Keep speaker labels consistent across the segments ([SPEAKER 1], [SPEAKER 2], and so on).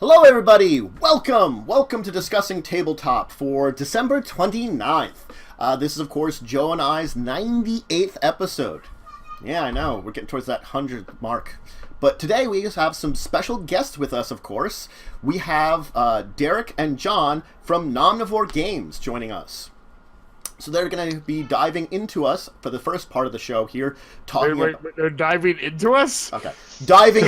[SPEAKER 1] Hello everybody! Welcome to Discussing Tabletop for December 29th. This is of course Joe and I's 98th episode. Yeah, I know, we're getting towards that 100 mark. But today we have some special guests with us, of course. We have Derek and John from Nomnivore Games joining us. So they're going to be diving into us for the first part of the show here.
[SPEAKER 2] Wait, they're diving into us?
[SPEAKER 1] Okay. Diving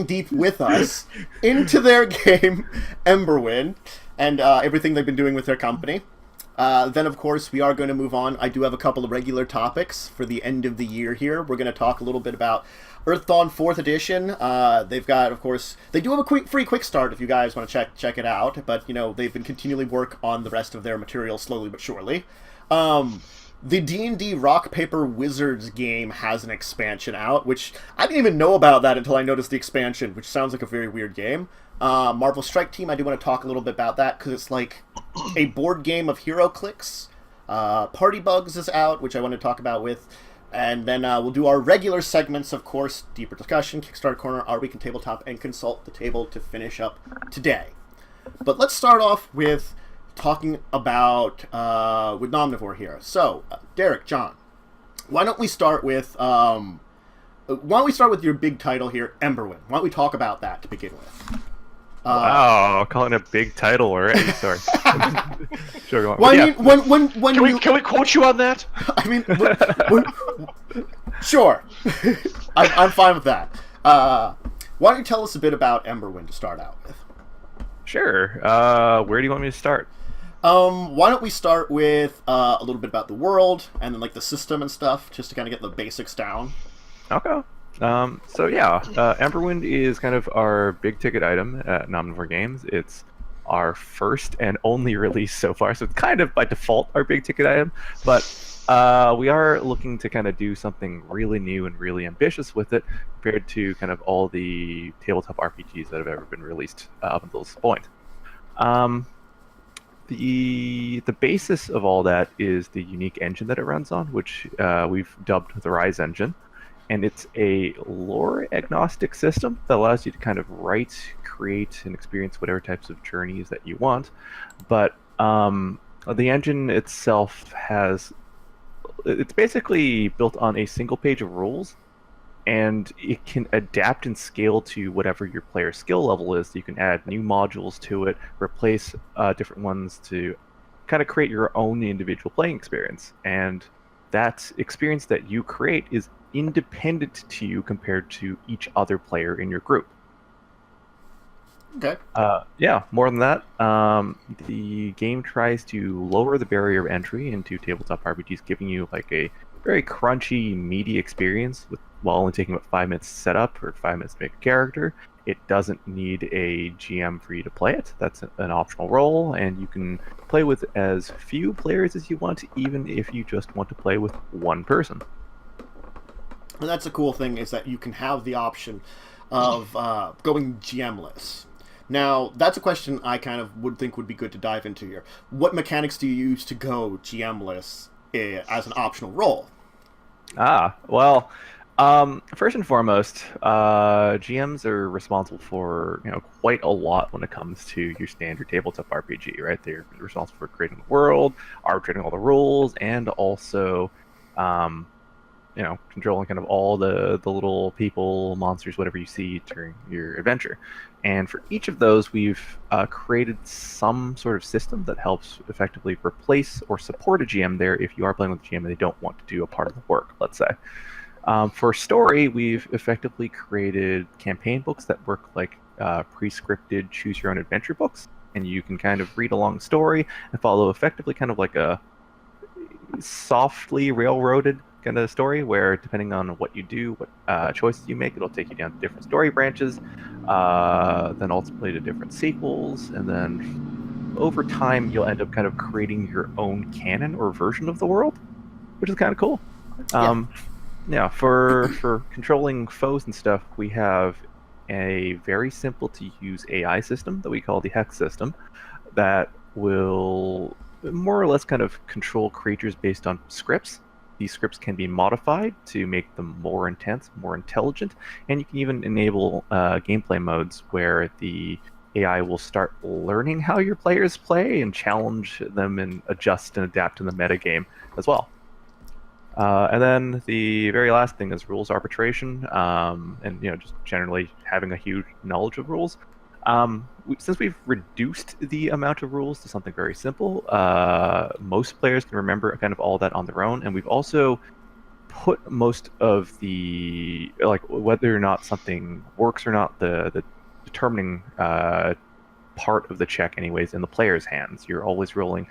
[SPEAKER 1] deep with us into their game, Emberwind, and everything they've been doing with their company. Then, of course, we are going to move on. I do have a couple of regular topics for the end of the year here. We're going to talk a little bit about Earthdawn 4th Edition. They've got, of course, they do have a free quick start if you guys want to check it out. But, you know, they've been continually work on the rest of their material slowly but surely. The D&D Rock Paper Wizards game has an expansion out, which I didn't even know about that until I noticed the expansion, which sounds like a very weird game. Marvel Strike Team, I do want to talk a little bit about that, because it's like a board game of hero clicks. Party Bugs is out, which I want to talk about with. And then we'll do our regular segments, of course, Deeper Discussion, Kickstarter Korner, Our Week in Tabletop, and Consult the Table to finish up today. But let's start off with talking about with Nomnivore here. So, Derek, John, why don't we start with your big title here, Emberwind? Why don't we talk about that to begin with?
[SPEAKER 3] Wow, calling it a big title already. Sorry. Sure, go on.
[SPEAKER 1] Well,
[SPEAKER 3] Yeah.
[SPEAKER 1] I mean, when
[SPEAKER 2] Can we quote you on that?
[SPEAKER 1] I mean, sure, I'm fine with that. Why don't you tell us a bit about Emberwind to start out with?
[SPEAKER 3] Sure. Where do you want me to start?
[SPEAKER 1] Why don't we start with a little bit about the world and then like the system and stuff, just to kind of get the basics down.
[SPEAKER 3] Okay. So yeah, Emberwind is kind of our big ticket item at Nomnivore Games. It's our first and only release so far, so it's kind of by default our big ticket item. But we are looking to kind of do something really new and really ambitious with it, compared to kind of all the tabletop RPGs that have ever been released up until this point. The basis of all that is the unique engine that it runs on, which we've dubbed the Rise engine. And it's a lore-agnostic system that allows you to kind of write, create, and experience whatever types of journeys that you want. But the engine itself it's basically built on a single page of rules, and it can adapt and scale to whatever your player's skill level is. So you can add new modules to it, replace different ones to kind of create your own individual playing experience. And that experience that you create is independent to you compared to each other player in your group.
[SPEAKER 1] Okay.
[SPEAKER 3] Yeah, more than that, the game tries to lower the barrier of entry into tabletop RPGs, giving you like a very crunchy, meaty experience while only taking about 5 minutes to set up or 5 minutes to make a character. It doesn't need a GM for you to play it. That's an optional role, and you can play with as few players as you want, even if you just want to play with one person.
[SPEAKER 1] And that's a cool thing, is that you can have the option of going GM-less. Now, that's a question I kind of would think would be good to dive into here. What mechanics do you use to go GM-less as an optional role?
[SPEAKER 3] Well, first and foremost, GMs are responsible for quite a lot when it comes to your standard tabletop RPG, right? They're responsible for creating the world, arbitrating all the rules, and also controlling kind of all the little people, monsters, whatever you see during your adventure. And for each of those, we've created some sort of system that helps effectively replace or support a GM there if you are playing with a GM and they don't want to do a part of the work, let's say. For story, we've effectively created campaign books that work like pre-scripted choose-your-own-adventure books, and you can kind of read along the story and follow effectively kind of like a softly railroaded kind of story, where depending on what you do, what choices you make, it'll take you down to different story branches, then ultimately to different sequels, and then over time you'll end up kind of creating your own canon or version of the world, which is kind of cool. Yeah, for controlling foes and stuff, we have a very simple to use AI system that we call the Hex system that will more or less kind of control creatures based on scripts. these scripts can be modified to make them more intense, more intelligent, and you can even enable gameplay modes where the AI will start learning how your players play and challenge them and adjust and adapt to the metagame as well. And then the very last thing is rules arbitration, and just generally having a huge knowledge of rules. Since we've reduced the amount of rules to something very simple, most players can remember kind of all that on their own, and we've also put most of the whether or not something works or not, the determining part of the check anyways in the player's hands. You're always rolling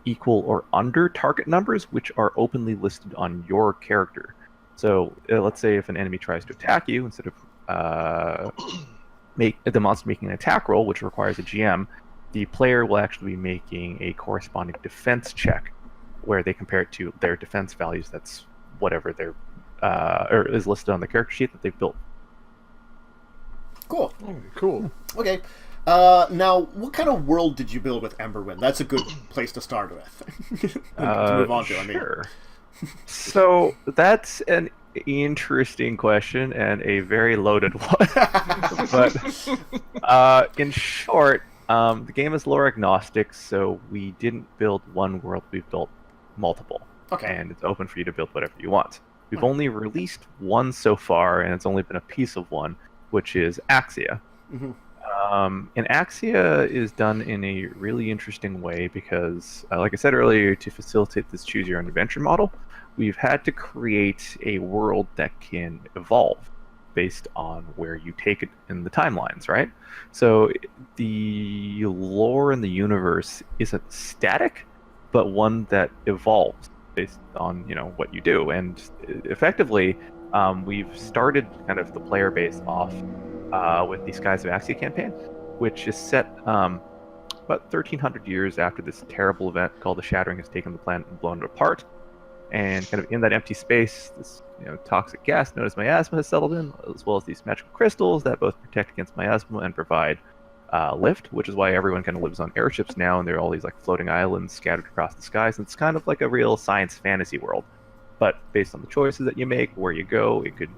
[SPEAKER 3] equal or under target numbers, which are openly listed on your character. So let's say if an enemy tries to attack you, instead of the monster making an attack roll, which requires a GM, the player will actually be making a corresponding defense check where they compare it to their defense values. That's whatever their or is listed on the character sheet that they've built.
[SPEAKER 1] Cool.
[SPEAKER 2] Cool.
[SPEAKER 1] Okay. Now, what kind of world did you build with Emberwind? That's a good place to start with. To move on to,
[SPEAKER 3] Sure. So that's an interesting question and a very loaded one. But in short, the game is lore agnostic, so we didn't build one world, we've built multiple.
[SPEAKER 1] Okay.
[SPEAKER 3] And it's open for you to build whatever you want. We've only released one so far, and it's only been a piece of one, which is Axia.
[SPEAKER 1] Mm-hmm.
[SPEAKER 3] And Axia is done in a really interesting way because, like I said earlier, to facilitate this choose your own adventure model, we've had to create a world that can evolve based on where you take it in the timelines, right? So the lore in the universe isn't static, but one that evolves based on what you do. And effectively, we've started kind of the player base off with the Skies of Axia campaign, which is set about 1,300 years after this terrible event called the Shattering has taken the planet and blown it apart. And kind of in that empty space, this toxic gas known as miasma has settled in, as well as these magical crystals that both protect against miasma and provide lift, which is why everyone kind of lives on airships now, and there are all these like floating islands scattered across the skies. And it's kind of like a real science fantasy world, but based on the choices that you make, where you go, it could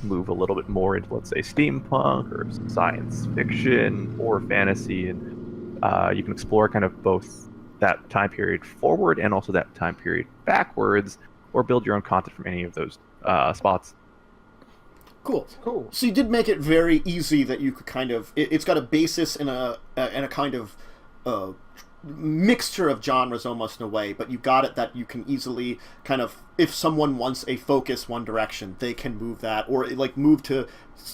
[SPEAKER 3] move a little bit more into, let's say, steampunk or science fiction or fantasy, and you can explore kind of both that time period forward and also that time period backwards, or build your own content from any of those spots.
[SPEAKER 1] Cool. So you did make it very easy that you could kind of... It's got a basis in a kind of mixture of genres almost in a way, but you got it that you can easily kind of, if someone wants a focus one direction, they can move that, or like move to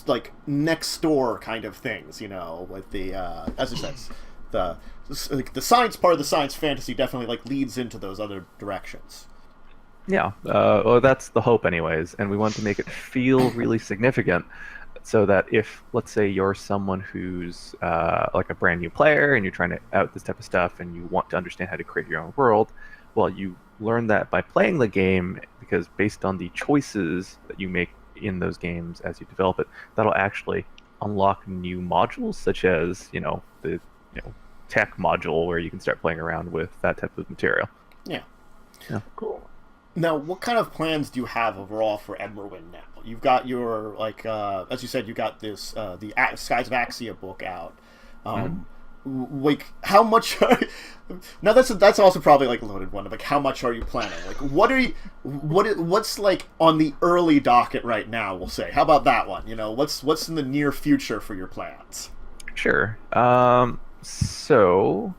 [SPEAKER 1] like next door kind of things, with the as it says, the science part of the science fantasy definitely like leads into those other directions.
[SPEAKER 3] Yeah, well, that's the hope anyways, and we want to make it feel really significant, so that if, let's say, you're someone who's like a brand new player and you're trying to out this type of stuff and you want to understand how to create your own world, well, you learn that by playing the game, because based on the choices that you make in those games as you develop it, that'll actually unlock new modules, such as the tech module, where you can start playing around with that type of material.
[SPEAKER 1] Yeah.
[SPEAKER 2] Cool.
[SPEAKER 1] Now, what kind of plans do you have overall for Emberwind now? You've got your, as you said, you got this, the Skies of Axia book out. Like, how much now that's also probably, like, a loaded one. Like, how much are you planning? Like, what's, like, on the early docket right now, we'll say? How about that one? What's in the near future for your plans?
[SPEAKER 3] Sure. So...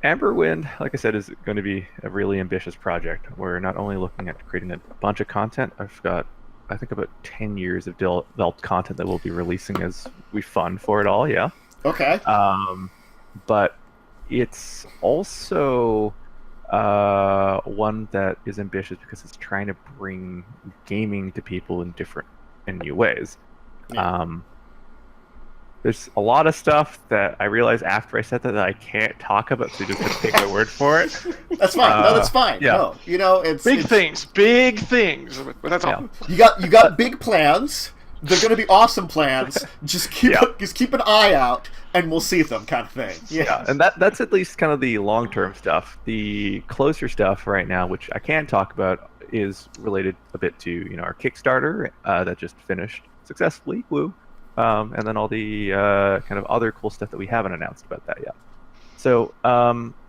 [SPEAKER 3] Emberwind, like I said, is going to be a really ambitious project. We're not only looking at creating a bunch of content. I've got, I think, about 10 years of developed content that we'll be releasing as we fund for it all, yeah.
[SPEAKER 1] Okay.
[SPEAKER 3] But it's also one that is ambitious because it's trying to bring gaming to people in different and new ways. Yeah. There's a lot of stuff that I realized after I said that I can't talk about, so you just have to take my word for it.
[SPEAKER 1] That's fine. No, that's fine.
[SPEAKER 3] Yeah.
[SPEAKER 1] No, it's
[SPEAKER 2] big things. But that's all.
[SPEAKER 1] You got big plans. They're going to be awesome plans. Just keep an eye out, and we'll see them kind of thing.
[SPEAKER 3] Yeah, and that's at least kind of the long-term stuff. The closer stuff right now, which I can talk about, is related a bit to our Kickstarter that just finished successfully. Woo! And then all the kind of other cool stuff that we haven't announced about that yet. So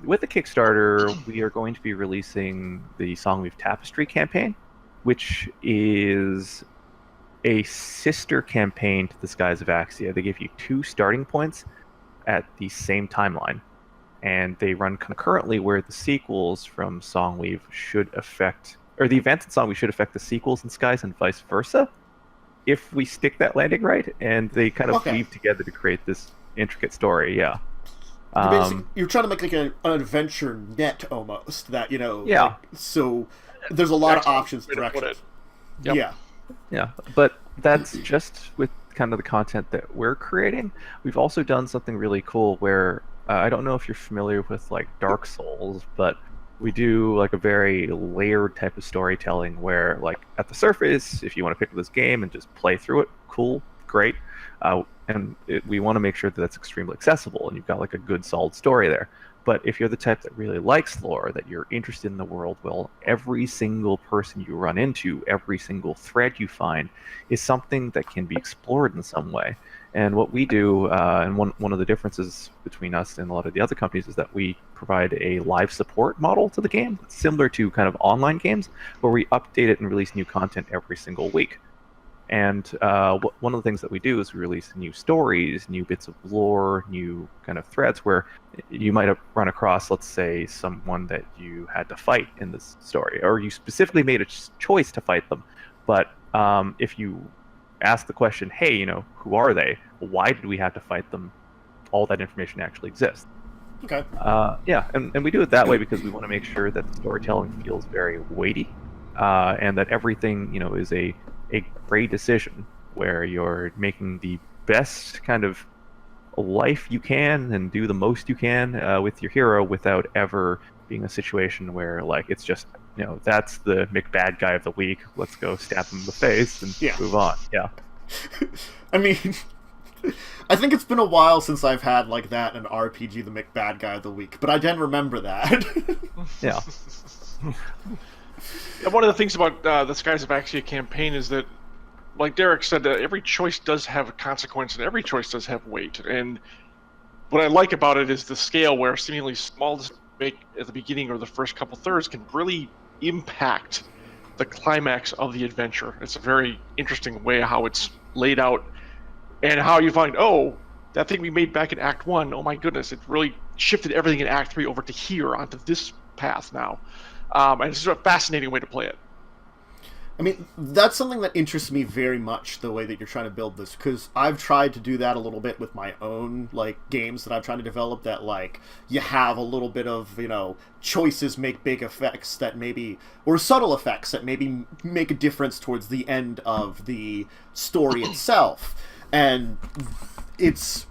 [SPEAKER 3] with the Kickstarter, we are going to be releasing the Songweave Tapestry campaign, which is a sister campaign to the Skies of Axia. They give you 2 starting points at the same timeline, and they run concurrently, where the sequels from Songweave should affect, or the events in Songweave should affect the sequels in Skies and vice versa, if we stick that landing right, and they kind of weave together to create this intricate story. Yeah.
[SPEAKER 1] You're trying to make like an adventure net almost, that,
[SPEAKER 3] Yeah.
[SPEAKER 1] like, so there's a lot of options, directions.
[SPEAKER 2] Yep.
[SPEAKER 3] Yeah, but that's just with kind of the content that we're creating. We've also done something really cool where I don't know if you're familiar with like Dark Souls, but we do like a very layered type of storytelling where, like, at the surface, if you want to pick up this game and just play through it, cool, great. We want to make sure that that's extremely accessible and you've got like a good solid story there. But if you're the type that really likes lore, that you're interested in the world, well, every single person you run into, every single thread you find is something that can be explored in some way. And what we do, and one of the differences between us and a lot of the other companies, is that we provide a live support model to the game, similar to kind of online games, where we update it and release new content every single week. And one of the things that we do is we release new stories, new bits of lore, new kind of threads where you might have run across, let's say, someone that you had to fight in this story, or you specifically made a choice to fight them. But if you ask the question, hey, who are they? Why did we have to fight them? All that information actually exists.
[SPEAKER 1] Okay.
[SPEAKER 3] Yeah, and we do it that way because we want to make sure that the storytelling feels very weighty, and that everything, is a great decision where you're making the best kind of life you can and do the most you can with your hero without ever being a situation where, like, it's just, that's the McBad guy of the week, let's go stab him in the face and move on. Yeah.
[SPEAKER 1] I mean, I think it's been a while since I've had like that in an RPG, the McBad guy of the week, but I didn't remember that.
[SPEAKER 3] Yeah.
[SPEAKER 2] And one of the things about the Skies of Axia campaign is that, like Derek said, every choice does have a consequence and every choice does have weight. And what I like about it is the scale, where seemingly small mistake at the beginning or the first couple thirds can really impact the climax of the adventure. It's a very interesting way how it's laid out, and how you find, oh, that thing we made back in Act 1, oh my goodness, it really shifted everything in Act 3 over to here, onto this path now. And it's just a fascinating way to play it.
[SPEAKER 1] I mean, that's something that interests me very much, the way that you're trying to build this, because I've tried to do that a little bit with my own, like, games that I'm trying to develop, that, like, you have a little bit of, choices make big effects that maybe, or subtle effects that maybe make a difference towards the end of the story itself. And it's,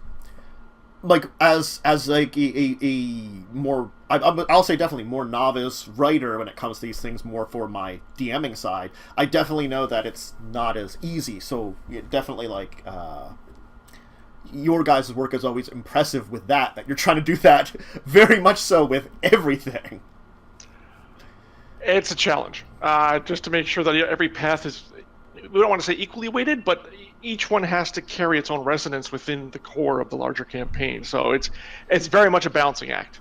[SPEAKER 1] like, as like a more, I'll say definitely more novice writer when it comes to these things, more for my DMing side, I definitely know that it's not as easy. So definitely, like, your guys' work is always impressive with that you're trying to do that very much so with everything.
[SPEAKER 2] It's a challenge, just to make sure that every path is, we don't want to say equally weighted, but each one has to carry its own resonance within the core of the larger campaign. So it's very much a balancing act,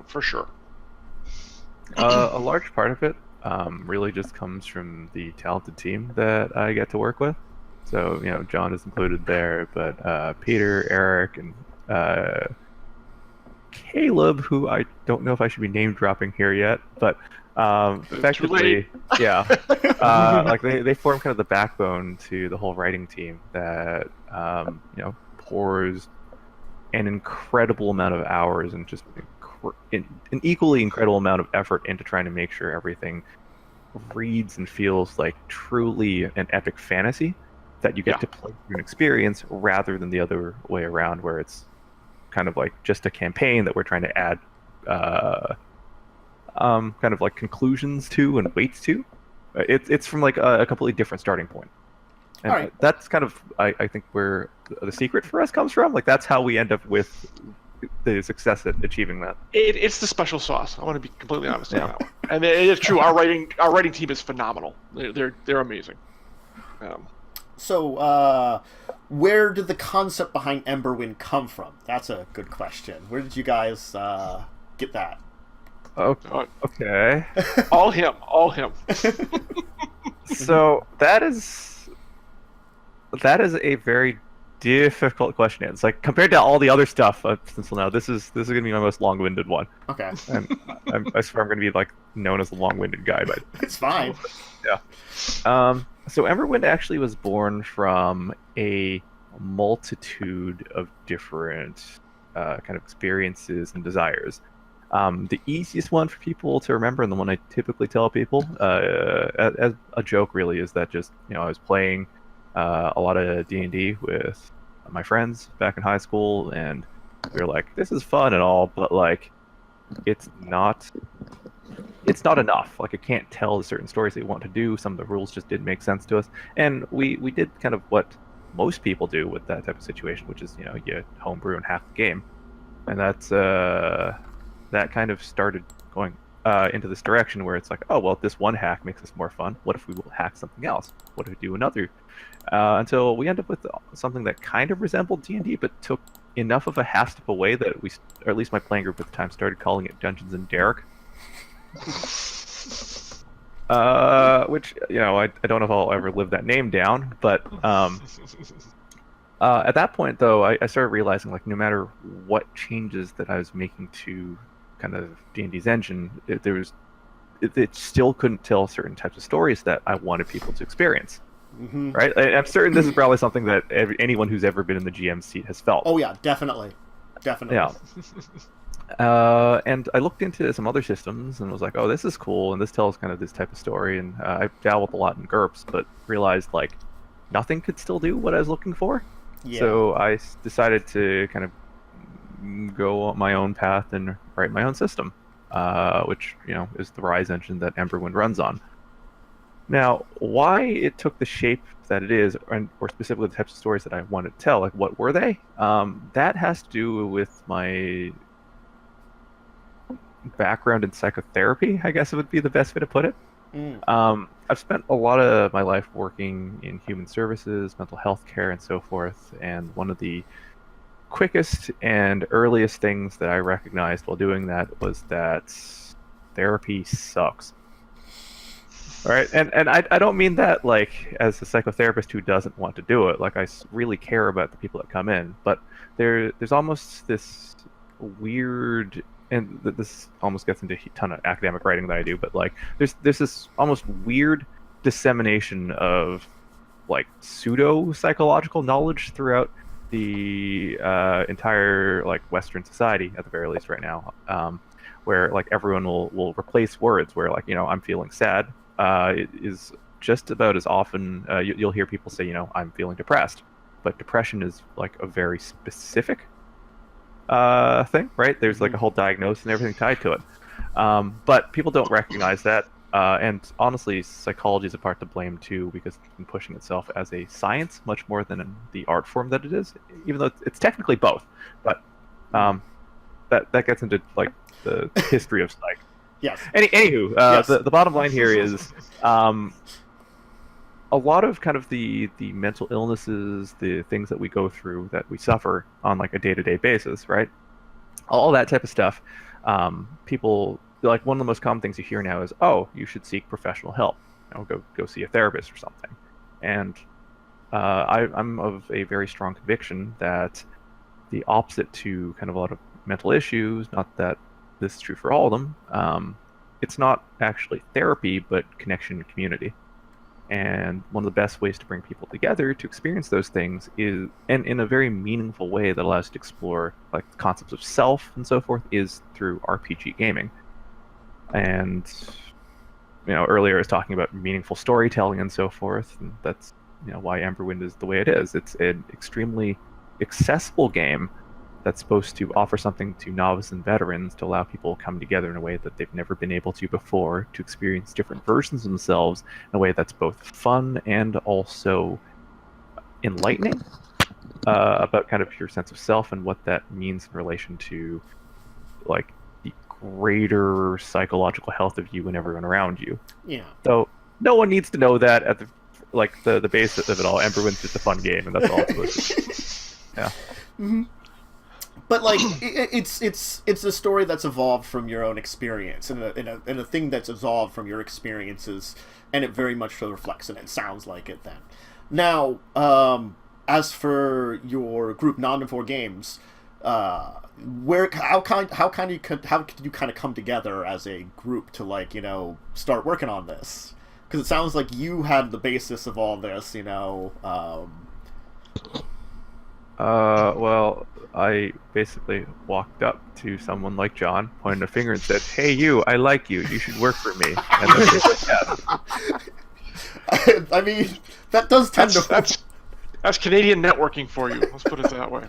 [SPEAKER 2] for sure.
[SPEAKER 3] A large part of it really just comes from the talented team that I get to work with. So, John is included there, but Peter, Eric, and Caleb, who I don't know if I should be name dropping here yet, but effectively, yeah, like they form kind of the backbone to the whole writing team that pours an incredible amount of hours and just an equally incredible amount of effort into trying to make sure everything reads and feels like truly an epic fantasy that you get to play through an experience, rather than the other way around, where it's kind of like just a campaign that we're trying to add kind of like conclusions to and weights to. It's from like a completely different starting point. And
[SPEAKER 1] All right.
[SPEAKER 3] that's kind of, I think, where the secret for us comes from. Like, that's how we end up with the success at achieving that.
[SPEAKER 2] It's the special sauce. I want to be completely honest on
[SPEAKER 3] Yeah.
[SPEAKER 2] that one. And it is true. Our writing team is phenomenal. They're amazing.
[SPEAKER 1] So, where did the concept behind Emberwind come from? That's a good question. Where did you guys get that?
[SPEAKER 3] Okay.
[SPEAKER 2] All him.
[SPEAKER 3] So that is a very difficult question. It's like, compared to all the other stuff until now, this is gonna be my most long-winded one.
[SPEAKER 1] Okay.
[SPEAKER 3] And I swear I'm gonna be like known as the long-winded guy, but
[SPEAKER 1] It's fine.
[SPEAKER 3] yeah. So Emberwind actually was born from a multitude of different kind of experiences and desires. The easiest one for people to remember, and the one I typically tell people as a joke, really, is that just, I was playing a lot of D&D with my friends back in high school, and we were like, this is fun and all, but like, it's not enough. Like, I can't tell the certain stories that we want to do. Some of the rules just didn't make sense to us, and we did kind of what most people do with that type of situation, which is, you homebrew and hack the game, and that's that kind of started going into this direction where it's like, oh, well, this one hack makes this more fun. What if we will hack something else? What if we do another? Until we end up with something that kind of resembled D&D, but took enough of a half step away that we, or at least my playing group at the time, started calling it Dungeons and Derek. Which, I don't know if I'll ever live that name down, but at that point, though, I started realizing, like, no matter what changes that I was making to kind of D&D's engine, it still couldn't tell certain types of stories that I wanted people to experience.
[SPEAKER 1] Mm-hmm.
[SPEAKER 3] Right? I'm certain this is probably something that anyone who's ever been in the GM seat has felt.
[SPEAKER 1] Oh yeah, definitely.
[SPEAKER 3] Yeah. And I looked into some other systems and was like, oh, this is cool, and this tells kind of this type of story. And I dabbled a lot in GURPS, but realized, like, nothing could still do what I was looking for.
[SPEAKER 1] Yeah.
[SPEAKER 3] So I decided to kind of go on my own path and write my own system, which, is the Rise engine that Emberwind runs on. Now, why it took the shape that it is, or specifically the types of stories that I wanted to tell, like, what were they? That has to do with my background in psychotherapy, I guess it would be the best way to put it. I've spent a lot of my life working in human services, mental health care, and so forth, and one of the quickest and earliest things that I recognized while doing that was that therapy sucks. All right, and I don't mean that, like, as a psychotherapist who doesn't want to do it. Like, I really care about the people that come in, but there's almost this weird, and this almost gets into a ton of academic writing that I do, but, like, there's this almost weird dissemination of, like, pseudo psychological knowledge throughout the entire, like, Western society, at the very least right now, where, like, everyone will replace words where, like, I'm feeling sad. It is just about as often you'll hear people say, I'm feeling depressed, but depression is, like, a very specific thing, right? There's, like, a whole diagnosis and everything tied to it, but people don't recognize that, and honestly, psychology is a part to blame too, because it's been pushing itself as a science much more than the art form that it is, even though it's technically both. But that gets into, like, the history of psych.
[SPEAKER 1] Yes.
[SPEAKER 3] Anywho,
[SPEAKER 1] Yes.
[SPEAKER 3] The bottom line here is a lot of kind of the mental illnesses, the things that we go through, that we suffer on, like, a day-to-day basis, right? All that type of stuff. People, like, one of the most common things you hear now is, oh, you should seek professional help. Go see a therapist or something. And I'm of a very strong conviction that the opposite to kind of a lot of mental issues, not that this is true for all of them, it's not actually therapy, but connection and community. And one of the best ways to bring people together to experience those things is, and in a very meaningful way that allows us to explore, like, the concepts of self and so forth, is through RPG gaming. And, earlier I was talking about meaningful storytelling and so forth, and that's, why Emberwind is the way it is. It's an extremely accessible game that's supposed to offer something to novice and veterans to allow people to come together in a way that they've never been able to before, to experience different versions of themselves in a way that's both fun and also enlightening about kind of your sense of self and what that means in relation to like the greater psychological health of you and everyone around you.
[SPEAKER 1] Yeah.
[SPEAKER 3] So no one needs to know that at the basis of it all. Emberwind's just a fun game, and that's all it's supposed to be. Yeah.
[SPEAKER 1] Mm-hmm. But like, it's a story that's evolved from your own experience, and a thing that's evolved from your experiences, and it very much so reflects it. It sounds like it then. Now, as for your group Nomnivore Games, how could you kind of come together as a group to like start working on this? Because it sounds like you had the basis of all this,
[SPEAKER 3] Well, I basically walked up to someone like John, pointed a finger, and said, "Hey, you! I like you. You should work for me." And then they said, "Yeah."
[SPEAKER 1] I mean, that does tend to.
[SPEAKER 2] That's Canadian networking for you. Let's put it that way.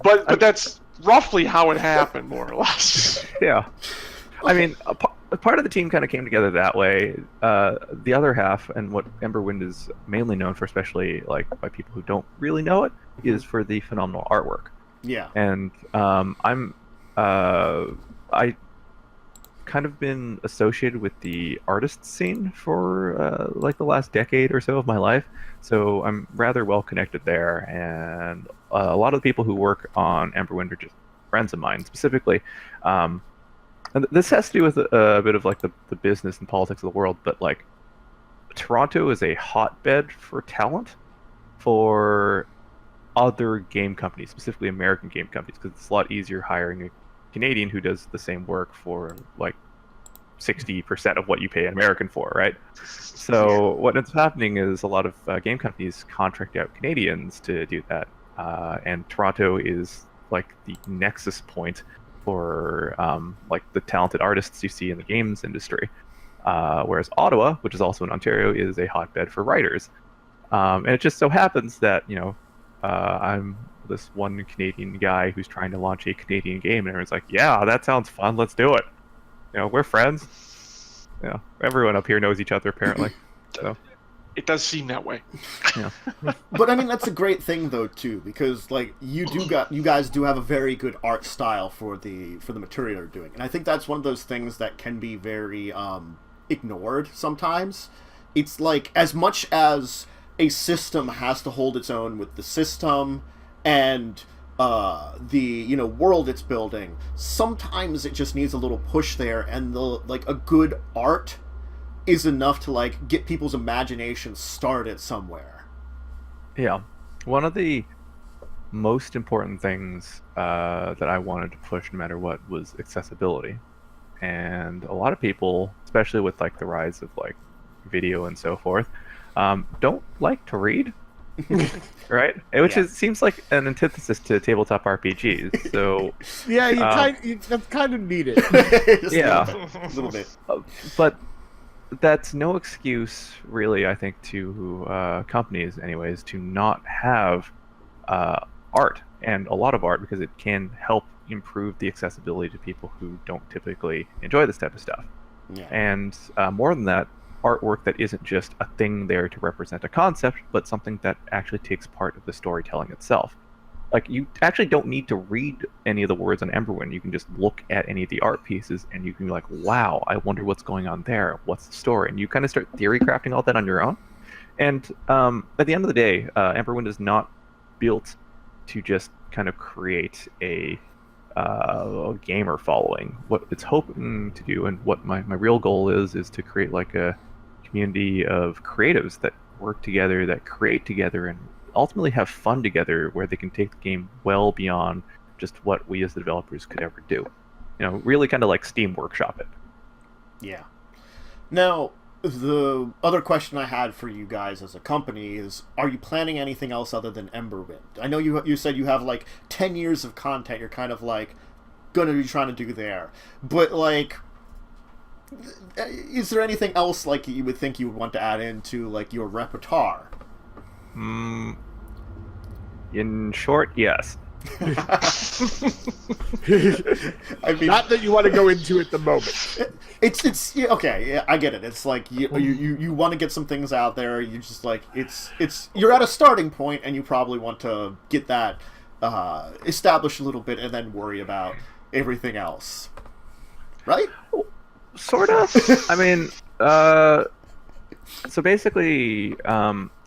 [SPEAKER 2] But that's roughly how it happened, more or less.
[SPEAKER 3] Yeah. I mean, a part of the team kind of came together that way. The other half, and what Emberwind is mainly known for, especially like by people who don't really know it, is for the phenomenal artwork.
[SPEAKER 1] Yeah.
[SPEAKER 3] And I kind of been associated with the artist scene for like the last decade or so of my life, so I'm rather well connected there. And a lot of the people who work on Emberwind are just friends of mine, specifically. And this has to do with a bit of like the business and politics of the world, but like Toronto is a hotbed for talent for other game companies, specifically American game companies, because it's a lot easier hiring a Canadian who does the same work for like 60% of what you pay an American for, right? So what ends up happening is a lot of game companies contract out Canadians to do that, and Toronto is like the nexus point for like the talented artists you see in the games industry, whereas Ottawa, which is also in Ontario, is a hotbed for writers. And it just so happens that I'm this one Canadian guy who's trying to launch a Canadian game, and everyone's like, "Yeah, that sounds fun. Let's do it." We're friends. Everyone up here knows each other apparently. So
[SPEAKER 2] it does seem that way.
[SPEAKER 3] Yeah.
[SPEAKER 1] But I mean, that's a great thing though too, because like you guys do have a very good art style for the material you're doing, and I think that's one of those things that can be very ignored sometimes. It's like, as much as a system has to hold its own with the system and the world it's building, sometimes it just needs a little push there, and a good art is enough to like get people's imagination started somewhere.
[SPEAKER 3] Yeah. One of the most important things that I wanted to push no matter what was accessibility. And a lot of people, especially with like the rise of like video and so forth, don't like to read. Right? Which seems like an antithesis to tabletop RPGs. So
[SPEAKER 4] yeah, that's kind of needed.
[SPEAKER 3] Yeah,
[SPEAKER 1] a little bit.
[SPEAKER 3] But that's no excuse, really, I think, to companies, anyways, to not have art, and a lot of art, because it can help improve the accessibility to people who don't typically enjoy this type of stuff.
[SPEAKER 1] Yeah.
[SPEAKER 3] And more than that, artwork that isn't just a thing there to represent a concept, but something that actually takes part of the storytelling itself. Like, you actually don't need to read any of the words on Emberwind. You can just look at any of the art pieces, and you can be like, wow, I wonder what's going on there. What's the story? And you kind of start theory crafting all that on your own. And at the end of the day, Emberwind is not built to just kind of create a gamer following. What it's hoping to do, and what my real goal is to create like a community of creatives that work together, that create together, and ultimately have fun together, where they can take the game well beyond just what we as the developers could ever do. Really kind of like Steam Workshop it.
[SPEAKER 1] Yeah. Now, the other question I had for you guys as a company is, are you planning anything else other than Emberwind? I know you said you have like 10 years of content you're kind of like gonna be trying to do there, but like, is there anything else like you would think you would want to add into like your repertoire?
[SPEAKER 3] In short, yes.
[SPEAKER 1] I mean,
[SPEAKER 4] Not that you want to go into at the moment.
[SPEAKER 1] it's yeah, okay. Yeah, I get it. It's like you want to get some things out there. You just like it's you're at a starting point, and you probably want to get that established a little bit, and then worry about everything else. Right?
[SPEAKER 3] Sort of. I mean, so basically,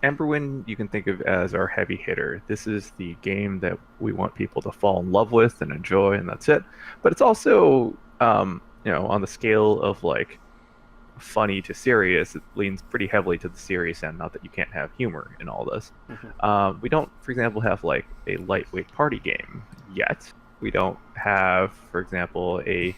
[SPEAKER 3] Emberwind you can think of as our heavy hitter. This is the game that we want people to fall in love with and enjoy, and that's it. But it's also, on the scale of like funny to serious, it leans pretty heavily to the serious end. Not that you can't have humor in all this. We don't, for example, have like a lightweight party game yet. We don't have, for example, a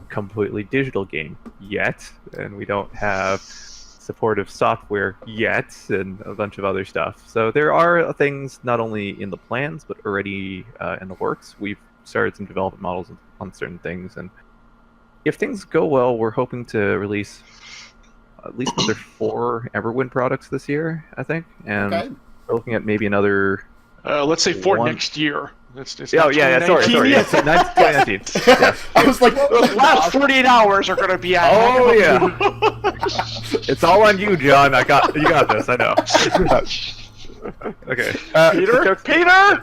[SPEAKER 3] completely digital game yet, and we don't have supportive software yet, and a bunch of other stuff. So there are things not only in the plans but already in the works. We've started some development models on certain things, and if things go well, we're hoping to release at least another 4 Emberwind products this year, I think, and we're looking at maybe another.
[SPEAKER 2] Let's say 4 next year.
[SPEAKER 3] Sorry. Yeah, it's 2019. Yeah.
[SPEAKER 1] I was like,
[SPEAKER 2] the last 48 hours are going to be out.
[SPEAKER 3] Oh yeah. It's all on you, John. You got this. I know. Okay.
[SPEAKER 2] Peter.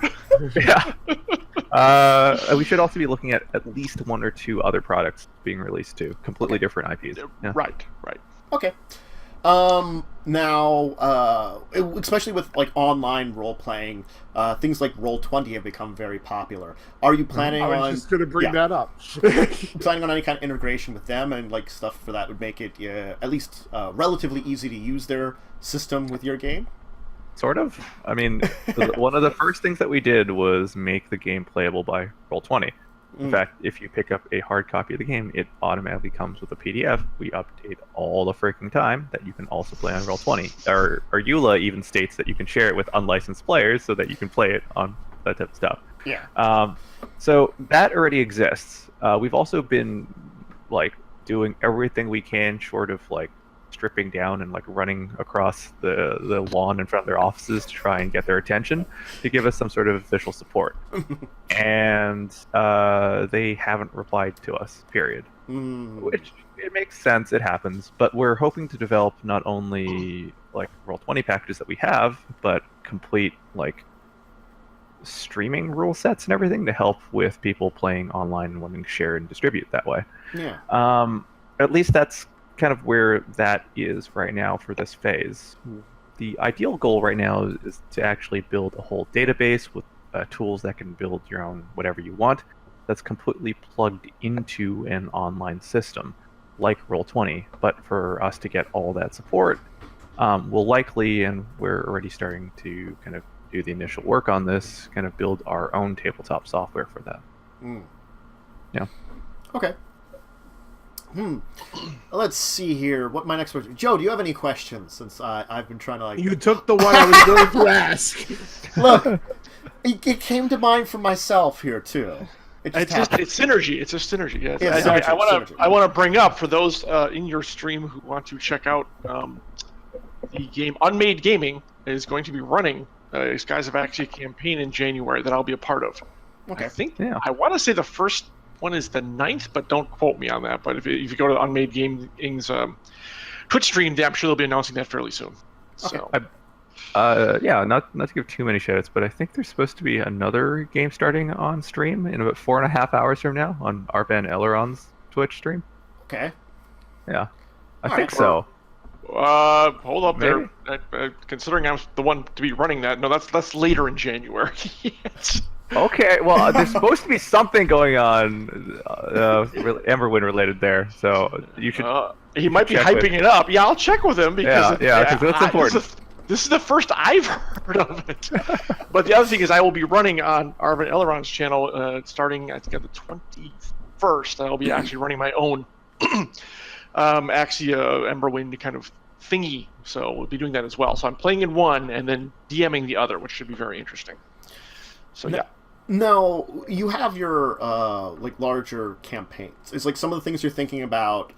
[SPEAKER 3] Yeah. We should also be looking at least 1 or 2 other products being released too, completely different IPs. Yeah.
[SPEAKER 2] Right.
[SPEAKER 1] okay. Now, especially with like online role playing, things like Roll20 have become very popular. Are you planning on?
[SPEAKER 4] I was just going to bring that up.
[SPEAKER 1] Planning on any kind of integration with them and like stuff for that would make it at least relatively easy to use their system with your game?
[SPEAKER 3] Sort of. I mean, one of the first things that we did was make the game playable by Roll20. In fact, if you pick up a hard copy of the game, it automatically comes with a PDF. We update all the freaking time that you can also play on Roll20. Our EULA even states that you can share it with unlicensed players so that you can play it on that type of stuff.
[SPEAKER 1] Yeah.
[SPEAKER 3] So that already exists. We've also been like doing everything we can, short of like stripping down and like running across the lawn in front of their offices to try and get their attention to give us some sort of official support. And they haven't replied to us, period. Which, it makes sense, it happens, but we're hoping to develop not only like Roll20 packages that we have, but complete like streaming rule sets and everything to help with people playing online and wanting to share and distribute that way.
[SPEAKER 1] Yeah.
[SPEAKER 3] At least that's kind of where that is right now for this phase. The ideal goal right now is to actually build a whole database with tools that can build your own whatever you want that's completely plugged into an online system like Roll20. But for us to get all that support, we'll likely, and we're already starting to kind of do the initial work on this, kind of build our own tabletop software for that. Yeah.
[SPEAKER 1] Okay. Let's see here. What my next question? Joe, do you have any questions? Since I've been trying to like.
[SPEAKER 4] You took the one I was going to ask.
[SPEAKER 1] Look, it came to mind for myself here too.
[SPEAKER 2] It's synergy. It's a synergy. Yes.
[SPEAKER 1] Yeah,
[SPEAKER 2] I want to bring up for those in your stream who want to check out the game. Unmade Gaming is going to be running a Skies of Axia campaign in January that I'll be a part of.
[SPEAKER 1] Okay.
[SPEAKER 2] I think I want to say the first one is the 9th, but don't quote me on that. But if you go to Unmade Gaming's Twitch stream, I'm sure they'll be announcing that fairly soon.
[SPEAKER 1] Okay.
[SPEAKER 2] So.
[SPEAKER 3] Not to give too many shoutouts, but I think there's supposed to be another game starting on stream in about 4.5 hours from now on Arvan Eleron's Twitch stream.
[SPEAKER 1] Okay.
[SPEAKER 3] Yeah, I
[SPEAKER 1] All
[SPEAKER 3] think
[SPEAKER 1] right.
[SPEAKER 3] so.
[SPEAKER 2] Hold up
[SPEAKER 3] Maybe.
[SPEAKER 2] there. Considering I'm the one to be running that, no, that's later in January. Yes.
[SPEAKER 3] Okay, well, there's supposed to be something going on, Emberwind related there, so you should.
[SPEAKER 2] He might be
[SPEAKER 3] check
[SPEAKER 2] hyping
[SPEAKER 3] with-
[SPEAKER 2] it up. Yeah, I'll check with him because
[SPEAKER 3] because that's important.
[SPEAKER 2] This is the first I've heard of it. But the other thing is, I will be running on Arvin Eleron's channel starting, I think, on the 21st. I'll be actually running my own Axia Emberwind kind of thingy. So we'll be doing that as well. So I'm playing in one and then DMing the other, which should be very interesting. So yeah.
[SPEAKER 1] Now, you have your like larger campaigns. Is like some of the things you're thinking about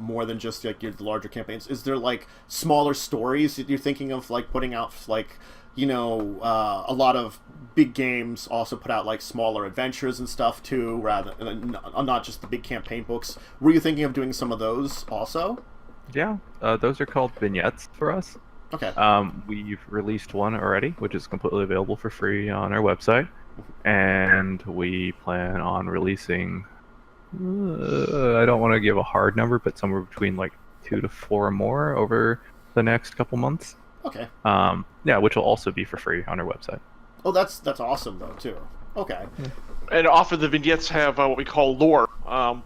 [SPEAKER 1] more than just like your larger campaigns? Is there like smaller stories that you're thinking of like putting out like a lot of big games also put out like smaller adventures and stuff too, rather not just the big campaign books. Were you thinking of doing some of those also?
[SPEAKER 3] Yeah, those are called vignettes for us.
[SPEAKER 1] Okay.
[SPEAKER 3] We've released one already, which is completely available for free on our website, and we plan on releasing. I don't want to give a hard number, but somewhere between like 2 to 4 more over the next couple months.
[SPEAKER 1] Okay.
[SPEAKER 3] Yeah, which will also be for free on our website.
[SPEAKER 1] Oh, that's awesome though too. Okay.
[SPEAKER 2] And often the vignettes have what we call lore,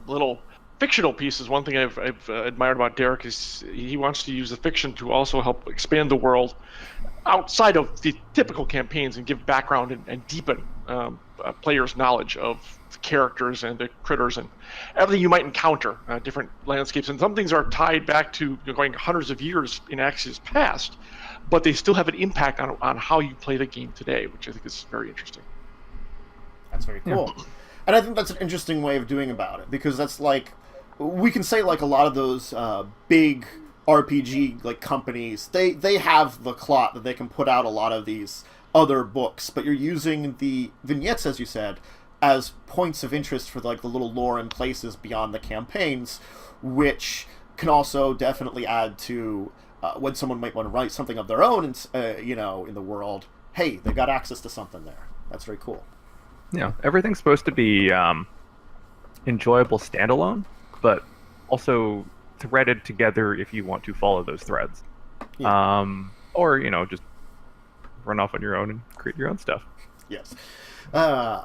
[SPEAKER 2] little fictional pieces. One thing I've admired about Derek is he wants to use the fiction to also help expand the world outside of the typical campaigns and give background and deepen players' knowledge of the characters and the critters and everything you might encounter, different landscapes. And some things are tied back to going hundreds of years in Axia's past, but they still have an impact on how you play the game today, which I think is very interesting.
[SPEAKER 1] That's very cool. Yeah. And I think that's an interesting way of doing about it, because that's like, we can say like a lot of those big RPG like companies, they have the clout that they can put out a lot of these other books, but you're using the vignettes, as you said, as points of interest for like the little lore and places beyond the campaigns, which can also definitely add to when someone might want to write something of their own, in the world. Hey, they got access to something there. That's very cool.
[SPEAKER 3] Yeah, everything's supposed to be enjoyable standalone, but also threaded together if you want to follow those threads. Yeah. Or, just run off on your own and create your own stuff.
[SPEAKER 1] Yes. I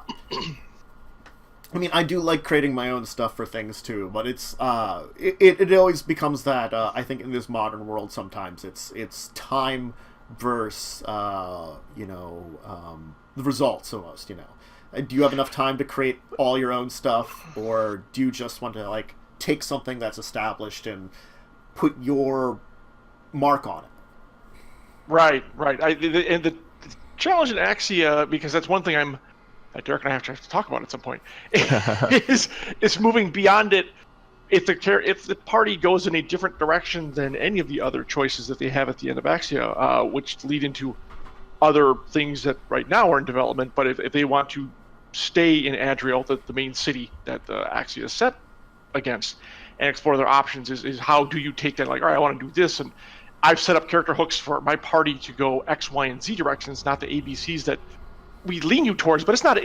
[SPEAKER 1] mean, I do like creating my own stuff for things too, but it's it always becomes that I think in this modern world sometimes it's time versus the results almost. Do you have enough time to create all your own stuff, or do you just want to like take something that's established and put your mark on it?
[SPEAKER 2] Right. And the challenge in Axia, because that's one thing Derek and I have to talk about at some point, is moving beyond it. If the party goes in a different direction than any of the other choices that they have at the end of Axia, which lead into other things that right now are in development, but if they want to stay in Adriel, the main city that Axia is set against, and explore their options, is how do you take that, like, all right, I want to do this, and I've set up character hooks for my party to go X, Y, and Z directions, not the ABCs that we lean you towards, but it's not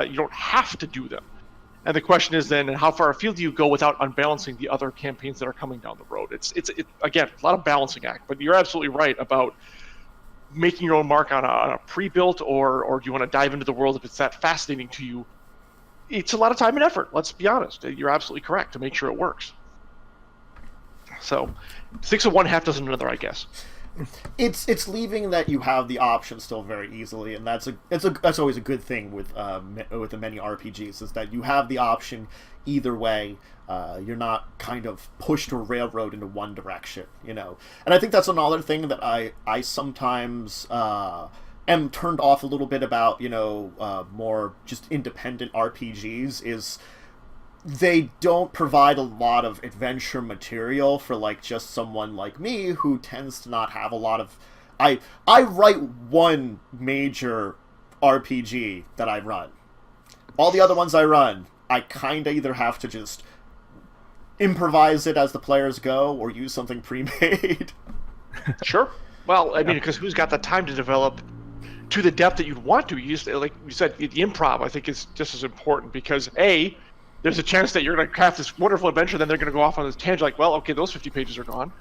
[SPEAKER 2] you don't have to do them. And the question is then, how far afield do you go without unbalancing the other campaigns that are coming down the road? It's again, a lot of balancing act, but you're absolutely right about making your own mark on a pre-built, or do you want to dive into the world if it's that fascinating to you? It's a lot of time and effort, let's be honest. You're absolutely correct to make sure it works. So 6 of one, half dozen another, I guess.
[SPEAKER 1] It's leaving that you have the option still very easily, and that's always a good thing with the many RPGs, is that you have the option either way. You're not kind of pushed or railroad into one direction, And I think that's another thing that I sometimes am turned off a little bit about, more just independent RPGs, is they don't provide a lot of adventure material for like just someone like me who tends to not have a lot of. I write one major RPG that I run. All the other ones I run, I kind of either have to just improvise it as the players go, or use something pre-made.
[SPEAKER 2] Sure. Well, I mean, because who's got the time to develop to the depth that you'd want to? You just, like you said, the improv, I think, is just as important, because there's a chance that you're going to craft this wonderful adventure, then they're going to go off on this tangent, like, well, okay, those 50 pages are gone.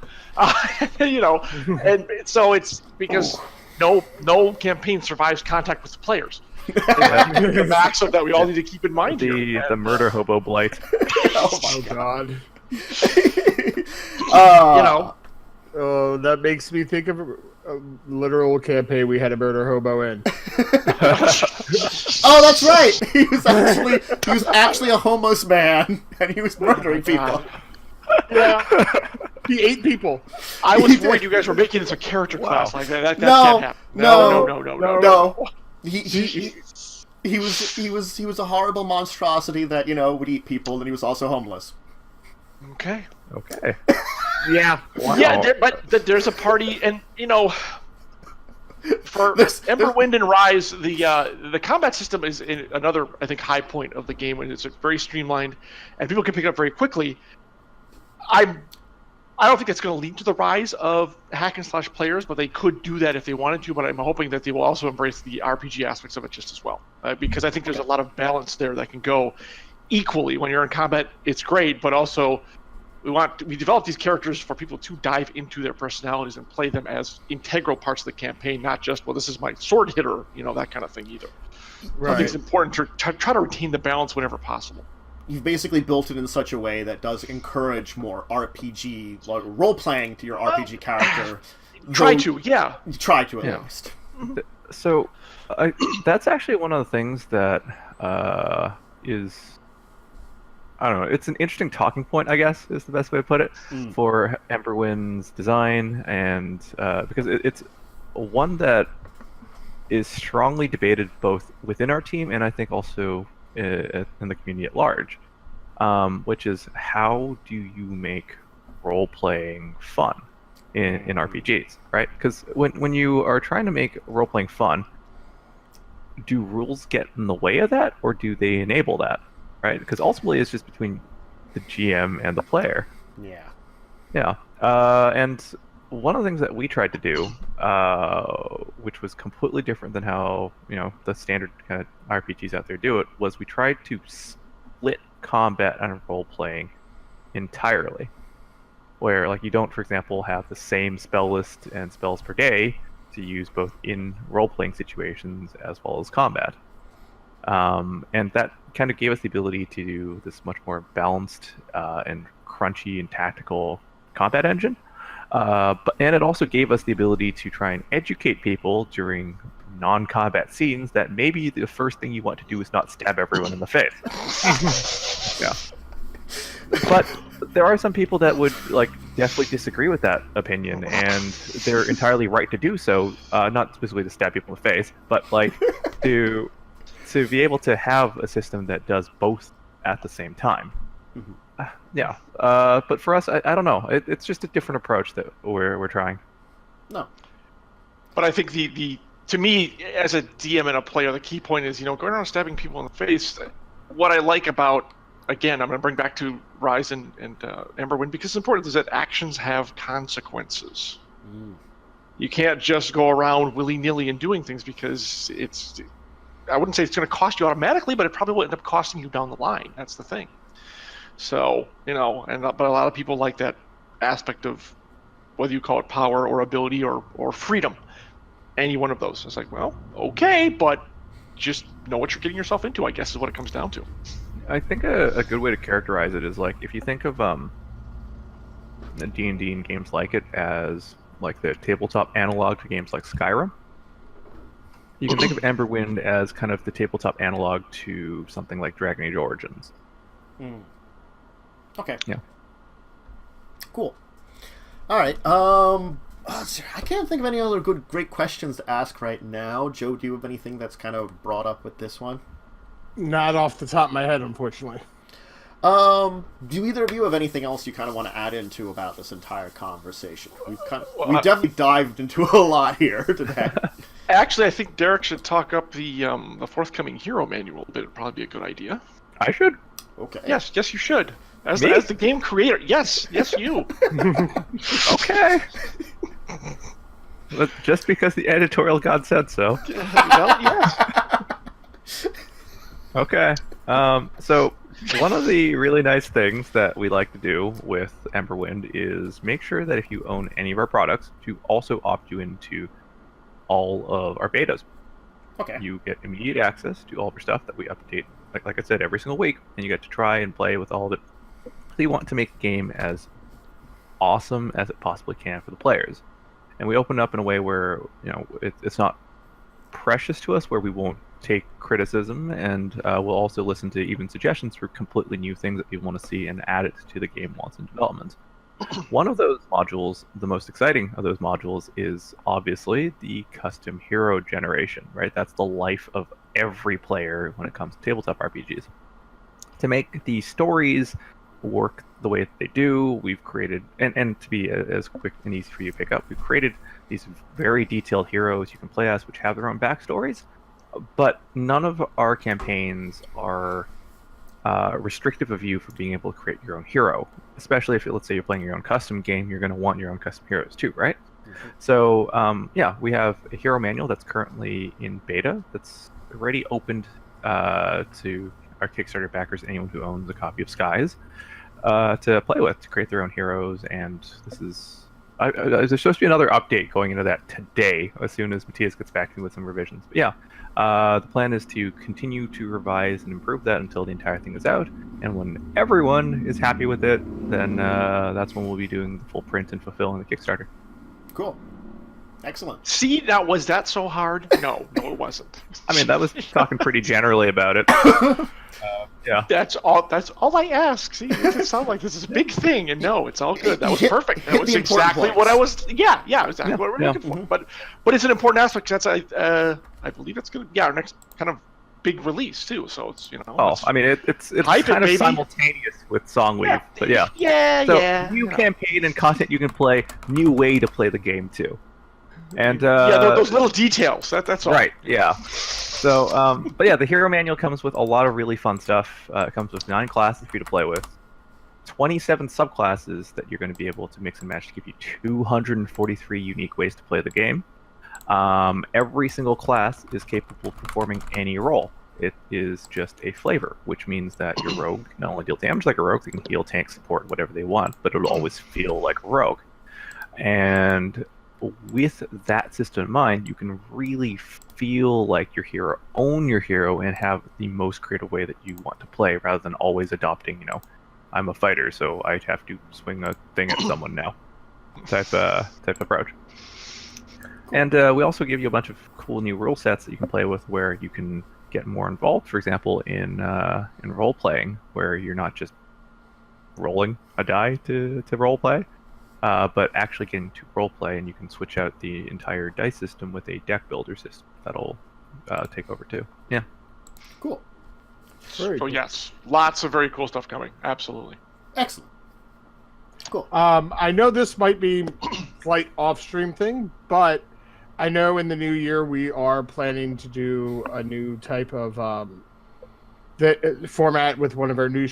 [SPEAKER 2] And so it's because no campaign survives contact with the players. The maxim that we all need to keep in mind here.
[SPEAKER 3] The murder hobo blight.
[SPEAKER 4] Oh my god. That makes me think of a literal campaign we had a murder hobo in.
[SPEAKER 1] Oh, that's right. He was actually a homeless man, and he was murdering people.
[SPEAKER 2] Yeah.
[SPEAKER 4] He ate people.
[SPEAKER 2] I was worried you guys were making this a character class like that. That can't happen.
[SPEAKER 1] No. He was a horrible monstrosity that would eat people, and he was also homeless.
[SPEAKER 2] Okay.
[SPEAKER 4] Yeah.
[SPEAKER 2] Wow. Yeah, but there's a party, and For Emberwind and Rise, the combat system is another, I think, high point of the game, and it's very streamlined, and people can pick it up very quickly. I don't think it's going to lead to the rise of hack and slash players, but they could do that if they wanted to. But I'm hoping that they will also embrace the RPG aspects of it just as well, because I think there's a lot of balance there that can go equally. When you're in combat, it's great, but also we develop these characters for people to dive into their personalities and play them as integral parts of the campaign, not just, well, this is my sword hitter, that kind of thing either. Right. I think it's important to try to retain the balance whenever possible.
[SPEAKER 1] You've basically built it in such a way that does encourage more RPG, like role-playing to your RPG character.
[SPEAKER 2] Try to, yeah.
[SPEAKER 1] Try to, at least.
[SPEAKER 3] So, that's actually one of the things that is... I don't know, it's an interesting talking point, I guess, is the best way to put it, for Emberwind's design, and because it's one that is strongly debated both within our team and I think also in the community at large, which is how do you make role-playing fun in RPGs, right? Because when you are trying to make role-playing fun, do rules get in the way of that, or do they enable that? Right, because ultimately it's just between the GM and the player.
[SPEAKER 1] Yeah.
[SPEAKER 3] Yeah. And one of the things that we tried to do, which was completely different than how the standard kind of RPGs out there do it, was we tried to split combat and role playing entirely. Where you don't, for example, have the same spell list and spells per day to use both in role playing situations as well as combat. And that kind of gave us the ability to do this much more balanced and crunchy and tactical combat engine. And it also gave us the ability to try and educate people during non-combat scenes that maybe the first thing you want to do is not stab everyone in the face. Yeah. But there are some people that would definitely disagree with that opinion, and they're entirely right to do so. Not specifically to stab people in the face, but to be able to have a system that does both at the same time. Yeah. But for us, I don't know. It's just a different approach that we're trying.
[SPEAKER 1] No.
[SPEAKER 2] But I think to me, as a DM and a player, the key point is, going around stabbing people in the face. What I like about, again, I'm going to bring back to Rise and Emberwind, because it's important, is that actions have consequences. You can't just go around willy-nilly and doing things, because I wouldn't say it's going to cost you automatically, but it probably will end up costing you down the line. That's the thing. So, but a lot of people like that aspect of whether you call it power or ability or freedom. Any one of those. It's well, okay, but just know what you're getting yourself into, I guess, is what it comes down to.
[SPEAKER 3] I think a good way to characterize it is if you think of the D&D and games like it as the tabletop analog to games like Skyrim. You can think of Emberwind as kind of the tabletop analog to something like Dragon Age Origins.
[SPEAKER 1] Okay.
[SPEAKER 3] Yeah.
[SPEAKER 1] Cool. All right. I can't think of any other great questions to ask right now. Joe, do you have anything that's kind of brought up with this one?
[SPEAKER 4] Not off the top of my head, unfortunately.
[SPEAKER 1] Do either of you have anything else you kind of want to add into about this entire conversation? We've definitely dived into a lot here today.
[SPEAKER 2] Actually, I think Derek should talk up the forthcoming hero manual a bit. It'd probably be a good idea.
[SPEAKER 3] I should?
[SPEAKER 1] Okay.
[SPEAKER 2] Yes, you should. As the game creator. Yes, you.
[SPEAKER 3] Okay. But just because the editorial god said so.
[SPEAKER 2] Well, yes.
[SPEAKER 3] Okay. So one of the really nice things that we like to do with Emberwind is make sure that if you own any of our products, to also opt you into all of our betas.
[SPEAKER 1] Okay.
[SPEAKER 3] You get immediate access to all of our stuff that we update, like I said, every single week, and you get to try and play with all of it. So you want to make the game as awesome as it possibly can for the players. And we open up in a way where it's not precious to us, where we won't take criticism, and we'll also listen to even suggestions for completely new things that people want to see and add it to the game once in development. One of those modules, the most exciting of those modules, is obviously the custom hero generation, right? That's the life of every player when it comes to tabletop RPGs. To make the stories work the way that they do, we've created, and to be as quick and easy for you to pick up, we've created these very detailed heroes you can play as, which have their own backstories. But none of our campaigns are restrictive of you for being able to create your own hero. Especially if, let's say, you're playing your own custom game, you're going to want your own custom heroes too, right? Mm-hmm. So, we have a hero manual that's currently in beta that's already opened to our Kickstarter backers, anyone who owns a copy of Skies, to play with, to create their own heroes. And this is... there's supposed to be another update going into that today, as soon as Matthias gets back to me with some revisions. But yeah, the plan is to continue to revise and improve that until the entire thing is out. And when everyone is happy with it, then that's when we'll be doing the full print and fulfilling the Kickstarter.
[SPEAKER 1] Cool. Excellent.
[SPEAKER 2] See, now, was that so hard? No, it wasn't.
[SPEAKER 3] I mean, that was talking pretty generally about it. Yeah.
[SPEAKER 2] That's all I ask. See, it doesn't sound like this is a big thing, and no, it's all good. That was perfect. That was exactly what I was. Yeah, exactly what we're looking for. But it's an important aspect. That's I believe it's gonna be our next kind of big release too. So it's
[SPEAKER 3] I mean, it's kind of simultaneous with Songweave, but yeah. So new campaign and content you can play, new way to play the game too. And
[SPEAKER 2] those little details. That's all.
[SPEAKER 3] Right. Yeah. So, but yeah, the hero manual comes with a lot of really fun stuff. It comes with 9 classes for you to play with, 27 subclasses that you're going to be able to mix and match to give you 243 unique ways to play the game. Every single class is capable of performing any role. It is just a flavor, which means that your rogue not only deal damage like a rogue, they can heal, tank, support, whatever they want, but it'll always feel like a rogue. And with that system in mind, you can really feel like your hero, own your hero, and have the most creative way that you want to play, rather than always adopting, I'm a fighter, so I have to swing a thing at someone now type approach. Cool. And we also give you a bunch of cool new rule sets that you can play with, where you can get more involved. For example, in role playing, where you're not just rolling a die to role play. But actually getting to roleplay, and you can switch out the entire dice system with a deck builder system that'll take over too. Yeah.
[SPEAKER 1] Cool.
[SPEAKER 2] So yes, lots of very cool stuff coming. Absolutely.
[SPEAKER 1] Excellent. Cool.
[SPEAKER 4] I know this might be slight off-stream thing, but I know in the new year we are planning to do a new type of the format with one of our new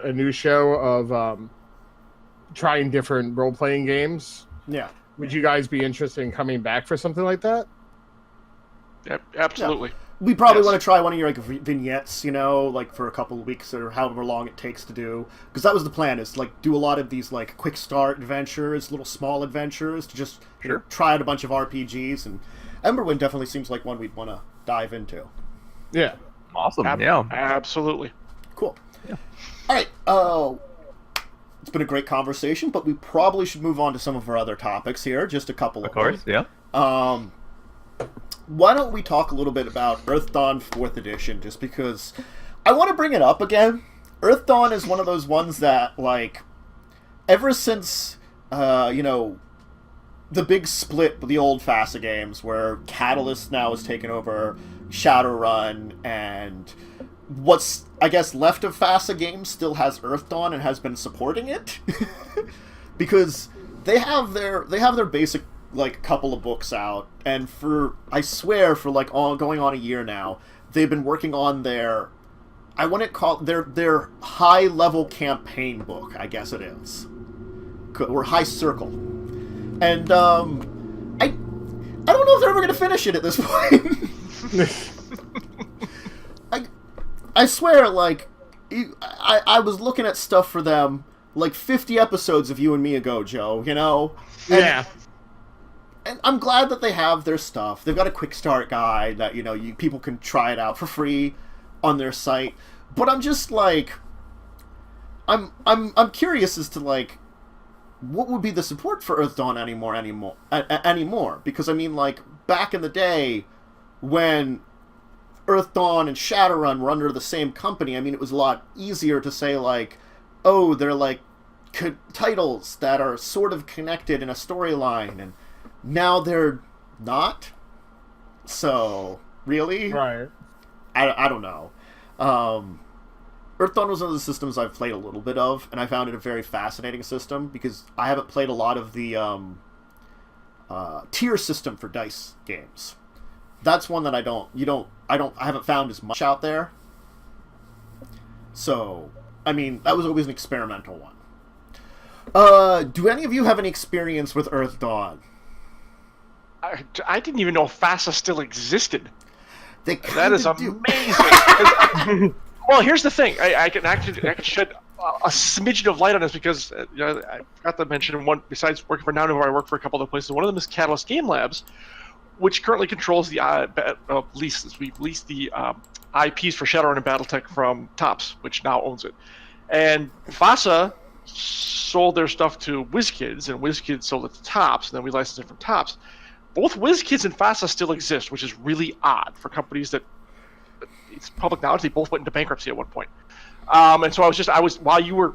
[SPEAKER 4] a new show of trying different role-playing games.
[SPEAKER 1] Yeah.
[SPEAKER 4] Would you guys be interested in coming back for something like that?
[SPEAKER 2] Yep, absolutely.
[SPEAKER 1] Yeah. We probably want to try one of your vignettes, for a couple of weeks or however long it takes to do. Because that was the plan, is do a lot of these quick start adventures, little small adventures to just try out a bunch of RPGs. And Emberwind definitely seems like one we'd want to dive into.
[SPEAKER 4] Yeah.
[SPEAKER 3] Awesome.
[SPEAKER 2] Absolutely.
[SPEAKER 1] Cool. Yeah. All right. It's been a great conversation, but we probably should move on to some of our other topics here. Just a couple of
[SPEAKER 3] course,
[SPEAKER 1] them.
[SPEAKER 3] Yeah.
[SPEAKER 1] Why don't we talk a little bit about Earthdawn 4th Edition, just because I want to bring it up again. Earthdawn is one of those ones that, ever since, the big split with the old FASA games, where Catalyst now has taken over Shadowrun, and what's, I guess, left of FASA games still has Earthdawn and has been supporting it. Because they have their basic couple of books out, and I swear for going on a year now, they've been working on their high level campaign book, I guess it is, or high circle, and I don't know if they're ever going to finish it at this point. I swear, I was looking at stuff for them 50 episodes of You and Me ago, Joe,
[SPEAKER 4] Yeah.
[SPEAKER 1] And I'm glad that they have their stuff. They've got a quick start guide that, people can try it out for free on their site. But I'm just I'm curious as to what would be the support for Earthdawn anymore? Because back in the day when Earthdawn and Shadowrun were under the same company, it was a lot easier to say oh, they're titles that are sort of connected in a storyline, and now they're not. So really,
[SPEAKER 4] right?
[SPEAKER 1] I don't know. Earthdawn was one of the systems I've played a little bit of, and I found it a very fascinating system because I haven't played a lot of the tier system for dice games. That's one that I haven't found as much out there. So, I mean, that was always an experimental one. Do any of you have any experience with Earthdawn?
[SPEAKER 2] I didn't even know FASA still existed.
[SPEAKER 1] That
[SPEAKER 2] is amazing. Well, here's the thing. I can shed a smidgen of light on this because I forgot to mention one. Besides working for Nomnivore, I work for a couple other places. One of them is Catalyst Game Labs, which currently controls the leases. We lease the IPs for Shadowrun and BattleTech from Tops, which now owns it. And FASA sold their stuff to WizKids, and WizKids sold it to Tops, and then we licensed it from Tops. Both WizKids and FASA still exist, which is really odd for companies that it's public knowledge they both went into bankruptcy at one point. And so I was while you were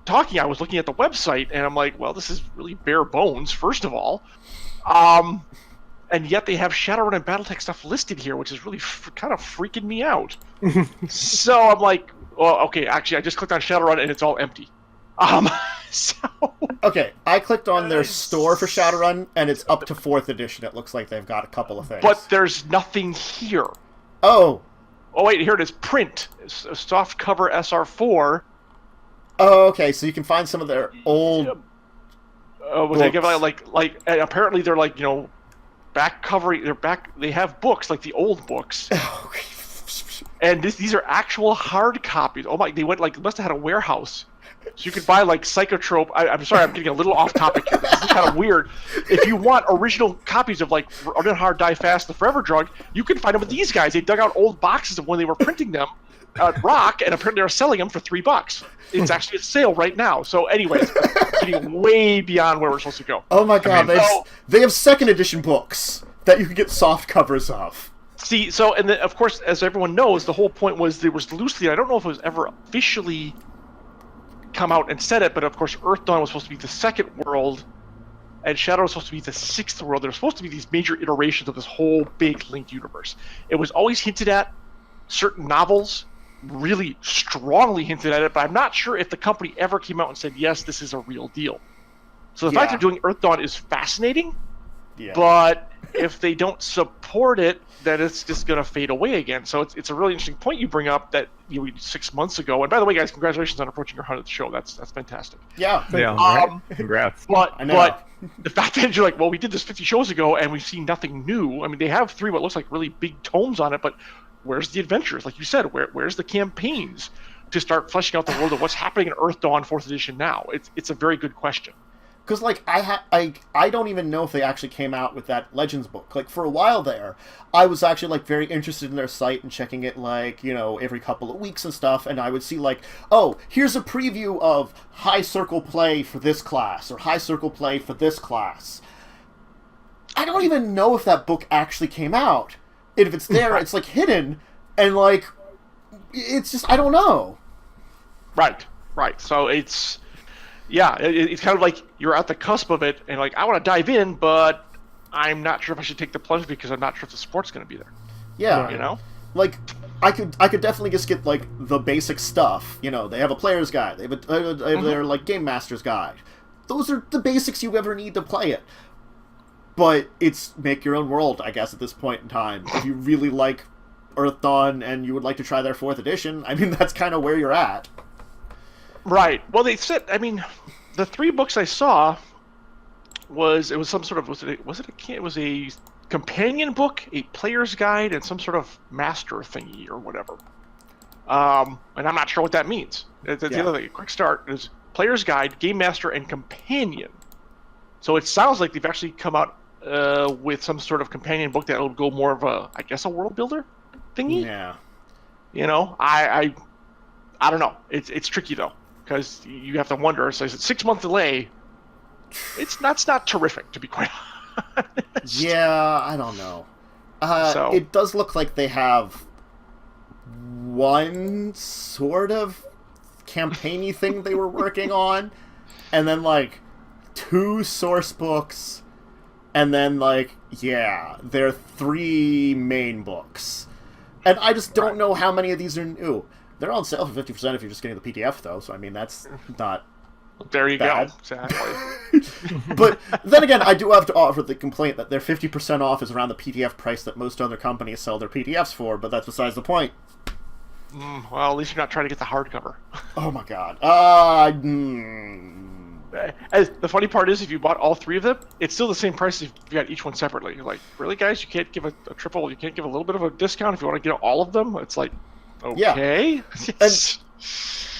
[SPEAKER 2] talking, I was looking at the website, and I'm like, well, this is really bare bones, first of all. And yet they have Shadowrun and BattleTech stuff listed here, which is really kind of freaking me out. So I'm like, well, okay, actually, I just clicked on Shadowrun, and it's all empty.
[SPEAKER 1] Okay, I clicked on their store for Shadowrun, and it's up to 4th edition. It looks like they've got a couple of things.
[SPEAKER 2] But there's nothing here.
[SPEAKER 1] Oh,
[SPEAKER 2] wait, here it is. Print. It's a soft cover SR4.
[SPEAKER 1] Oh, okay, so you can find some of their old
[SPEAKER 2] they give like apparently they're like, back covering, they have books, like the old books. And these are actual hard copies. Oh my, they must have had a warehouse. So you could buy like Psychotrope. I'm sorry, I'm getting a little off topic here. This is kind of weird. If you want original copies of like Run and Hard, Die Fast, The Forever Drug, you can find them with these guys. They dug out old boxes of when they were printing them at Rock, and apparently they're selling them for $3. It's actually a sale right now. So anyways, getting way beyond where we're supposed to go.
[SPEAKER 1] Oh my god, they have 2nd edition books that you can get soft covers of.
[SPEAKER 2] See, and then, of course, as everyone knows, the whole point was there was loosely, I don't know if it was ever officially come out and said it, but of course Earthdawn was supposed to be the 2nd world, and Shadow was supposed to be the 6th world. There were supposed to be these major iterations of this whole big linked universe. It was always hinted at. Certain novels really strongly hinted at it, but I'm not sure if the company ever came out and said, yes, this is a real deal. So the fact they're doing Earthdawn is fascinating, but if they don't support it, then it's just going to fade away again. So it's a really interesting point you bring up that 6 months ago. And by the way, guys, congratulations on approaching your 100th show. That's fantastic.
[SPEAKER 1] Yeah.
[SPEAKER 3] Right. Congrats.
[SPEAKER 2] But the fact that you're like, well, we did this 50 shows ago and we've seen nothing new. I mean, they have 3 what looks like really big tomes on it, but where's the adventures? Like you said, where's the campaigns to start fleshing out the world of what's happening in Earthdawn 4th edition now? It's a very good question.
[SPEAKER 1] Because, like, I don't even know if they actually came out with that Legends book. Like, for a while there, I was actually, like, very interested in their site and checking it, like, every couple of weeks and stuff, and I would see, like, oh, here's a preview of High Circle play for this class, or High Circle play for this class. I don't even know if that book actually came out. And if it's there, it's, like, hidden, and, like, it's just, I don't know.
[SPEAKER 2] Right. So it's... Yeah, it's kind of like you're at the cusp of it, and like, I want to dive in, but I'm not sure if I should take the plunge because I'm not sure if the support's going to be there.
[SPEAKER 1] Yeah. Like, I could definitely just get, like, the basic stuff. They have a player's guide. They have their, like, game master's guide. Those are the basics you ever need to play it. But it's make your own world, I guess, at this point in time. If you really like Earthdawn and you would like to try their 4th edition, I mean, that's kind of where you're at.
[SPEAKER 2] Right. Well, they said. I mean, the 3 books I saw was some sort of it was a companion book, a player's guide, and some sort of master thingy or whatever. And I'm not sure what that means. The other thing, quick start is player's guide, game master, and companion. So it sounds like they've actually come out with some sort of companion book that will go more of a world builder thingy.
[SPEAKER 1] Yeah.
[SPEAKER 2] I don't know. It's tricky though. Because you have to wonder, so is it 6-month delay? That's not terrific, to be quite honest.
[SPEAKER 1] Yeah, I don't know. It does look like they have one sort of campaign-y thing they were working on, and then, like, 2 source books, and then, like, there are 3 main books. And I just don't know how many of these are new. They're on sale for 50% if you're just getting the PDF, though, so, I mean, that's not
[SPEAKER 2] There you
[SPEAKER 1] bad.
[SPEAKER 2] go. Exactly.
[SPEAKER 1] But then again, I do have to offer the complaint that their 50% off is around the PDF price that most other companies sell their PDFs for, but that's besides the point.
[SPEAKER 2] Well, at least you're not trying to get the hardcover.
[SPEAKER 1] Oh my god.
[SPEAKER 2] As the funny part is, if you bought all 3 of them, it's still the same price if you got each one separately. You're like, really, guys? You can't give a triple? You can't give a little bit of a discount if you want to get all of them? It's like, okay.
[SPEAKER 1] Yeah.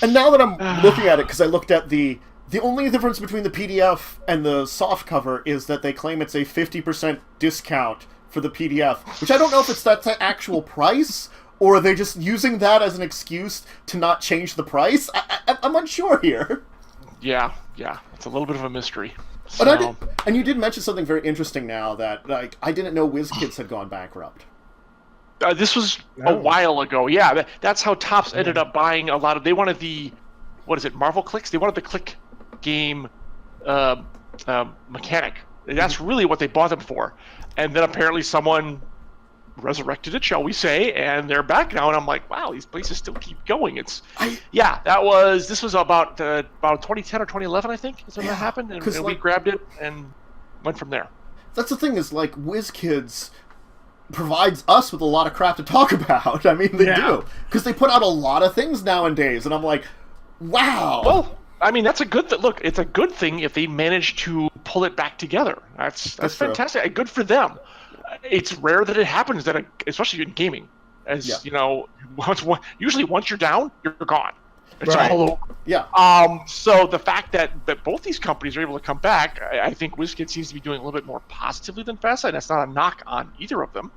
[SPEAKER 1] And now that I'm looking at it, because I looked at the only difference between the PDF and the soft cover is that they claim it's a 50% discount for the PDF, which I don't know if that's the actual price, or are they just using that as an excuse to not change the price? I'm unsure here.
[SPEAKER 2] Yeah, it's a little bit of a mystery.
[SPEAKER 1] But and you did mention something very interesting now that I didn't know WizKids had gone bankrupt.
[SPEAKER 2] This was a while ago. Yeah, that's how Topps ended up buying a lot of. They wanted Marvel Clicks? They wanted the click game mechanic. That's really what they bought them for. And then apparently someone resurrected it, shall we say, and they're back now. And I'm like, wow, these places still keep going. This was about 2010 or 2011, I think, is when that happened, and we grabbed it and went from there.
[SPEAKER 1] That's the thing is, WizKids provides us with a lot of crap to talk about. I mean, they do, because they put out a lot of things nowadays, and I'm like, wow.
[SPEAKER 2] Well, I mean, that's a good look. It's a good thing if they manage to pull it back together. That's fantastic. Good for them. It's rare that it happens, especially in gaming. You know, usually once you're down, you're gone. It's all over.
[SPEAKER 1] Yeah.
[SPEAKER 2] So the fact that both these companies are able to come back, I think WizKids seems to be doing a little bit more positively than FASA, and that's not a knock on either of them.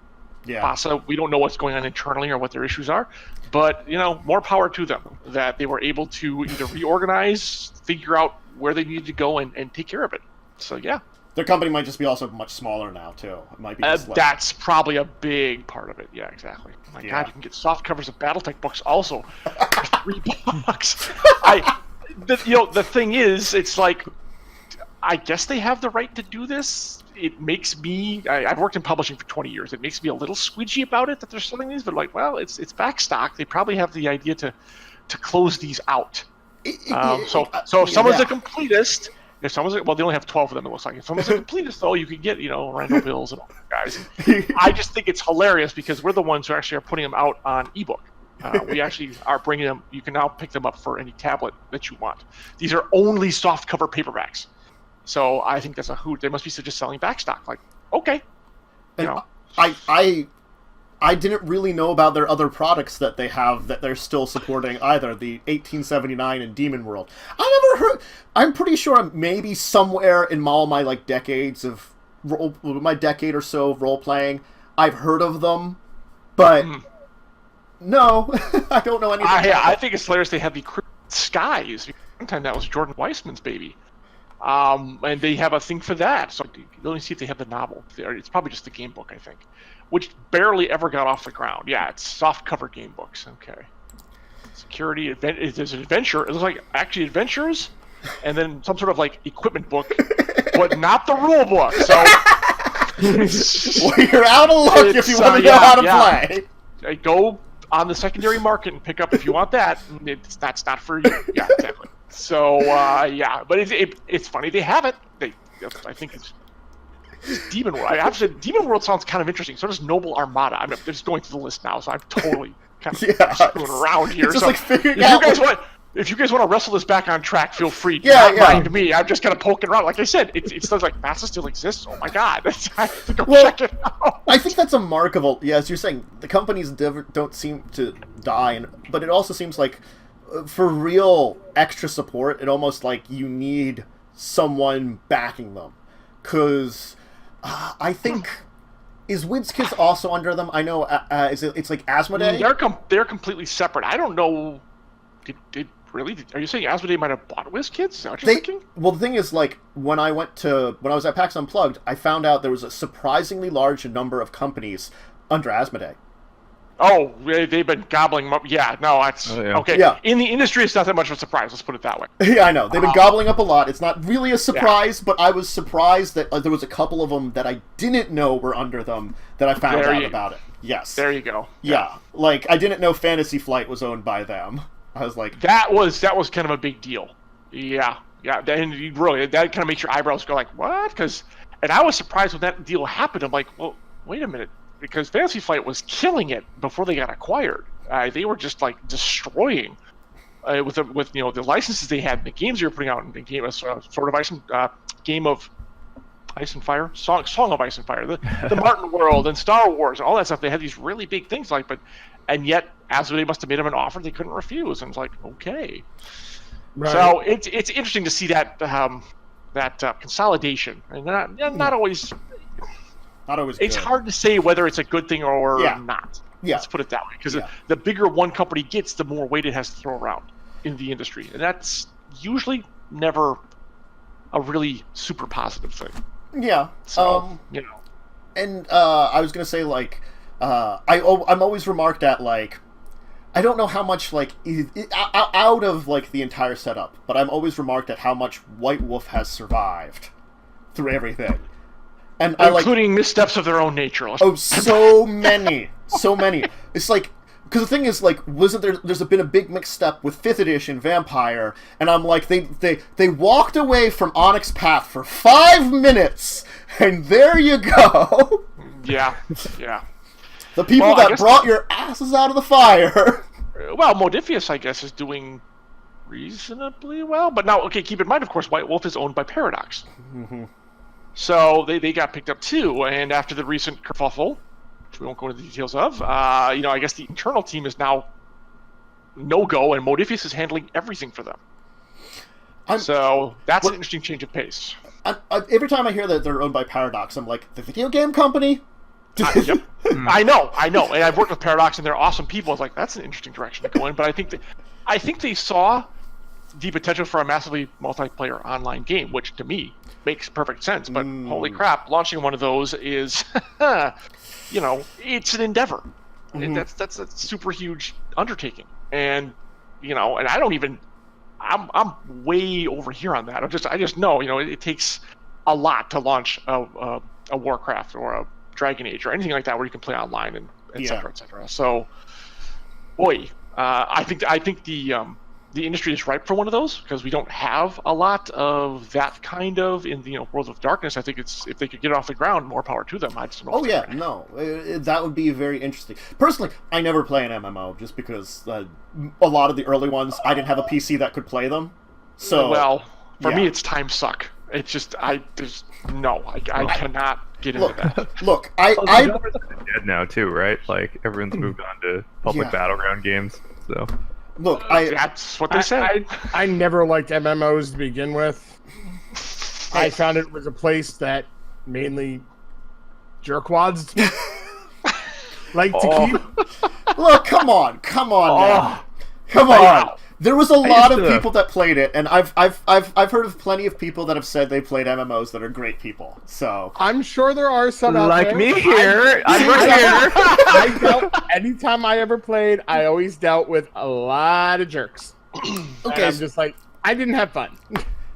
[SPEAKER 1] Yeah.
[SPEAKER 2] FASA, we don't know what's going on internally or what their issues are, but more power to them that they were able to either reorganize, figure out where they needed to go, and take care of it. So yeah.
[SPEAKER 1] Their company might just be also much smaller now, too. It might be
[SPEAKER 2] that's probably a big part of it. Yeah, exactly. My God, you can get soft covers of BattleTech books also for $3. The thing is, it's like, I guess they have the right to do this. It makes me... I've worked in publishing for 20 years. It makes me a little squidgy about it that they're selling these, but it's back stock. They probably have the idea to close these out. So if someone's a completist... If someone's they only have 12 of them, it looks like. If someone's a completist, though, you can get, Randall Bills and all those guys. I just think it's hilarious because we're the ones who actually are putting them out on ebook. We actually are bringing them. You can now pick them up for any tablet that you want. These are only softcover paperbacks. So I think that's a hoot. They must be just selling backstock. Like, okay.
[SPEAKER 1] I didn't really know about their other products that they have that they're still supporting either, the 1879 and Demon World. I never heard... I'm pretty sure maybe somewhere in all my, decades of... my decade or so of role-playing, I've heard of them, but... No, I don't know anything about
[SPEAKER 2] I think it's hilarious they have the Cryptid Skies. One time that was Jordan Weissman's baby. And they have a thing for that. So let me see if they have the novel. It's probably just the game book, I think, which barely ever got off the ground. Yeah, it's soft cover game books. Okay. Security, there's an adventure. It looks like actually adventures, and then some sort of equipment book, but not the rule book. So
[SPEAKER 1] well, you're out of luck if you want to know how to play.
[SPEAKER 2] Go on the secondary market and pick up if you want that. That's not for you. Yeah, exactly. So but it's funny they have it. I think it's Demon World. I have to say, Demon World sounds kind of interesting. So does Noble Armada. I'm just going through the list now, so I'm totally kind of screwing around here.
[SPEAKER 1] Just
[SPEAKER 2] so if you guys want to wrestle this back on track, feel free. Do not mind me. I'm just kind of poking around. Like I said, it sounds like FASA still exists. Oh my God. I have to go check it out.
[SPEAKER 1] I think that's a mark of as you're saying, the companies don't seem to die, but it also seems like for real extra support, it almost you need someone backing them. Because I think... Is WizKids also under them? I know it's like Asmodee?
[SPEAKER 2] They're completely separate. I don't know... Really? Are you saying Asmodee might have bought WizKids? Is that what you're thinking?
[SPEAKER 1] Well, the thing is, when I was at PAX Unplugged, I found out there was a surprisingly large number of companies under Asmodee.
[SPEAKER 2] Oh, they've been gobbling them up. Yeah, no, that's... Okay.
[SPEAKER 1] Yeah.
[SPEAKER 2] In the industry, it's not that much of a surprise. Let's put it that way.
[SPEAKER 1] Yeah, I know. They've been gobbling up a lot. It's not really a surprise, but I was surprised that there was a couple of them that I didn't know were under them that I found out about it. Yes.
[SPEAKER 2] There you go.
[SPEAKER 1] Yeah. I didn't know Fantasy Flight was owned by them. I was like...
[SPEAKER 2] That was kind of a big deal. Yeah. yeah. And you really, that kind of makes your eyebrows go like, what? And I was surprised when that deal happened. I'm like, well, wait a minute, because Fantasy Flight was killing it before they got acquired. They were just like destroying with the licenses they had, the games they were putting out in the game, sort of game of Ice and Fire, Song of Ice and Fire, the Martin World and Star Wars and all that stuff. They had these really big things and yet as they must have made them an offer they couldn't refuse. And it's like, okay. Right. So it's interesting to see that consolidation, and not always.
[SPEAKER 1] Not always.
[SPEAKER 2] It's
[SPEAKER 1] good.
[SPEAKER 2] hard to say whether it's a good thing or not.
[SPEAKER 1] Yeah.
[SPEAKER 2] Let's put it that way, because the bigger one company gets, the more weight it has to throw around in the industry, and that's usually never a really super positive thing.
[SPEAKER 1] Yeah.
[SPEAKER 2] So
[SPEAKER 1] And I was gonna say, like, I'm always remarked at, like, I don't know how much, like, out of, like, the entire setup, but I'm always remarked at how much White Wolf has survived through everything. And
[SPEAKER 2] including missteps of their own nature.
[SPEAKER 1] Oh, so many. It's like, because the thing is, like, there's been a big misstep with 5th edition Vampire, and I'm like, they walked away from Onyx Path for 5 minutes, and there you go.
[SPEAKER 2] Yeah.
[SPEAKER 1] The people that brought your asses out of the fire.
[SPEAKER 2] Well, Modifius, I guess, is doing reasonably well. But now, okay, keep in mind, of course, White Wolf is owned by Paradox.
[SPEAKER 1] Mm-hmm.
[SPEAKER 2] So they got picked up too. And after the recent kerfuffle, which we won't go into the details of, I guess the internal team is now no-go, and Modifius is handling everything for them. So that's an interesting change of pace.
[SPEAKER 1] Every time I hear that they're owned by Paradox, I'm like, the video game company?
[SPEAKER 2] Yep. I know, and I've worked with Paradox, and they're awesome people. I was like, that's an interesting direction to go in. But I think they saw the potential for a massively multiplayer online game, which to me makes perfect sense. But holy crap, launching one of those is, it's an endeavor. Mm-hmm. That's a super huge undertaking, and and I'm way over here on that. I just know, it takes a lot to launch a Warcraft or a Dragon Age or anything like that where you can play online and et cetera, et cetera. So, boy, I think the industry is ripe for one of those, because we don't have a lot of that kind of in the World of Darkness. I think if they could get it off the ground, more power to them.
[SPEAKER 1] That would be very interesting. Personally, I never play an MMO just because a lot of the early ones I didn't have a PC that could play them. So
[SPEAKER 2] for me, it's time suck. It's just I cannot get into that.
[SPEAKER 1] Look,
[SPEAKER 3] developers are dead now too, right? Like everyone's moved on to public battleground games. So
[SPEAKER 1] look,
[SPEAKER 2] that's what they say.
[SPEAKER 4] I never liked MMOs to begin with. I found it was a place that mainly jerkwads like to keep.
[SPEAKER 1] Look, come on now. Come on. There was a lot of people that played it, and I've heard of plenty of people that have said they played MMOs that are great people. So
[SPEAKER 4] I'm sure there are some out
[SPEAKER 3] like
[SPEAKER 4] there.
[SPEAKER 3] me here. I'm right here.
[SPEAKER 4] Anytime I ever played, I always dealt with a lot of jerks. Okay, I'm just like, I didn't have fun.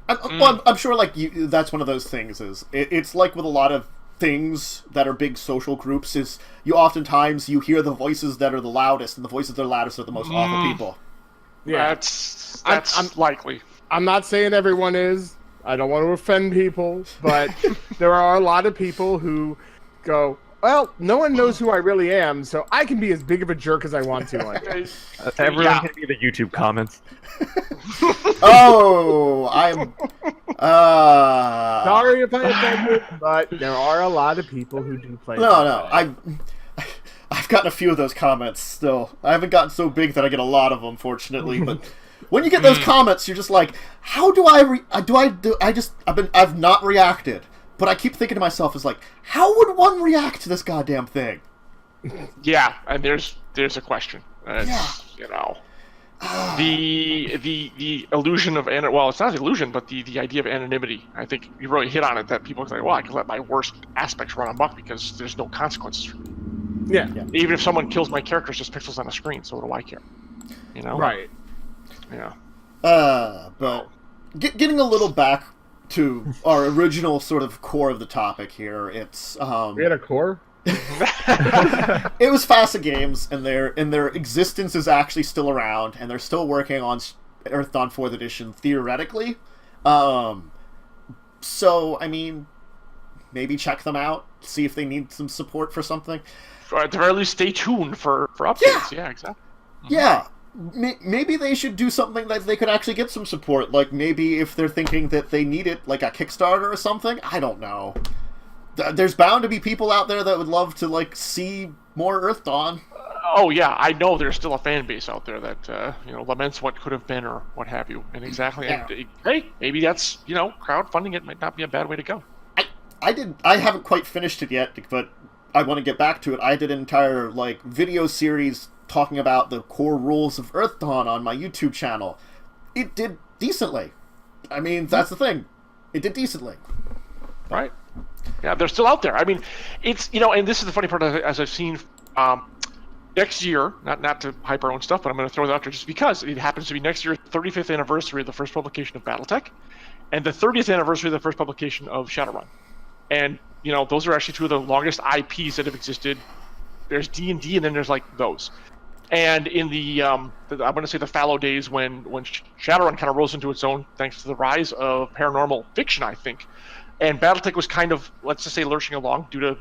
[SPEAKER 1] I'm sure, like, that's one of those things. It's like with a lot of things that are big social groups. Is you oftentimes hear the voices that are the loudest, and the voices that are loudest are the most awful people.
[SPEAKER 2] Yeah, that's likely.
[SPEAKER 4] I'm not saying everyone is. I don't want to offend people, but there are a lot of people who go, well, no one knows who I really am, so I can be as big of a jerk as I want to.
[SPEAKER 3] Everyone can be the YouTube comments.
[SPEAKER 1] Oh, I'm...
[SPEAKER 4] Sorry if I offended, but there are a lot of people who do play.
[SPEAKER 1] No, I've gotten a few of those comments still. I haven't gotten so big that I get a lot of them, fortunately. But when you get those comments, you're just like, how do I've not reacted. But I keep thinking to myself, is like, how would one react to this goddamn thing?
[SPEAKER 2] Yeah, and there's a question. The illusion of it's not an illusion, but the idea of anonymity. I think you really hit on it. That people say, well, I can let my worst aspects run amok because there's no consequences for me.
[SPEAKER 4] Yeah.
[SPEAKER 2] Even if someone kills my character, it's just pixels on a screen, so what do I care?
[SPEAKER 4] Right.
[SPEAKER 2] Yeah.
[SPEAKER 1] But getting a little back to our original sort of core of the topic here, it's
[SPEAKER 4] we had a core.
[SPEAKER 1] It was FASA Games, and their existence is actually still around, and they're still working on Earthdawn 4th edition theoretically. So, I mean, maybe check them out, see if they need some support for something.
[SPEAKER 2] Or at the very least, stay tuned for updates. Yeah, exactly.
[SPEAKER 1] Yeah. Maybe they should do something that they could actually get some support. Like, maybe if they're thinking that they need it, like a Kickstarter or something. I don't know. There's bound to be people out there that would love to, like, see more Earthdawn.
[SPEAKER 2] Oh, yeah, I know there's still a fan base out there that, laments what could have been or what have you. And exactly, and, hey, maybe that's, crowdfunding it might not be a bad way to go.
[SPEAKER 1] I haven't quite finished it yet, but I want to get back to it. I did an entire, like, video series talking about the core rules of Earthdawn on my YouTube channel. It did decently. I mean, that's the thing. It did decently.
[SPEAKER 2] Right. Yeah, they're still out there. I mean, it's, and this is the funny part, as I've seen next year, not to hype our own stuff, but I'm going to throw it out there just because it happens to be next year's 35th anniversary of the first publication of BattleTech and the 30th anniversary of the first publication of Shadowrun. And, those are actually two of the longest IPs that have existed. There's D&D and then there's like those. And in the I'm going to say the fallow days when Shadowrun kind of rose into its own thanks to the rise of paranormal fiction, I think. And BattleTech was kind of, let's just say, lurching along due to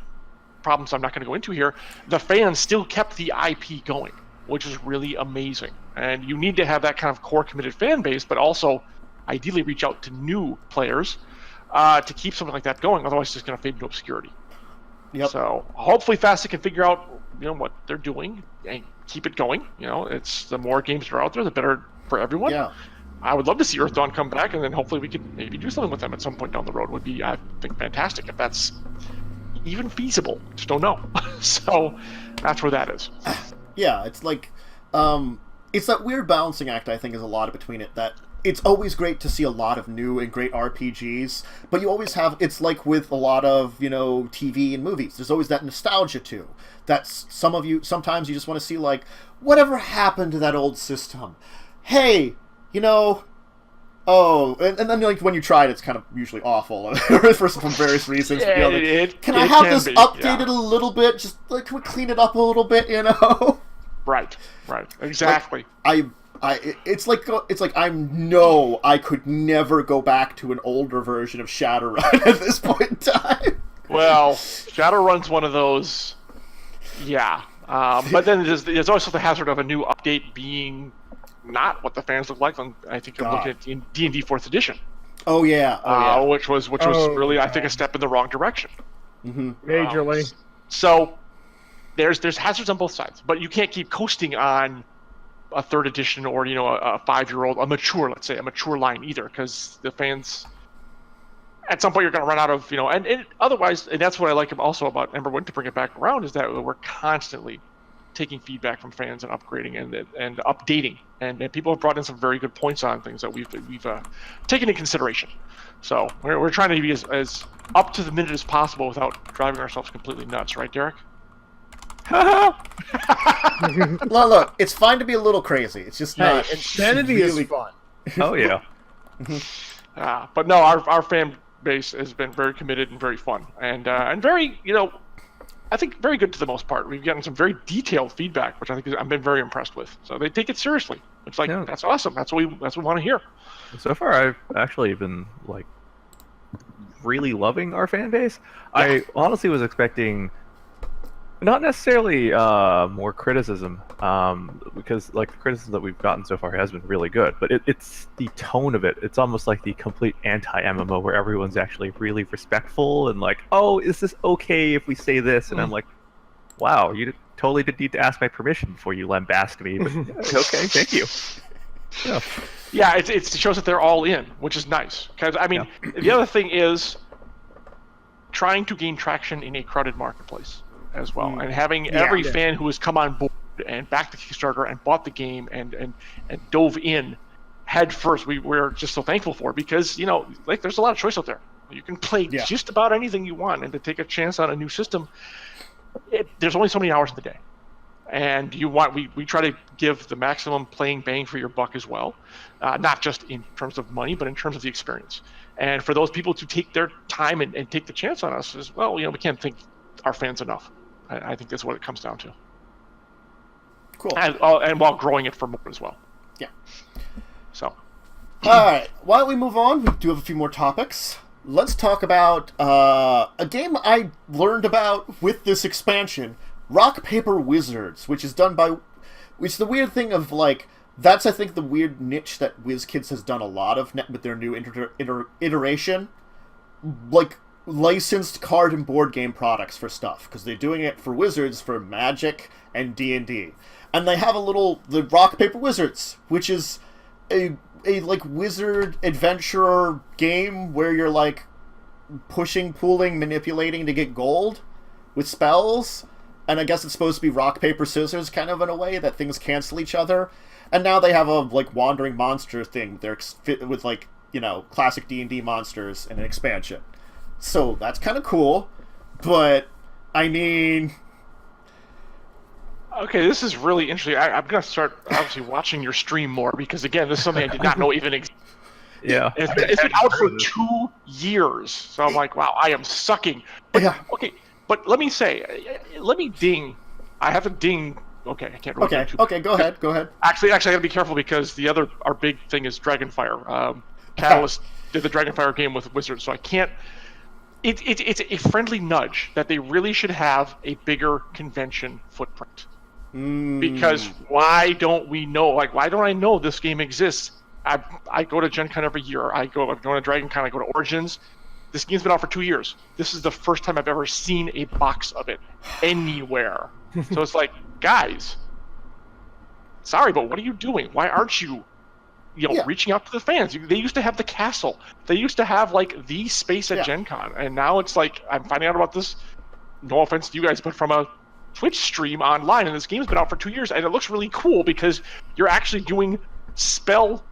[SPEAKER 2] problems I'm not going to go into here. The fans still kept the IP going, which is really amazing. And you need to have that kind of core committed fan base, but also ideally reach out to new players to keep something like that going. Otherwise, it's just going to fade into obscurity.
[SPEAKER 1] Yep.
[SPEAKER 2] So hopefully Facet can figure out what they're doing and keep it going. It's the more games that are out there, the better for everyone.
[SPEAKER 1] Yeah.
[SPEAKER 2] I would love to see Earthdawn come back, and then hopefully we could maybe do something with them at some point down the road. Would be, I think, fantastic if that's even feasible. Just don't know. So that's where that is.
[SPEAKER 1] Yeah, it's like, it's that weird balancing act, I think, is a lot between it. That it's always great to see a lot of new and great RPGs, but you always have, it's like with a lot of, TV and movies. There's always that nostalgia too. That's sometimes you just want to see, like, whatever happened to that old system? Hey, and then like when you try it, it's kind of usually awful for various reasons.
[SPEAKER 2] Yeah,
[SPEAKER 1] can I have this updated a little bit? Just like, can we clean it up a little bit?
[SPEAKER 2] Right, exactly.
[SPEAKER 1] It's like I could never go back to an older version of Shadowrun at this point in time.
[SPEAKER 2] Well, Shadowrun's one of those, yeah. But then there's also the hazard of a new update being not what the fans look like. I think I'm looking at D&D 4th edition.
[SPEAKER 1] Oh yeah.
[SPEAKER 2] Which was really, I think, a step in the wrong direction.
[SPEAKER 1] Mm-hmm.
[SPEAKER 4] Majorly.
[SPEAKER 2] So there's hazards on both sides, but you can't keep coasting on a 3rd edition or a 5-year-old, a mature line either, because the fans at some point you're going to run out of and otherwise, and that's what I like also about Emberwind, to bring it back around, is that we're constantly taking feedback from fans and upgrading and updating, and people have brought in some very good points on things that we've taken into consideration. So we're trying to be as up to the minute as possible without driving ourselves completely nuts, right, Derek?
[SPEAKER 1] Look, it's fine to be a little crazy. It's just not.
[SPEAKER 4] Insanity really is fun.
[SPEAKER 3] Oh yeah.
[SPEAKER 2] But no, our fan base has been very committed and very fun, and very I think very good to the most part. We've gotten some very detailed feedback, which I think I've been very impressed with. So they take it seriously. It's like, that's awesome. That's what we want to hear.
[SPEAKER 3] So far, I've actually been like really loving our fan base.
[SPEAKER 2] Yeah.
[SPEAKER 3] I honestly was expecting not necessarily more criticism, because like the criticism that we've gotten so far has been really good, but it's the tone of it. It's almost like the complete anti-MMO, where everyone's actually really respectful and like, oh, is this okay if we say this? And I'm like, wow, you totally didn't need to ask my permission before you lambast me. But, okay, thank you.
[SPEAKER 2] Yeah, it shows that they're all in, which is nice. Because the other thing is trying to gain traction in a crowded marketplace as well, and having every fan who has come on board and backed the Kickstarter and bought the game and dove in head first, we're just so thankful for, because there's a lot of choice out there. You can play just about anything you want, and to take a chance on a new system, there's only so many hours in the day, and we try to give the maximum playing bang for your buck as well, not just in terms of money, but in terms of the experience. And for those people to take their time and take the chance on us as well, we can't thank our fans enough. I think that's what it comes down to.
[SPEAKER 1] Cool.
[SPEAKER 2] And while growing it for more as well.
[SPEAKER 1] Yeah.
[SPEAKER 2] So.
[SPEAKER 1] Alright, why don't we move on? We do have a few more topics. Let's talk about a game I learned about with this expansion, Rock, Paper, Wizards, which is done by... Which the weird thing of, like... That's, I think, the weird niche that WizKids has done a lot of with their new iteration. Like, licensed card and board game products for stuff. Because they're doing it for Wizards, for Magic, and D&D. And they have the Rock, Paper, Wizards, which is a like wizard adventurer game where you're like pushing, pulling, manipulating to get gold with spells. And I guess it's supposed to be rock, paper, scissors kind of in a way that things cancel each other. And now they have a like wandering monster thing. They're fit with like, you know, classic D&D monsters in an expansion. So that's kind of cool. But I mean,
[SPEAKER 2] okay, this is really interesting. I'm going to start, obviously, watching your stream more, because, again, this is something I did not know even existed.
[SPEAKER 3] Yeah.
[SPEAKER 2] It's been out for 2 years, so I'm like, wow, I am sucking. But,
[SPEAKER 1] yeah.
[SPEAKER 2] Okay, but let me ding. I have a ding. Okay, I can't really
[SPEAKER 1] Okay, go ahead.
[SPEAKER 2] Actually, I got to be careful, because our big thing is Dragonfire. Catalyst did the Dragonfire game with Wizards, so I can't... It's a friendly nudge that they really should have a bigger convention footprint. Because why don't we know? Like, why don't I know this game exists? I go to Gen Con every year. I'm going to Dragon Con. I go to Origins. This game's been out for 2 years. This is the first time I've ever seen a box of it anywhere. So it's like, guys, sorry, but what are you doing? Why aren't you, reaching out to the fans? They used to have the castle. They used to have like the space at Gen Con, and now it's like I'm finding out about this. No offense to you guys, but from a Twitch stream online, and this game's been out for 2 years, and it looks really cool because you're actually doing spell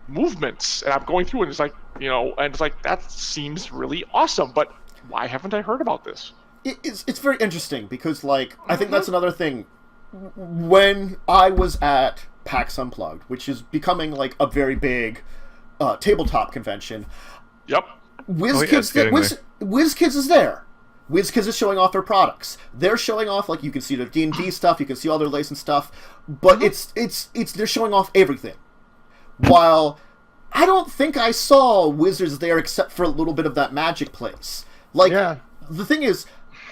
[SPEAKER 2] movements, and I'm going through, and it's like, and it's like, that seems really awesome, but why haven't I heard about this?
[SPEAKER 1] It's very interesting because, like, I think that's another thing. When I was at PAX Unplugged, which is becoming like a very big tabletop convention,
[SPEAKER 2] yep,
[SPEAKER 1] WizKids is there. WizKids is showing off their products. They're showing off, like, you can see the D&D stuff, you can see all their licensed stuff, but it's they're showing off everything. While I don't think I saw Wizards there except for a little bit of that Magic place. Like, the thing is,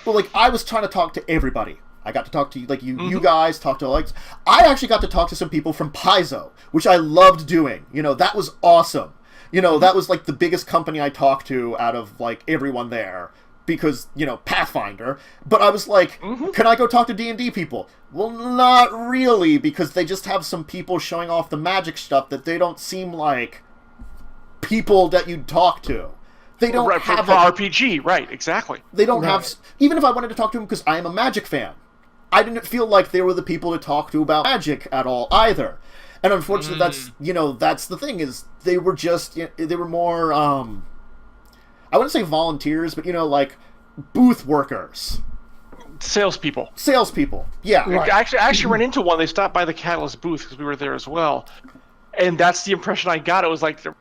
[SPEAKER 1] well, like, I was trying to talk to everybody. I got to talk to you guys, talk to, like, I actually got to talk to some people from Paizo, which I loved doing. That was awesome. That was, like, the biggest company I talked to out of, like, everyone there. Because, Pathfinder. But I was like, can I go talk to D&D people? Well, not really, because they just have some people showing off the Magic stuff that they don't seem like people that you'd talk to. They don't have...
[SPEAKER 2] For RPG, right, exactly.
[SPEAKER 1] They don't have... Even if I wanted to talk to them because I am a Magic fan, I didn't feel like they were the people to talk to about Magic at all, either. And unfortunately, that's the thing, is they were just... They were more... I wouldn't say volunteers, but, like, booth workers.
[SPEAKER 2] Salespeople.
[SPEAKER 1] Yeah.
[SPEAKER 2] Right. I actually ran into one. They stopped by the Catalyst booth because we were there as well. And that's the impression I got. It was like they're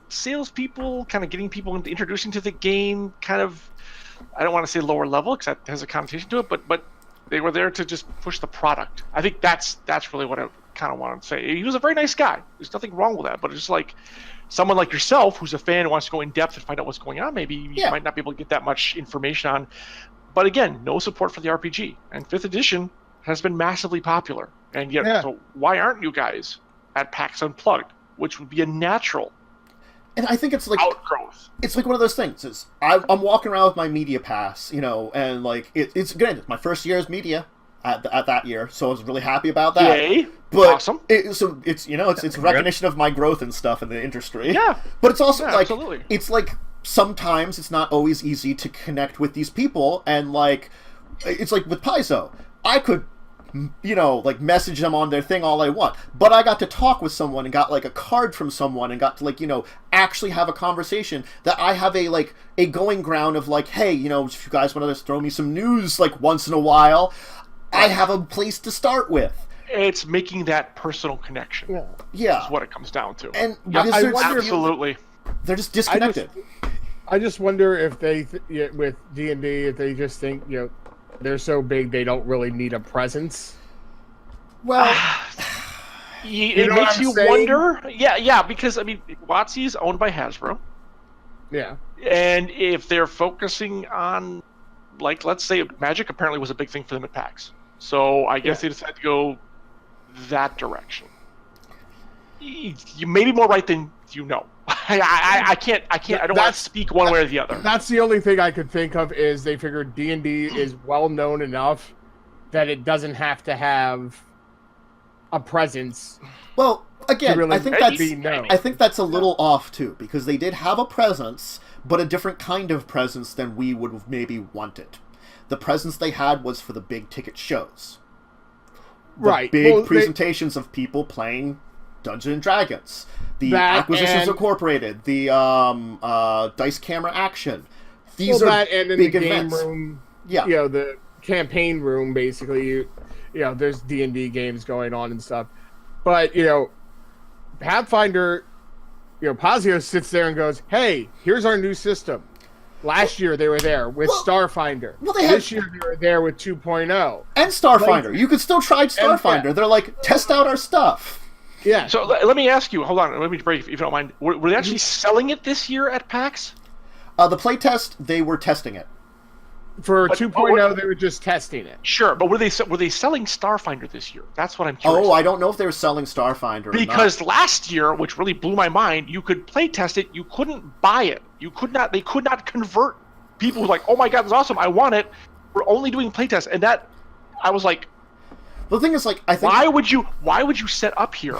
[SPEAKER 2] salespeople, kind of getting people into introducing to the game, kind of, I don't want to say lower level, because that has a connotation to it, but they were there to just push the product. I think that's really what I kind of wanted to say. He was a very nice guy. There's nothing wrong with that, but it's just like... Someone like yourself, who's a fan and wants to go in depth and find out what's going on, maybe you might not be able to get that much information on. But again, no support for the RPG. And 5th edition has been massively popular. And yet, so why aren't you guys at PAX Unplugged, which would be a natural
[SPEAKER 1] and I think it's like
[SPEAKER 2] outgrowth.
[SPEAKER 1] It's like one of those things. Is I'm walking around with my media pass, and like it's good. It's my first year as media at that year, so I was really happy about that.
[SPEAKER 2] Yay!
[SPEAKER 1] But
[SPEAKER 2] awesome.
[SPEAKER 1] It's it's recognition of my growth and stuff in the industry.
[SPEAKER 2] Yeah.
[SPEAKER 1] But it's also like
[SPEAKER 2] absolutely.
[SPEAKER 1] It's like sometimes it's not always easy to connect with these people, and like it's like with Paizo, I could like message them on their thing all I want, but I got to talk with someone and got like a card from someone and got to like actually have a conversation that I have a going ground of like, hey, if you guys want to throw me some news like once in a while, I have a place to start with.
[SPEAKER 2] It's making that personal connection.
[SPEAKER 1] Yeah.
[SPEAKER 2] Is what it comes down to.
[SPEAKER 1] And
[SPEAKER 2] absolutely.
[SPEAKER 1] They're just disconnected.
[SPEAKER 4] I just wonder if they, with D&D, if they just think, they're so big they don't really need a presence.
[SPEAKER 1] Well,
[SPEAKER 2] It
[SPEAKER 4] know what
[SPEAKER 2] makes
[SPEAKER 4] I'm
[SPEAKER 2] you
[SPEAKER 4] saying?
[SPEAKER 2] wonder. Yeah, because I mean, WotC is owned by Hasbro,
[SPEAKER 4] Yeah.
[SPEAKER 2] and if they're focusing on, like, let's say Magic apparently was a big thing for them at PAX, so I guess they decided to go that direction. You may be more right than you know. I can't. I don't want to speak one way or the other.
[SPEAKER 4] That's the only thing I could think of is they figured D&D is well known enough that it doesn't have to have a presence.
[SPEAKER 1] Well, again,
[SPEAKER 4] really
[SPEAKER 1] I think
[SPEAKER 4] be known.
[SPEAKER 1] I think that's a little off too, because they did have a presence, but a different kind of presence than we would have maybe wanted. The presence they had was for the big ticket shows,
[SPEAKER 4] Right.
[SPEAKER 1] Big presentations of people playing Dungeons and Dragons, the Acquisitions Incorporated, the Dice Camera Action. These are
[SPEAKER 4] that and in
[SPEAKER 1] big
[SPEAKER 4] the game
[SPEAKER 1] events.
[SPEAKER 4] room.
[SPEAKER 1] Yeah.
[SPEAKER 4] You know, the campaign room, basically. You know, there's D&D games going on and stuff. But, you know, Pathfinder, you know, Pazio sits there and goes, hey, here's our new system. Last year they were there with Starfinder.
[SPEAKER 1] Well,
[SPEAKER 4] this year they were there with 2.0.
[SPEAKER 1] And Starfinder. You could still try Starfinder. They're like, test out our stuff.
[SPEAKER 4] Yeah.
[SPEAKER 2] So let me ask you. Hold on. Let me break, if you don't mind. Were they actually selling it this year at PAX?
[SPEAKER 1] The playtest, they were testing it.
[SPEAKER 4] For 2.0, they were just testing it.
[SPEAKER 2] Sure, but were they selling Starfinder this year? That's what I'm curious.
[SPEAKER 1] Oh, I don't know if they were selling Starfinder or
[SPEAKER 2] because
[SPEAKER 1] not.
[SPEAKER 2] last year, which really blew my mind, you could play test it. You couldn't buy it. You could not. They could not convert people who were like, "Oh my god, that's awesome! I want it." We're only doing play tests, and that I was like,
[SPEAKER 1] the thing is, like, I think
[SPEAKER 2] why would you set up here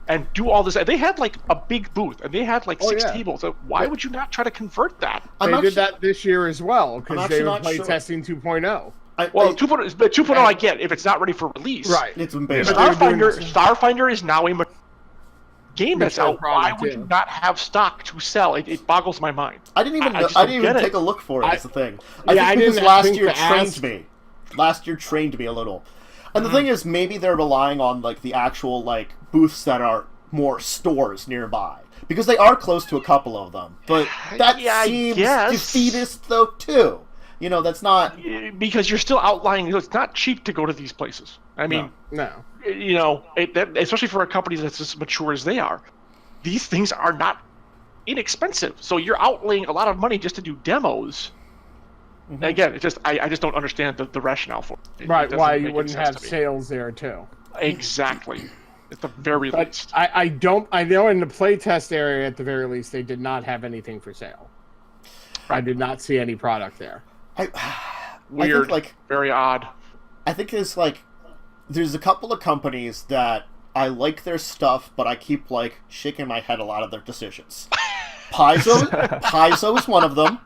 [SPEAKER 2] and do all this? And they had like a big booth, and they had like 6 tables. So why would you not try to convert that?
[SPEAKER 4] They did that this year as well because they were
[SPEAKER 1] not
[SPEAKER 4] play
[SPEAKER 1] sure.
[SPEAKER 4] testing 2.0.
[SPEAKER 2] 2.0 I get if it's not ready for release.
[SPEAKER 4] Right.
[SPEAKER 1] It's in beta.
[SPEAKER 2] Starfinder is now a game that's
[SPEAKER 4] Mature
[SPEAKER 2] out. Why
[SPEAKER 4] product,
[SPEAKER 2] would you not have stock to sell? It boggles my mind.
[SPEAKER 1] I didn't even
[SPEAKER 2] just don't get
[SPEAKER 1] take
[SPEAKER 2] it.
[SPEAKER 1] a look for it. That's the thing.
[SPEAKER 4] I
[SPEAKER 1] think because
[SPEAKER 4] didn't
[SPEAKER 1] last
[SPEAKER 4] think
[SPEAKER 1] year
[SPEAKER 4] to ask.
[SPEAKER 1] trained me a little. And the thing is, maybe they're relying on like the actual like booths that are more stores nearby, because they are close to a couple of them. But that seems defeatist though too. You know, that's not
[SPEAKER 2] because you're still outlining. It's not cheap to go to these places. I mean,
[SPEAKER 4] No.
[SPEAKER 2] you know, especially for a company that's as mature as they are, these things are not inexpensive. So you're outlaying a lot of money just to do demos.
[SPEAKER 1] Mm-hmm.
[SPEAKER 2] Again, I just don't understand the rationale for it.
[SPEAKER 4] Right,
[SPEAKER 2] It
[SPEAKER 4] why
[SPEAKER 2] doesn't
[SPEAKER 4] you
[SPEAKER 2] make
[SPEAKER 4] wouldn't
[SPEAKER 2] sense
[SPEAKER 4] have
[SPEAKER 2] to me.
[SPEAKER 4] sales there too.
[SPEAKER 2] Exactly. At the very
[SPEAKER 4] But
[SPEAKER 2] least.
[SPEAKER 4] I know in the playtest area at the very least they did not have anything for sale. I did not see any product there.
[SPEAKER 2] Weird.
[SPEAKER 1] think, like,
[SPEAKER 2] very odd.
[SPEAKER 1] I think it's like there's a couple of companies that I like their stuff, but I keep like shaking my head a lot of their decisions. Paizo is one of them.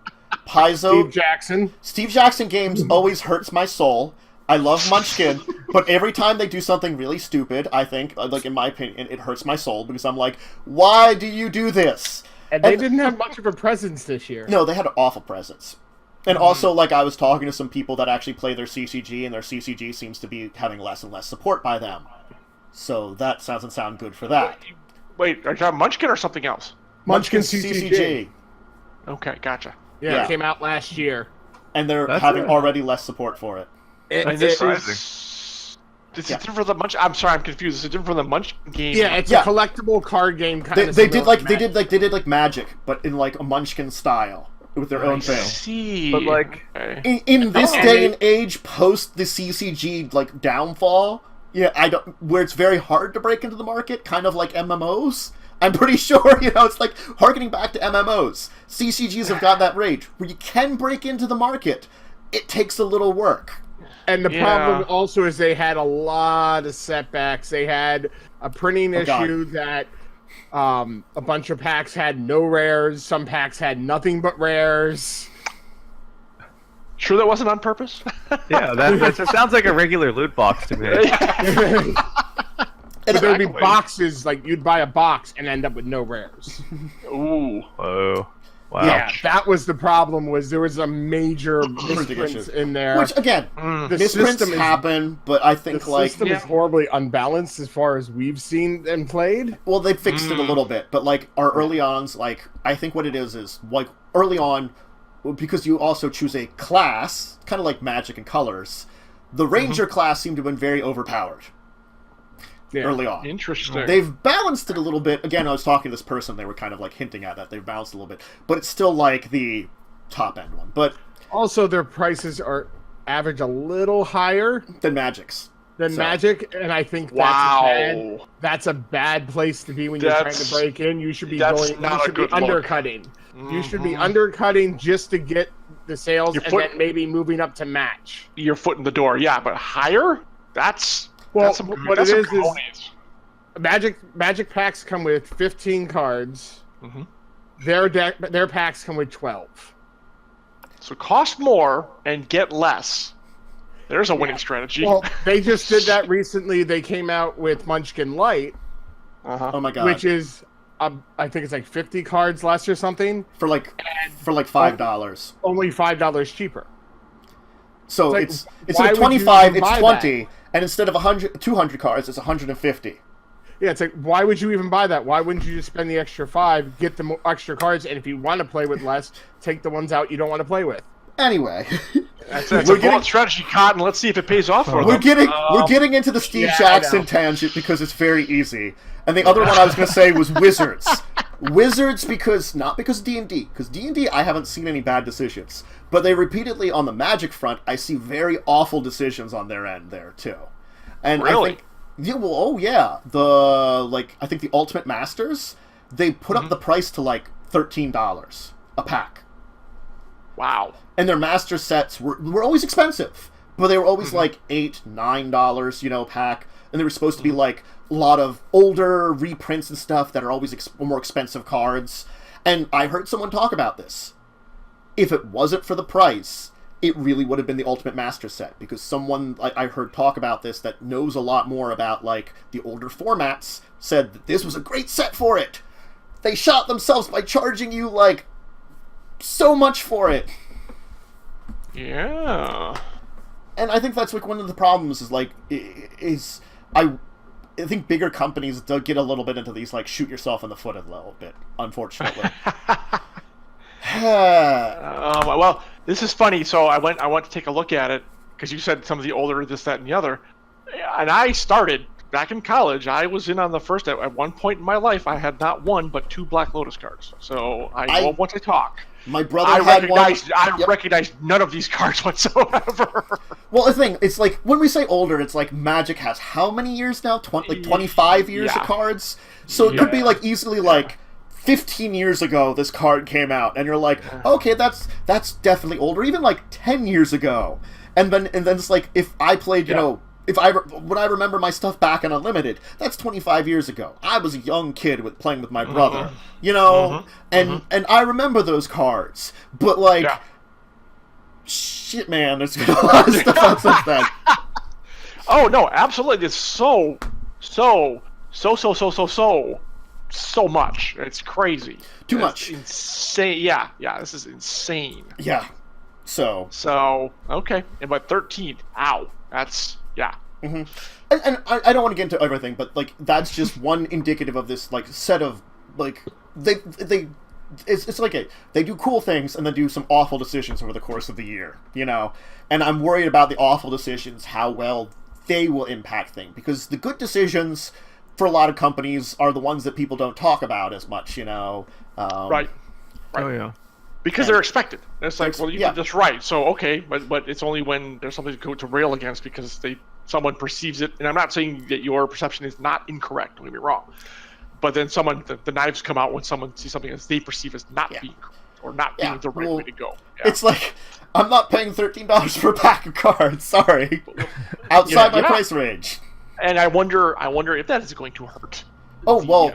[SPEAKER 1] Steve Jackson games always hurts my soul. I love Munchkin, but every time they do something really stupid, I think, like in my opinion, it hurts my soul because I'm like, why do you do this?
[SPEAKER 4] And they didn't have much of a presence this year.
[SPEAKER 1] No, they had an awful presence. And also, like, I was talking to some people that actually play their CCG, and their CCG seems to be having less and less support by them. So that doesn't sound good for that.
[SPEAKER 2] Wait, are you talking Munchkin or something else?
[SPEAKER 4] Munchkin CCG.
[SPEAKER 2] Okay, gotcha.
[SPEAKER 4] Yeah, it came out last year.
[SPEAKER 1] And they're having already less support for it.
[SPEAKER 2] This is different from the Munch. I'm sorry, I'm confused. This is different from the Munchkin game.
[SPEAKER 4] Yeah, it's a collectible card game kind of.
[SPEAKER 1] They did like Magic, but in like a Munchkin style with their own thing.
[SPEAKER 2] See,
[SPEAKER 3] But like,
[SPEAKER 1] In this day and age, post the CCG like downfall, where it's very hard to break into the market, kind of like MMOs. I'm pretty sure, it's like harkening back to MMOs. CCGs have got that rage where you can break into the market. It takes a little work.
[SPEAKER 4] And the problem also is they had a lot of setbacks. They had a printing issue that a bunch of packs had no rares. Some packs had nothing but rares.
[SPEAKER 2] Sure that wasn't on purpose?
[SPEAKER 3] yeah, that sounds like a regular loot box to me.
[SPEAKER 4] But there'd be boxes, like you'd buy a box and end up with no rares.
[SPEAKER 2] Ooh.
[SPEAKER 3] Oh. Wow.
[SPEAKER 4] Yeah, that was the problem. Was there was a major misprints in there.
[SPEAKER 1] Which again,
[SPEAKER 4] the
[SPEAKER 1] misprints happen, but I think
[SPEAKER 4] the
[SPEAKER 1] like
[SPEAKER 4] system is horribly unbalanced as far as we've seen and played.
[SPEAKER 1] Well, they fixed it a little bit, but like our early ons, like I think what it is like early on, because you also choose a class, kind of like Magic and Colors. The Ranger class seemed to have been very overpowered. early on.
[SPEAKER 2] Interesting.
[SPEAKER 1] They've balanced it a little bit. Again, I was talking to this person, they were kind of like hinting at that. They've balanced a little bit. But it's still like the top end one. But
[SPEAKER 4] also, their prices are average a little higher
[SPEAKER 1] than Magic's.
[SPEAKER 4] Magic, and I think that's a bad place to be when you're trying to break in. You should be undercutting. Mm-hmm. You should be undercutting just to get the sales then maybe moving up to match.
[SPEAKER 2] Your foot in the door, yeah, but higher? That's Magic packs come with 15 cards. Mm-hmm. Their packs come with 12. So cost more and get less. There's a winning strategy.
[SPEAKER 4] Well, they just did that recently. They came out with Munchkin Light.
[SPEAKER 1] Uh-huh. Oh my god!
[SPEAKER 4] Which is, I think it's like 50 cards less or something
[SPEAKER 1] for like $5.
[SPEAKER 4] Only $5 cheaper.
[SPEAKER 1] So it's like 25. It's 20, and instead of 200 cards, it's 150.
[SPEAKER 4] Yeah, it's like, why would you even buy that? Why wouldn't you just spend the extra $5, get the extra cards, and if you want to play with less, take the ones out you don't want to play with?
[SPEAKER 1] Anyway,
[SPEAKER 2] that's a bold strategy, Cotton. Let's see if it pays off for them.
[SPEAKER 1] We're getting into the Steve Jackson tangent because it's very easy. And the other one I was going to say was Wizards. Wizards not because D&D. Because D&D, I haven't seen any bad decisions. But they repeatedly, on the Magic front, I see very awful decisions on their end there, too. And
[SPEAKER 2] really?
[SPEAKER 1] I think... Yeah, well, I think the Ultimate Masters, they put up the price to like $13 a pack.
[SPEAKER 2] Wow.
[SPEAKER 1] And their master sets were always expensive, but they were always like $8, $9, a pack. And they were supposed to be like a lot of older reprints and stuff that are always more expensive cards. And I heard someone talk about this. If it wasn't for the price, it really would have been the Ultimate Master set, because someone I heard talk about this that knows a lot more about like the older formats said that this was a great set for it. They shot themselves by charging you like so much for it.
[SPEAKER 2] Yeah.
[SPEAKER 1] And I think that's like one of the problems I think bigger companies do get a little bit into these like shoot yourself in the foot a little bit, unfortunately.
[SPEAKER 2] Well, this is funny. So I went to take a look at it because you said some of the older this, that, and the other. And I started back in college. I was in on the first. At one point in my life, I had not one but 2 Black Lotus cards. So I know once I talk.
[SPEAKER 1] My brother
[SPEAKER 2] recognized none of these cards whatsoever.
[SPEAKER 1] Well, the thing, it's like when we say older, it's like Magic has how many years now? 25 years of cards. So it could be like easily like 15 years ago this card came out, and you're like, okay, that's definitely older. Even like 10 years ago, and then it's like if I played, when I remember my stuff back in Unlimited, that's 25 years ago. I was a young kid playing with my brother, and I remember those cards. But like, shit, man, there's been a lot of stuff out since then.
[SPEAKER 2] Oh no, absolutely! It's so much. It's crazy.
[SPEAKER 1] Too much.
[SPEAKER 2] Insane. Yeah. This is insane.
[SPEAKER 1] Yeah. So
[SPEAKER 2] okay, and by 13, ow, that's. Yeah.
[SPEAKER 1] Mm-hmm. And I don't want to get into everything, but like that's just one indicative of this like set of like it's like they do cool things and then do some awful decisions over the course of the year, And I'm worried about the awful decisions, how well they will impact things, because the good decisions for a lot of companies are the ones that people don't talk about as much,
[SPEAKER 2] Right.
[SPEAKER 3] Oh yeah.
[SPEAKER 2] Because they're expected. It's like, well, you did this right, so okay, but it's only when there's something to rail against because someone perceives it. And I'm not saying that your perception is not incorrect. Don't get me wrong. But then the knives come out when someone sees something as they perceive as not being correct or not being the right way to go. Yeah.
[SPEAKER 1] It's like, I'm not paying $13 for a pack of cards. Sorry, outside my price range.
[SPEAKER 2] And I wonder if that is going to hurt.
[SPEAKER 1] Oh well,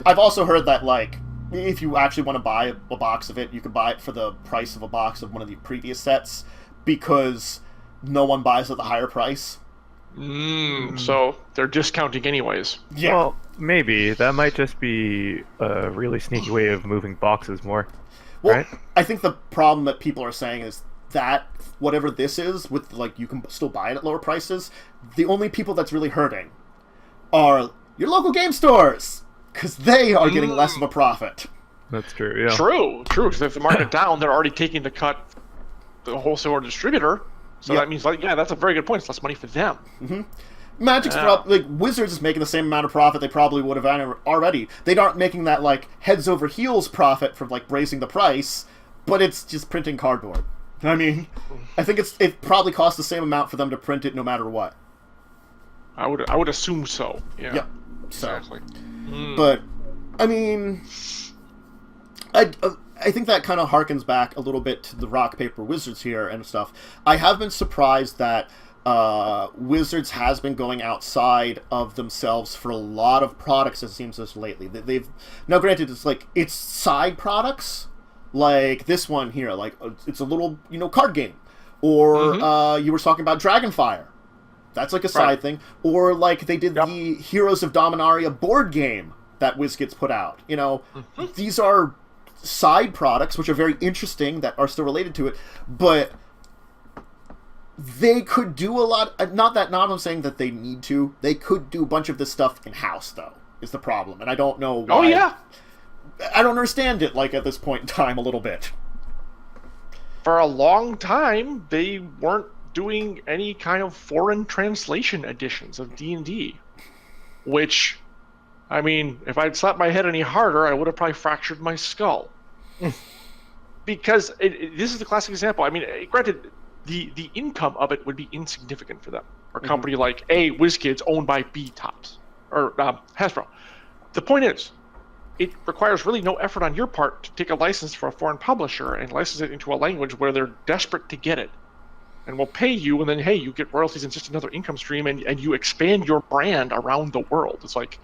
[SPEAKER 1] I've also heard that like, if you actually want to buy a box of it, you can buy it for the price of a box of one of the previous sets, because no one buys at the higher price.
[SPEAKER 2] So they're discounting anyways.
[SPEAKER 1] Yeah.
[SPEAKER 3] Well, maybe. That might just be a really sneaky way of moving boxes more.
[SPEAKER 1] Well,
[SPEAKER 3] right?
[SPEAKER 1] I think the problem that people are saying is that whatever this is, with like you can still buy it at lower prices, the only people that's really hurting are your local game stores. Because they are getting less of a profit.
[SPEAKER 3] That's true, yeah.
[SPEAKER 2] True. Because if the market down, they're already taking the cut, the wholesaler distributor. So that means, that's a very good point. It's less money for them.
[SPEAKER 1] Mm-hmm. Magic's like Wizards is making the same amount of profit they probably would have already. They aren't making that like heads over heels profit from like raising the price, but it's just printing cardboard. I mean, I think it probably costs the same amount for them to print it no matter what.
[SPEAKER 2] I would assume so. Yeah.
[SPEAKER 1] Yep.
[SPEAKER 2] Exactly.
[SPEAKER 1] But I mean, I think that kind of harkens back a little bit to the rock paper wizards here and stuff. I have been surprised that Wizards has been going outside of themselves for a lot of products, it seems, as lately. They've now, granted, it's side products, like this one here, like it's a little card game, or you were talking about Dragonfire, that's like a side thing, or like they did the Heroes of Dominaria board game that WizKids put out. These are side products which are very interesting that are still related to it, but they could do a lot. Not I'm saying that they need to. They could do a bunch of this stuff in-house, though, is the problem. And I don't know why.
[SPEAKER 2] Oh, yeah.
[SPEAKER 1] I don't understand it, like, at this point in time, a little bit.
[SPEAKER 2] For a long time, they weren't doing any kind of foreign translation editions of D&D. Which, I mean, if I'd slapped my head any harder, I would have probably fractured my skull. Because this is the classic example. I mean, granted, the income of it would be insignificant for them. Or a company like WizKids owned by B Tops or Hasbro. The point is, it requires really no effort on your part to take a license for a foreign publisher and license it into a language where they're desperate to get it. And will pay you, and then, hey, you get royalties and just another income stream, and you expand your brand around the world. It's like,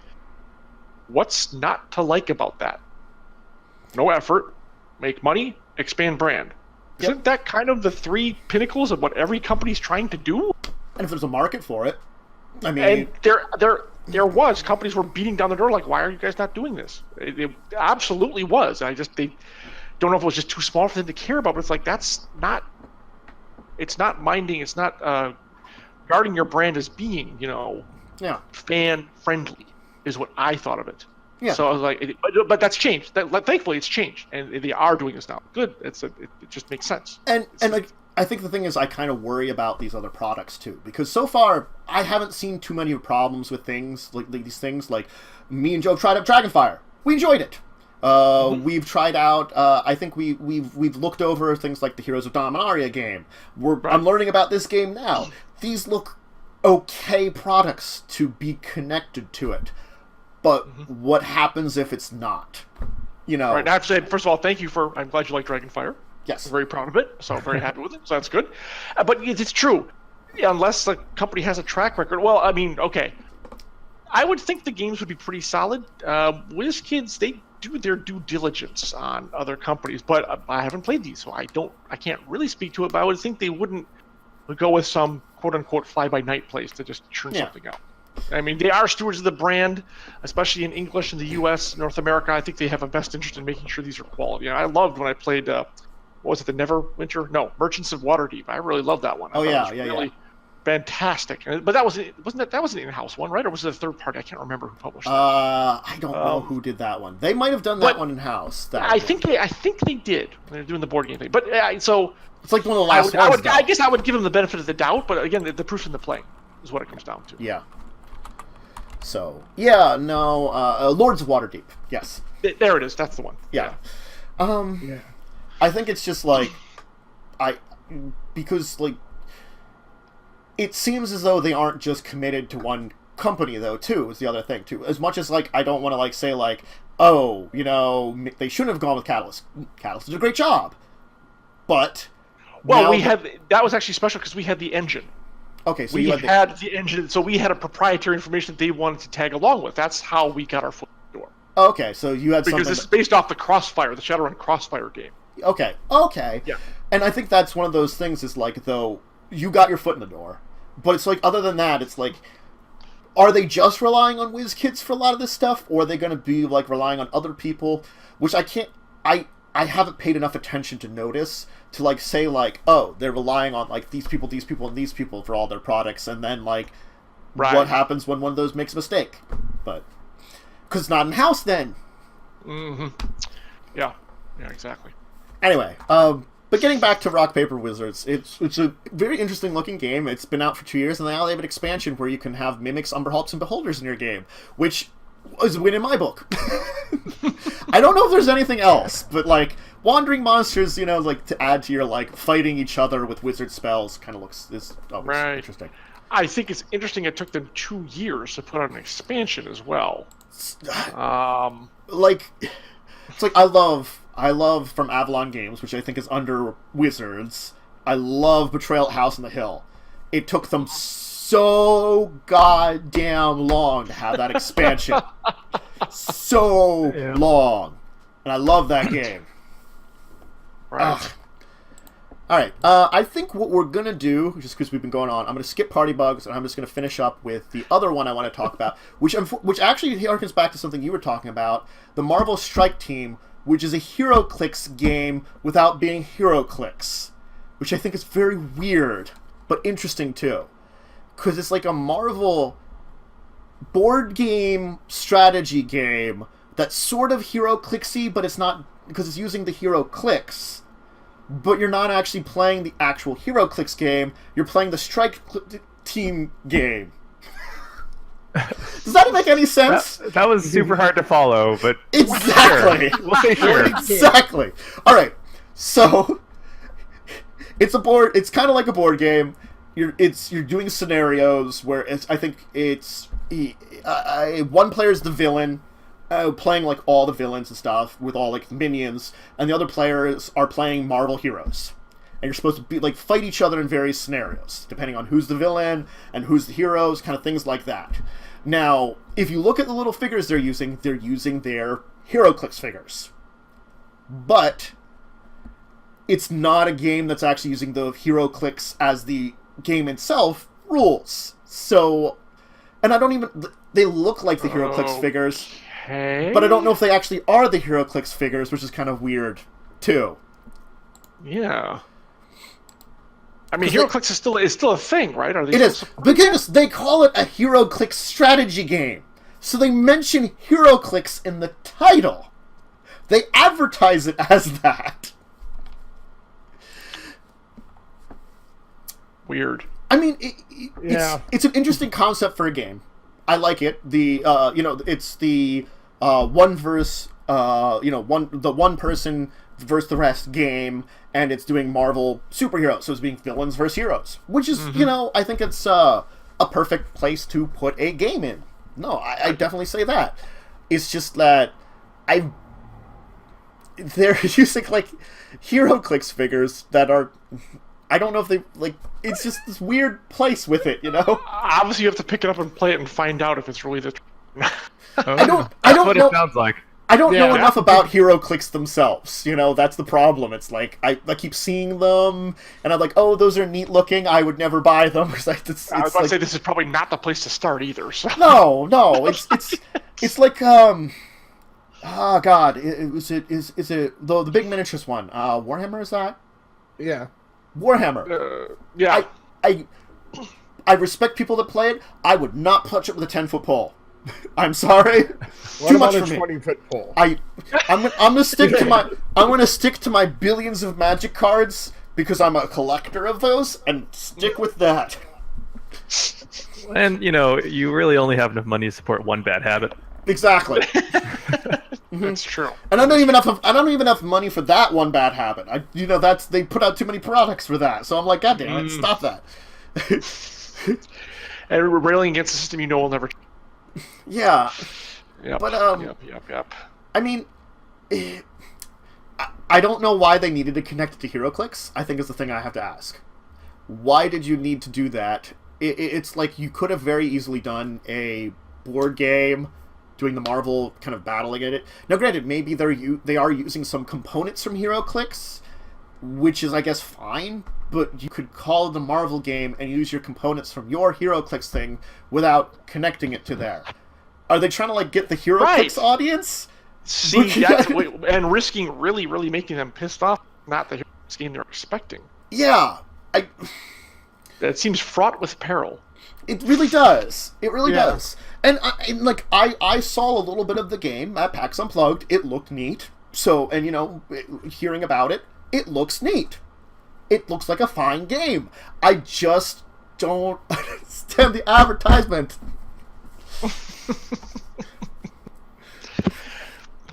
[SPEAKER 2] what's not to like about that? No effort, make money, expand brand. Isn't that kind of the three pinnacles of what every company's trying to do?
[SPEAKER 1] And if there's a market for it, I mean...
[SPEAKER 2] And there was. Companies were beating down the door like, why are you guys not doing this? It absolutely was. They don't know if it was just too small for them to care about, but it's like, it's not guarding your brand as being, fan-friendly is what I thought of it. Yeah. So I was like, but that's changed. Thankfully, it's changed, and they are doing this now. Good. It just makes sense.
[SPEAKER 1] And like, I think the thing is, I kind of worry about these other products too, because so far I haven't seen too many problems with things like these things. Like, me and Joe tried out Dragonfire. We enjoyed it. We've tried out. I think we've looked over things like the Heroes of Dominaria game. I'm learning about this game now. These look okay products to be connected to it. But what happens if it's not?
[SPEAKER 2] Right, I have to say, first of all, thank you I'm glad you like Dragonfire.
[SPEAKER 1] Yes.
[SPEAKER 2] I'm very proud of it, so I'm very happy with it, so that's good. But it's true. Unless the company has a track record, well, I mean, okay. I would think the games would be pretty solid. WizKids, they do their due diligence on other companies, but I haven't played these, so I can't really speak to it, but I would think they wouldn't go with some quote-unquote fly-by-night place to just churn something out. I mean, they are stewards of the brand, especially in English in the U.S., North America. I think they have a best interest in making sure these are quality. And I loved when I played, what was it, the Neverwinter? No, Merchants of Waterdeep. I really loved that one. Really fantastic. But that was an in-house one, right? Or was it a third party? I can't remember who published that.
[SPEAKER 1] I don't know who did that one. They might have done that one in-house.
[SPEAKER 2] I think they did when they're doing the board game thing. But so
[SPEAKER 1] it's like one of the last ones.
[SPEAKER 2] I guess I would give them the benefit of the doubt. But again, the proof's in the playing is what it comes down to.
[SPEAKER 1] Yeah. So, Lords of Waterdeep, yes.
[SPEAKER 2] There it is, that's the one.
[SPEAKER 1] Yeah. I think it's just like, because, like, it seems as though they aren't just committed to one company, though, too, is the other thing, too. As much as, like, I don't want to, like, say, like, they shouldn't have gone with Catalyst. Catalyst did a great job. But...
[SPEAKER 2] Well, that was actually special because we had the engine.
[SPEAKER 1] Okay, so
[SPEAKER 2] we had the engine, so we had a proprietary information that they wanted to tag along with. That's how we got our foot in the door.
[SPEAKER 1] Okay, so you had
[SPEAKER 2] because it's based off the Crossfire, the Shadowrun Crossfire game.
[SPEAKER 1] Okay. Yeah. And I think that's one of those things is like, though, you got your foot in the door. But it's like, other than that, it's like, are they just relying on WizKids for a lot of this stuff? Or are they going to be, like, relying on other people? Which I can't... I haven't paid enough attention to notice to, like, say, like, oh, they're relying on, like, these people, and these people for all their products, and then, like, what happens when one of those makes a mistake? But, because it's not in-house then.
[SPEAKER 2] Yeah, exactly.
[SPEAKER 1] Anyway, But getting back to Rock Paper Wizards, it's a very interesting looking game. It's been out for 2 years, and now they have an expansion where you can have mimics, umberhalps, and beholders in your game, which is a win in my book. I don't know if there's anything else, but like wandering monsters, you know, like to add to your like fighting each other with wizard spells, kind of is always interesting.
[SPEAKER 2] I think it's interesting. It took them 2 years to put out an expansion as well.
[SPEAKER 1] Like, it's like I love from Avalon Games, which I think is under Wizards. I love Betrayal at House on the Hill. It took them so goddamn long to have that expansion. So long. And I love that game.
[SPEAKER 2] Right.
[SPEAKER 1] Alright, I think what we're going to do, just because we've been going on, I'm going to skip Party Bugs, and I'm just going to finish up with the other one I want to talk about, which actually harkens back to something you were talking about, the Marvel Strike Team, which is a HeroClix game without being HeroClix, which I think is very weird, but interesting too. Because it's like a Marvel board game strategy game that's sort of HeroClixy, but it's not, because it's using the HeroClix. But you're not actually playing the actual HeroClix game. You're playing the Strike Team game. Does that make any sense?
[SPEAKER 3] That was super hard to follow, but
[SPEAKER 1] exactly.
[SPEAKER 3] Sure. We'll say sure.
[SPEAKER 1] Exactly. All right. So it's a board. It's kind of like a board game. You're doing scenarios where I think it's one player is the villain. Playing like all the villains and stuff with all like the minions, and the other players are playing Marvel heroes, and you're supposed to be like fight each other in various scenarios depending on who's the villain and who's the heroes, kind of things like that. Now, if you look at the little figures they're using their HeroClix figures, but it's not a game that's actually using the HeroClix as the game itself rules. So, and I don't even, they look like the HeroClix figures. But I don't know if they actually are the HeroClix figures, which is kind of weird, too.
[SPEAKER 2] Yeah. I mean, HeroClix is still a thing, right? Are they?
[SPEAKER 1] It is. Because they call it a HeroClix strategy game. So they mention HeroClix in the title. They advertise it as that.
[SPEAKER 2] Weird.
[SPEAKER 1] I mean, it's an interesting concept for a game. I like it. It's the one person versus the rest game, and it's doing Marvel superheroes, so it's being villains versus heroes, which is, I think it's a perfect place to put a game in. No, I definitely say that. It's just that they're using like HeroClix figures that are. I don't know if they, like, it's just this weird place with it,
[SPEAKER 2] Obviously, you have to pick it up and play it and find out if it's really the...
[SPEAKER 1] I don't
[SPEAKER 3] what
[SPEAKER 1] know.
[SPEAKER 3] It sounds like.
[SPEAKER 1] I don't know enough about HeroClix themselves, that's the problem. It's like, I keep seeing them, and I'm like, oh, those are neat looking, I would never buy them. I was about to
[SPEAKER 2] say, this is probably not the place to start either, so...
[SPEAKER 1] No, it's like, oh god, is it the big miniatures one, Warhammer, is that?
[SPEAKER 4] Yeah.
[SPEAKER 1] Warhammer.
[SPEAKER 2] Yeah.
[SPEAKER 1] I respect people that play it. I would not touch it with a 10-foot pole. I'm sorry.
[SPEAKER 4] Too much for me. 20-foot pole.
[SPEAKER 1] I'm gonna stick to my. I'm gonna stick to my billions of Magic cards because I'm a collector of those, and stick with that.
[SPEAKER 3] And you really only have enough money to support one bad habit.
[SPEAKER 1] Exactly.
[SPEAKER 2] That's true.
[SPEAKER 1] And I don't even have enough money for that one bad habit. They put out too many products for that. So I'm like, God damn it, stop that.
[SPEAKER 2] And railing against the system will never.
[SPEAKER 1] Yeah.
[SPEAKER 2] Yep.
[SPEAKER 1] But
[SPEAKER 2] Yep.
[SPEAKER 1] I mean, I don't know why they needed to connect it to HeroClix. I think is the thing I have to ask. Why did you need to do that? It's like you could have very easily done a board game doing the Marvel kind of battling at it. Now, granted, maybe they are using some components from HeroClix, which is, I guess, fine, but you could call it the Marvel game and use your components from your HeroClix thing without connecting it to there. Are they trying to, like, get the HeroClix audience?
[SPEAKER 2] See, and risking really, really making them pissed off, not the HeroClix game they're expecting.
[SPEAKER 1] Yeah.
[SPEAKER 2] That seems fraught with peril.
[SPEAKER 1] It really does. It really does. And I saw a little bit of the game at PAX Unplugged. It looked neat. So, and hearing about it, it looks neat. It looks like a fine game. I just don't understand the advertisement.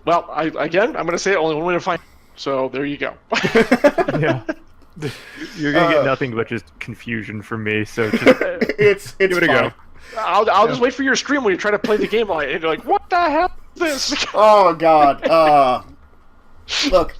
[SPEAKER 2] Well, I'm going to say it, only one way to find. So there you go.
[SPEAKER 3] Yeah. You're gonna get nothing but just confusion from me. So just
[SPEAKER 1] it's
[SPEAKER 3] give it a go.
[SPEAKER 2] I'll just wait for your stream when you try to play the game, and you're like, "What the hell is this?"
[SPEAKER 1] Oh my god. Look,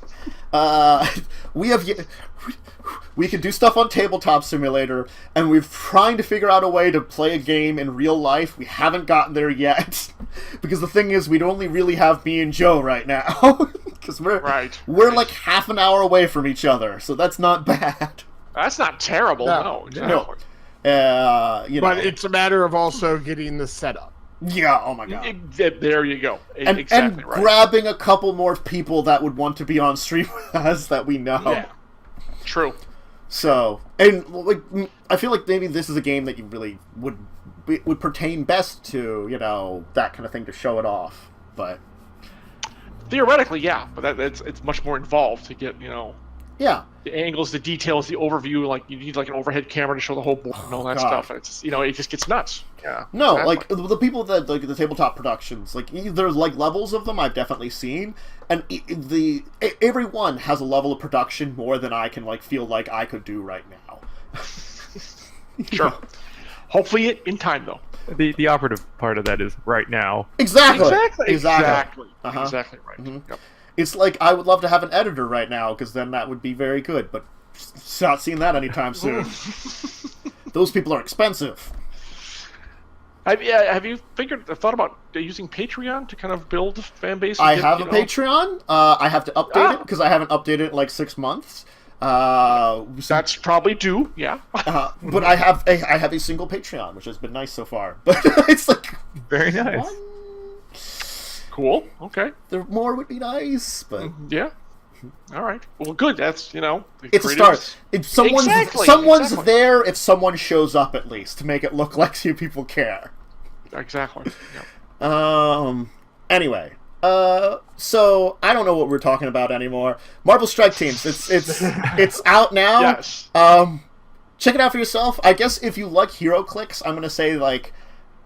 [SPEAKER 1] we can do stuff on Tabletop Simulator, and we're trying to figure out a way to play a game in real life. We haven't gotten there yet, because the thing is, we'd only really have me and Joe right now, because we're like half an hour away from each other, so that's not bad.
[SPEAKER 2] That's not terrible. No, exactly.
[SPEAKER 4] But it's a matter of also getting the setup.
[SPEAKER 1] Yeah, oh my god.
[SPEAKER 2] There you go.
[SPEAKER 1] And grabbing a couple more people that would want to be on stream with us that we know.
[SPEAKER 2] Yeah. True.
[SPEAKER 1] So, and like, I feel like maybe this is a game that you really would pertain best to, that kind of thing, to show it off. But
[SPEAKER 2] theoretically, yeah, but it's much more involved to get
[SPEAKER 1] yeah,
[SPEAKER 2] the angles, the details, the overview. Like you need like an overhead camera to show the whole board and all that stuff. It's it just gets nuts. Yeah.
[SPEAKER 1] No, exactly. Like the people that like the tabletop productions, like there's like levels of them I've definitely seen, and every one has a level of production more than I can like feel like I could do right now.
[SPEAKER 2] Sure. Hopefully in time though.
[SPEAKER 3] The operative part of that is right now.
[SPEAKER 1] Exactly.
[SPEAKER 2] Exactly right.
[SPEAKER 1] Mm-hmm.
[SPEAKER 2] Yep.
[SPEAKER 1] It's like I would love to have an editor right now, because then that would be very good, but just not seeing that anytime soon. Those people are expensive.
[SPEAKER 2] Have you thought about using Patreon to kind of build fan base?
[SPEAKER 1] I have a Patreon. I have to update it because I haven't updated it in like 6 months.
[SPEAKER 2] That's probably due, yeah.
[SPEAKER 1] But I have a single Patreon, which has been nice so far. But it's like
[SPEAKER 3] very nice.
[SPEAKER 2] Cool. Okay.
[SPEAKER 1] There more would be nice, but
[SPEAKER 2] yeah. All right. Well, good. That's
[SPEAKER 1] it's a start. If someone's there, if someone shows up at least to make it look like you people care.
[SPEAKER 2] Exactly. Yeah.
[SPEAKER 1] Anyway. So I don't know what we're talking about anymore. Marvel Strike Teams. It's out now.
[SPEAKER 2] Yes.
[SPEAKER 1] Check it out for yourself. I guess if you like HeroClix, I'm gonna say like,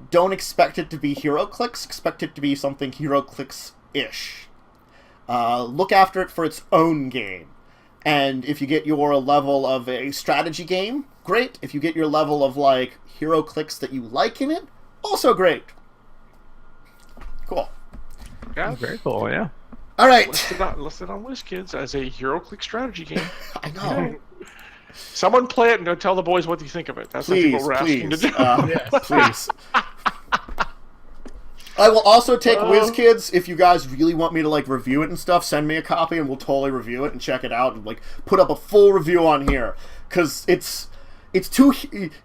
[SPEAKER 1] don't expect it to be HeroClix. Expect it to be something HeroClix-ish. Look after it for its own game. And if you get your level of a strategy game, great. If you get your level of like HeroClix that you like in it, also great. Cool.
[SPEAKER 2] Yeah,
[SPEAKER 3] very cool. Yeah.
[SPEAKER 1] All right.
[SPEAKER 2] Listed on WizKids as a HeroClix strategy game.
[SPEAKER 1] I know.
[SPEAKER 2] Someone play it and tell the boys what you think of it. That's what we're asking to do.
[SPEAKER 1] Please. I will also take WizKids if you guys really want me to like review it and stuff. Send me a copy and we'll totally review it and check it out and like put up a full review on here, because it's too.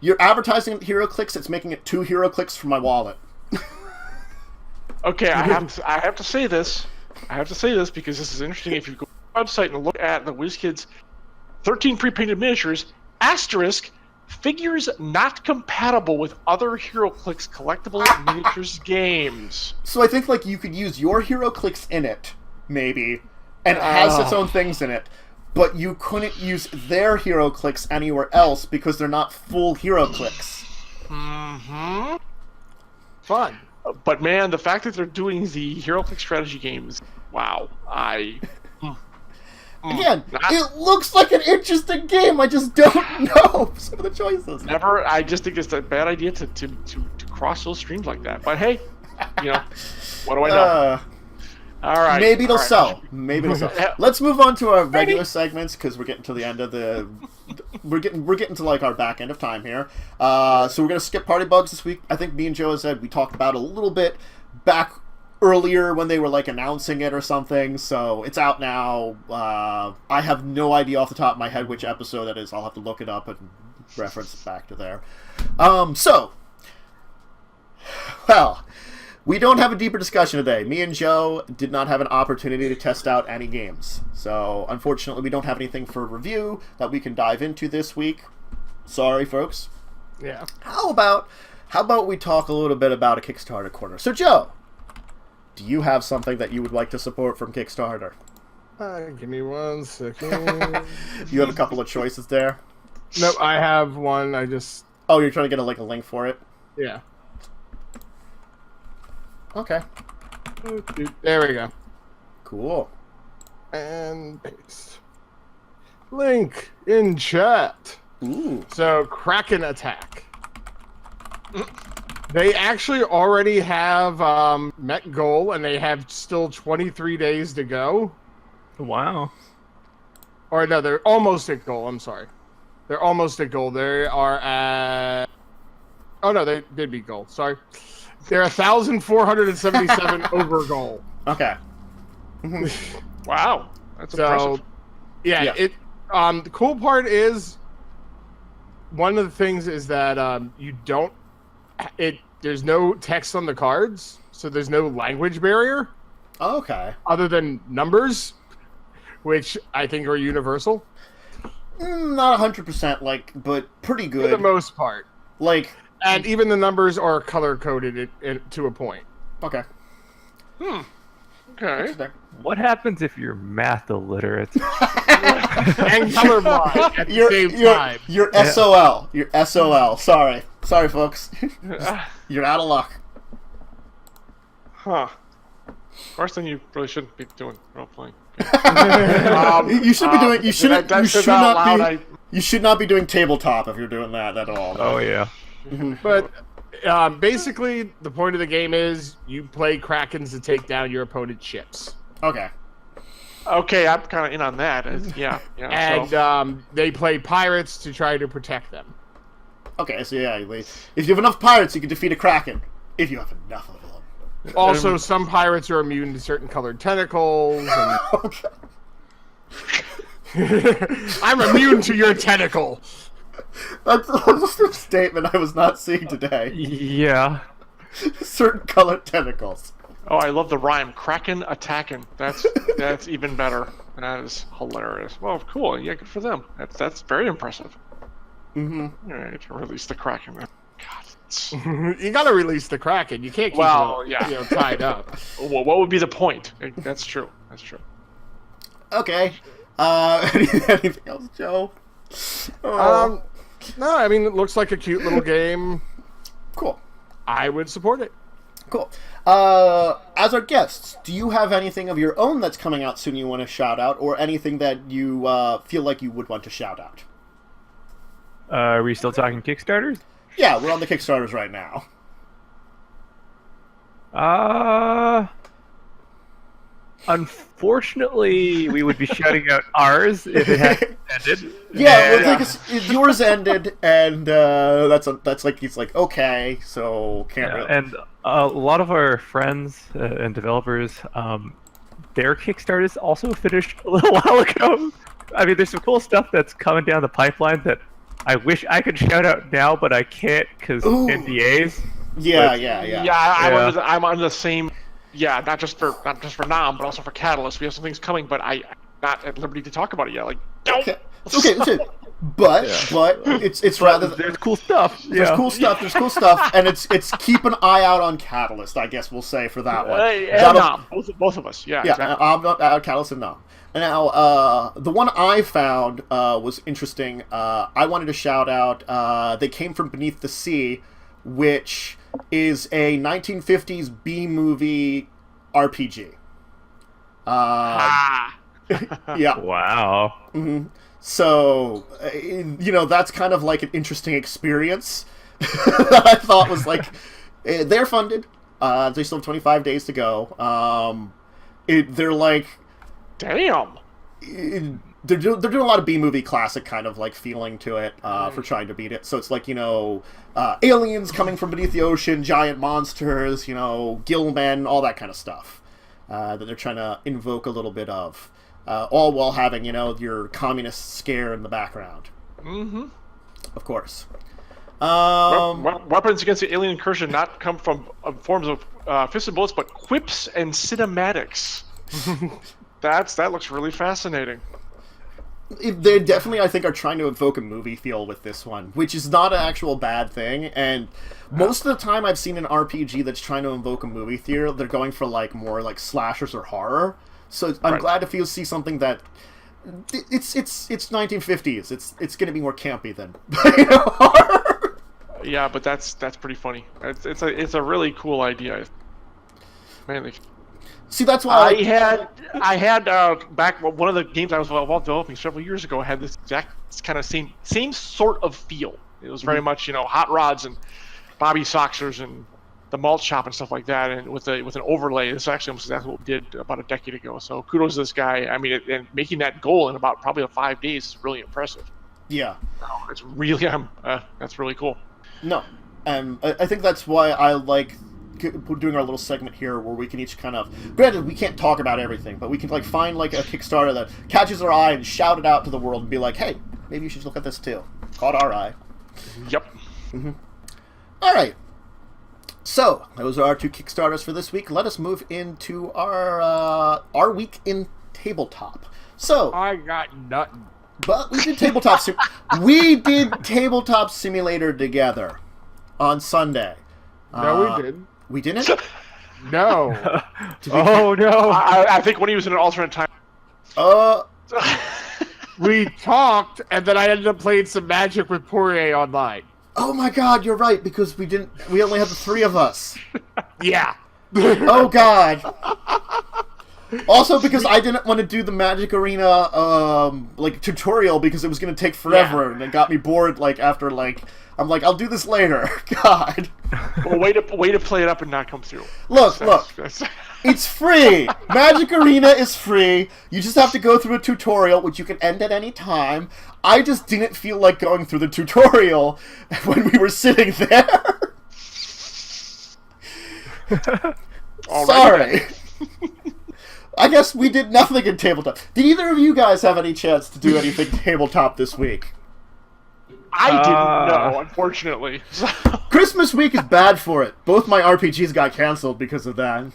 [SPEAKER 1] You're advertising HeroClix. It's making it too HeroClix for my wallet.
[SPEAKER 2] Okay, I have to say this. I have to say this because this is interesting. If you go to the website and look at the WizKids 13 pre-painted miniatures, asterisk, figures not compatible with other HeroClix collectible miniatures games.
[SPEAKER 1] So I think like you could use your HeroClix in it, maybe, and it has its own things in it, but you couldn't use their HeroClix anywhere else because they're not full HeroClix.
[SPEAKER 2] Mm-hmm.
[SPEAKER 4] Fun.
[SPEAKER 2] But man, the fact that they're doing the HeroClix strategy games, wow!
[SPEAKER 1] Again, it looks like an interesting game. I just don't know some of the choices.
[SPEAKER 2] I just think it's a bad idea to cross those streams like that. But hey, what do I know? All right.
[SPEAKER 1] Maybe it'll sell. Maybe it'll sell. Let's move on to our regular segments because we're getting to the end of the. We're getting to like our back end of time here. So we're gonna skip Party Bugs this week. I think me and Joe said we talked about it a little bit back earlier when they were like announcing it or something. So it's out now. I have no idea off the top of my head which episode that is. I'll have to look it up and reference it back to there. Well. We don't have a deeper discussion today. Me and Joe did not have an opportunity to test out any games. So, unfortunately, we don't have anything for review that we can dive into this week. Sorry, folks.
[SPEAKER 4] Yeah.
[SPEAKER 1] How about we talk a little bit about a Kickstarter Korner? So, Joe, do you have something that you would like to support from Kickstarter?
[SPEAKER 4] Give me 1 second.
[SPEAKER 1] You have a couple of choices there.
[SPEAKER 4] Nope, I have one. I just...
[SPEAKER 1] Oh, you're trying to get a link for it?
[SPEAKER 4] Yeah.
[SPEAKER 1] Okay.
[SPEAKER 4] There we go.
[SPEAKER 1] Cool.
[SPEAKER 4] And paste. Link in chat.
[SPEAKER 1] Ooh.
[SPEAKER 4] So, Kraken attack. They actually already have met goal, and they have still 23 days to go.
[SPEAKER 3] Wow.
[SPEAKER 4] Or no, they're almost at goal. I'm sorry. They're almost at goal. They are at... Oh, no, they did beat goal. Sorry. They're 1,477 over goal.
[SPEAKER 1] Okay.
[SPEAKER 2] Wow, that's
[SPEAKER 4] So,
[SPEAKER 2] impressive.
[SPEAKER 4] yeah, it. The cool part is, one of the things is that you don't... There's no text on the cards, so there's no language barrier.
[SPEAKER 1] Okay.
[SPEAKER 4] Other than numbers, which I think are universal.
[SPEAKER 1] Not 100%, like, but pretty good.
[SPEAKER 4] For the most part.
[SPEAKER 1] Like...
[SPEAKER 4] And even the numbers are color-coded to a point.
[SPEAKER 1] Okay.
[SPEAKER 2] Okay.
[SPEAKER 3] What happens if you're math illiterate?
[SPEAKER 4] And colorblind at the same time.
[SPEAKER 1] You're SOL. You're SOL. Sorry. Sorry, folks. You're out of luck.
[SPEAKER 2] Huh. First thing you really shouldn't be doing role playing.
[SPEAKER 1] You should be doing. You shouldn't.
[SPEAKER 2] that
[SPEAKER 1] You
[SPEAKER 2] said
[SPEAKER 1] should
[SPEAKER 2] out
[SPEAKER 1] not
[SPEAKER 2] loud,
[SPEAKER 1] be. You should not be doing tabletop if you're doing that at all.
[SPEAKER 3] Oh yeah.
[SPEAKER 4] But basically, the point of the game is you play Krakens to take down your opponent's ships.
[SPEAKER 1] Okay.
[SPEAKER 2] Okay, I'm kind of in on that. Yeah.
[SPEAKER 4] And they play pirates to try to protect them.
[SPEAKER 1] Okay. So yeah, if you have enough pirates, you can defeat a kraken. If you have enough of them.
[SPEAKER 4] Also, some pirates are immune to certain colored tentacles. And...
[SPEAKER 1] Okay.
[SPEAKER 4] I'm immune to your tentacle.
[SPEAKER 1] That's a statement I was not seeing today.
[SPEAKER 3] Yeah.
[SPEAKER 1] Certain colored tentacles.
[SPEAKER 2] Oh, I love the rhyme. Kraken attacking. That's even better. That is hilarious. Well, cool. Yeah, good for them. That's very impressive.
[SPEAKER 1] Mm-hmm.
[SPEAKER 2] All right, release the Kraken. God. It's...
[SPEAKER 4] You gotta release the Kraken. You can't keep it tied up.
[SPEAKER 2] Well, what would be the point? That's true. That's true.
[SPEAKER 1] Okay. Anything else, Joe? Oh.
[SPEAKER 4] No, I mean, it looks like a cute little game.
[SPEAKER 1] Cool.
[SPEAKER 4] I would support it.
[SPEAKER 1] Cool. As our guests, do you have anything of your own that's coming out soon you want to shout out, or anything that you feel like you would want to shout out?
[SPEAKER 3] Are we still talking Kickstarters?
[SPEAKER 1] Yeah, we're on the Kickstarters right now.
[SPEAKER 3] Unfortunately, we would be shouting out ours if it hadn't ended.
[SPEAKER 1] Yeah, well, like yours ended, and that's like he's like okay, so can't really.
[SPEAKER 3] And a lot of our friends and developers, their Kickstarters also finished a little while ago. I mean, there's some cool stuff that's coming down the pipeline that I wish I could shout out now, but I can't because NDAs.
[SPEAKER 1] Yeah.
[SPEAKER 2] I'm on the same. Yeah, not just for Nom, but also for Catalyst. We have some things coming, but I'm not at liberty to talk about it yet. Like,
[SPEAKER 1] okay. But it's rather
[SPEAKER 3] there's cool stuff.
[SPEAKER 1] There's cool stuff, and it's keep an eye out on Catalyst. I guess we'll say for that one.
[SPEAKER 2] And Nom, both of us. Yeah. Exactly.
[SPEAKER 1] I'm not Catalyst and Nom. Now, the one I found was interesting. I wanted to shout out. They came from Beneath the Sea, which is a 1950s B-movie RPG. Yeah.
[SPEAKER 3] Wow.
[SPEAKER 1] Mm-hmm. So, that's kind of like an interesting experience that I thought was like, they're funded. They still have 25 days to go. They're like...
[SPEAKER 2] Damn!
[SPEAKER 1] They're doing a lot of B-movie classic kind of like feeling to it for trying to beat it. So it's like, aliens coming from beneath the ocean, giant monsters, gill men, all that kind of stuff that they're trying to invoke a little bit of. All while having, your communist scare in the background.
[SPEAKER 2] Mm-hmm.
[SPEAKER 1] Of course.
[SPEAKER 2] Weapons against the alien incursion not come from forms of fists and bullets, but quips and cinematics. That looks really fascinating.
[SPEAKER 1] They definitely, I think, are trying to evoke a movie feel with this one, which is not an actual bad thing. And most of the time I've seen an RPG that's trying to invoke a movie feel, they're going for like more like slashers or horror. So I'm
[SPEAKER 2] Right.
[SPEAKER 1] glad to see something that it's 1950s. It's going to be more campy than horror.
[SPEAKER 2] Yeah, but that's pretty funny. It's a really cool idea. Man,
[SPEAKER 1] See, that's why
[SPEAKER 2] I had back one of the games I was developing several years ago had this exact kind of same sort of feel. It was very much hot rods and Bobby Soxers and the malt shop and stuff like that, and with an overlay. This is actually almost exactly what we did about a decade ago. So kudos to this guy. I mean, and making that goal in about probably 5 days is really impressive.
[SPEAKER 1] Yeah,
[SPEAKER 2] it's really that's really cool.
[SPEAKER 1] No, I think that's why I like doing our little segment here where we can each kind of, granted we can't talk about everything, but we can like find like a Kickstarter that catches our eye and shout it out to the world and be like, hey, maybe you should look at this too. Caught our eye.
[SPEAKER 2] Yep.
[SPEAKER 1] Mm-hmm. All right. So those are our 2 Kickstarters for this week. Let us move into our week in tabletop. So
[SPEAKER 4] I got nothing.
[SPEAKER 1] But we did tabletop simulator together on Sunday.
[SPEAKER 4] No, we didn't.
[SPEAKER 1] We didn't?
[SPEAKER 4] No.
[SPEAKER 3] Oh no!
[SPEAKER 2] I think when he was in an alternate time.
[SPEAKER 4] We talked, and then I ended up playing some Magic with Poirier online.
[SPEAKER 1] Oh my God, you're right, because we only had the 3 of us.
[SPEAKER 4] Yeah.
[SPEAKER 1] Oh God. Also, because I didn't want to do the Magic Arena tutorial because it was going to take forever, and it got me bored. After I'm like, I'll do this later. God.
[SPEAKER 2] Well, way to play it up and not come through.
[SPEAKER 1] Look. It's free. Magic Arena is free. You just have to go through a tutorial, which you can end at any time. I just didn't feel like going through the tutorial when we were sitting there. Sorry. I guess we did nothing in tabletop. Did either of you guys have any chance to do anything tabletop this week?
[SPEAKER 2] I didn't know, unfortunately.
[SPEAKER 1] Christmas week is bad for it. Both my RPGs got canceled because of that.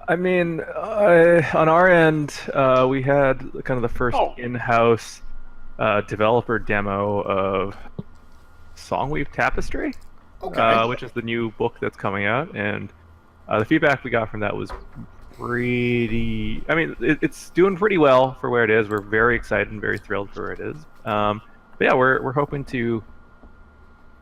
[SPEAKER 3] I mean, on our end, we had kind of the first in-house developer demo of Songweave Tapestry, which is the new book that's coming out, and the feedback we got from that was pretty... I mean, it's doing pretty well for where it is. We're very excited and very thrilled for where it is. But yeah, we're hoping to